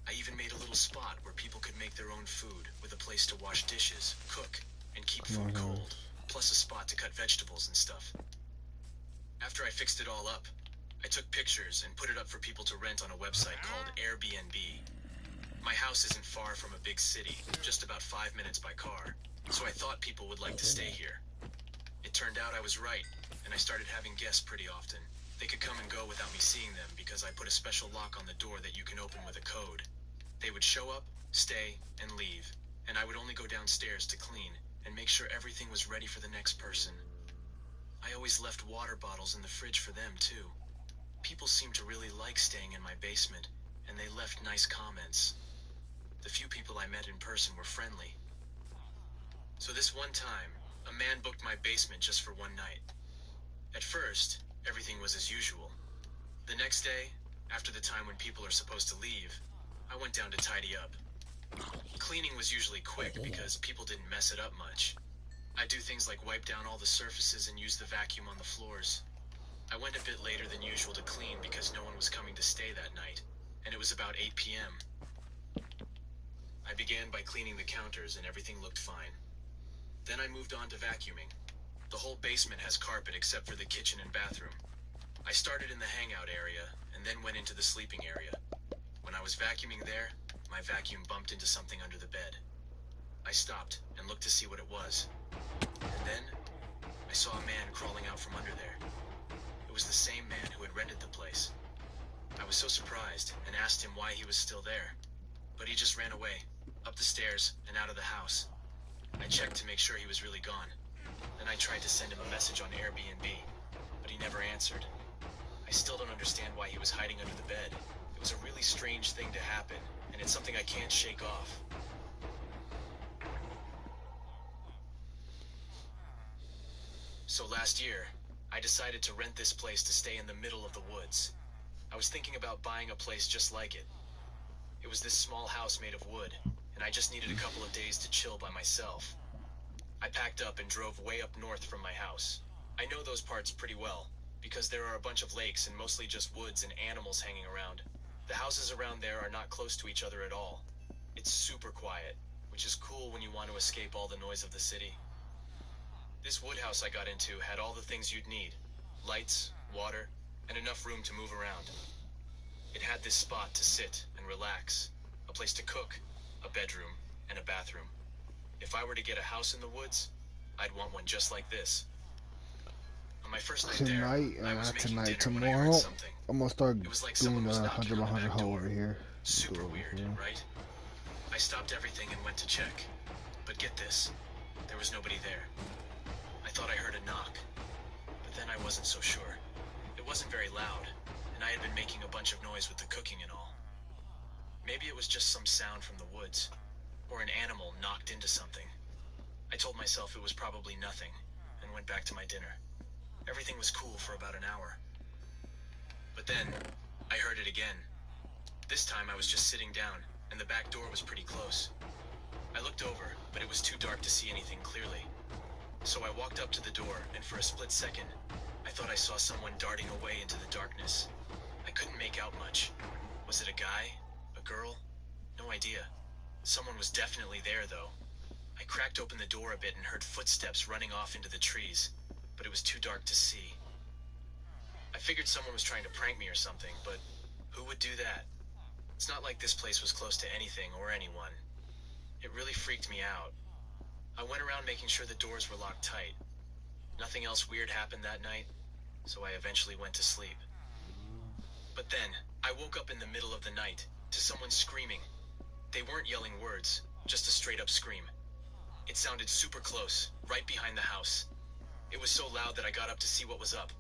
I even made a little spot where people could make their own food, with a place to wash dishes, cook, and keep food cold, plus a spot to cut vegetables and stuff. After I fixed it all up, I took pictures and put it up for people to rent on a website called Airbnb. My house isn't far from a big city, just about 5 minutes by car, so I thought people would like to stay here. It turned out I was right, and I started having guests pretty often. They could come and go without me seeing them because I put a special lock on the door that you can open with a code. They would show up, stay, and leave, and I would only go downstairs to clean and make sure everything was ready for the next person. I always left water bottles in the fridge for them, too. People seemed to really like staying in my basement, and they left nice comments. The few people I met in person were friendly. So this one time, a man booked my basement just for one night. At first, everything was as usual. The next day, after the time when people are supposed to leave, I went down to tidy up. Cleaning was usually quick because people didn't mess it up much. I do things like wipe down all the surfaces and use the vacuum on the floors. I went a bit later than usual to clean because no one was coming to stay that night, and it was about 8 p.m. I began by cleaning the counters and everything looked fine. Then I moved on to vacuuming. The whole basement has carpet except for the kitchen and bathroom. I started in the hangout area and then went into the sleeping area. When I was vacuuming there, my vacuum bumped into something under the bed. I stopped and looked to see what it was. And then, I saw a man crawling out from under there. It was the same man who had rented the place. I was so surprised and asked him why he was still there. But he just ran away, up the stairs and out of the house. I checked to make sure he was really gone. Then I tried to send him a message on Airbnb, but he never answered. I still don't understand why he was hiding under the bed. It was a really strange thing to happen, and it's something I can't shake off. So last year, I I decided to rent this place to stay in the middle of the woods. I was thinking about buying a place just like it. It was this small house made of wood, and I just needed a couple of days to chill by myself. I packed up and drove way up north from my house. I know those parts pretty well, because there are a bunch of lakes and mostly just woods and animals hanging around. The houses around there are not close to each other at all. It's super quiet, which is cool when you want to escape all the noise of the city. This wood house I got into had all the things you'd need. Lights, water, and enough room to move around. It had this spot to sit and relax, a place to cook, a bedroom, and a bathroom. If I were to get a house in the woods, I'd want one just like this. On my first night there, I was making dinner when I heard something. I'm gonna start It was like doing someone was the knocking 100 on by the 100 back hole door. over here. Super weird, right? I stopped everything and went to check. But get this, there was nobody there. I thought I heard a knock, but then I wasn't so sure. It wasn't very loud, and I had been making a bunch of noise with the cooking and all. Maybe it was just some sound from the woods, or an animal knocked into something. I told myself it was probably nothing, and went back to my dinner. Everything was cool for about an hour. But then, I heard it again. This time I was just sitting down, and the back door was pretty close. I looked over, but it was too dark to see anything clearly. So I walked up to the door, and for a split second, I thought I saw someone darting away into the darkness. I couldn't make out much. Was it a guy? A girl? No idea. Someone was definitely there, though. I cracked open the door a bit and heard footsteps running off into the trees, but it was too dark to see. I figured someone was trying to prank me or something, but who would do that? It's not like this place was close to anything or anyone. It really freaked me out. I went around making sure the doors were locked tight. Nothing else weird happened that night, so I eventually went to sleep. But then, I woke up in the middle of the night to someone screaming. They weren't yelling words, just a straight-up scream. It sounded super close, right behind the house. It was so loud that I got up to see what was up.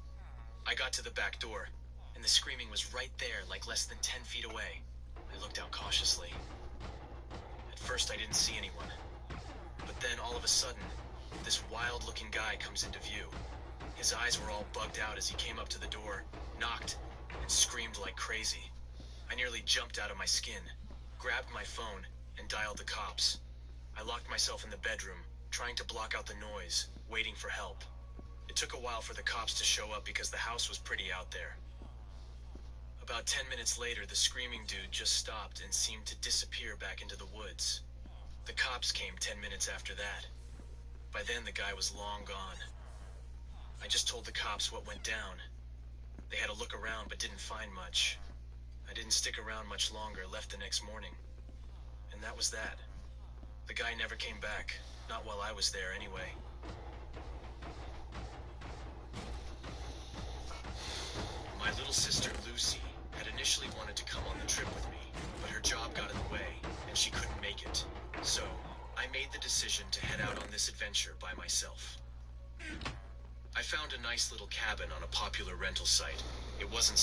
I got to the back door, and the screaming was right there, like less than 10 feet away. I looked out cautiously. At first, I didn't see anyone. But then, all of a sudden, this wild-looking guy comes into view. His eyes were all bugged out as he came up to the door, knocked, and screamed like crazy. I nearly jumped out of my skin, grabbed my phone, and dialed the cops. I locked myself in the bedroom, trying to block out the noise, waiting for help. It took a while for the cops to show up because the house was pretty out there. About 10 minutes later, the screaming dude just stopped and seemed to disappear back into the woods. The cops came 10 minutes after that. By then, the guy was long gone. I just told the cops what went down. They had a look around but didn't find much. I didn't stick around much longer, left the next morning. And that was that. The guy never came back, not while I was there anyway. My little sister, Lucy, had initially wanted to come on the trip with me, but her job got in the way, and she couldn't make it. So, I made the decision to head out on this adventure by myself. I found a nice little cabin on a popular rental site. It wasn't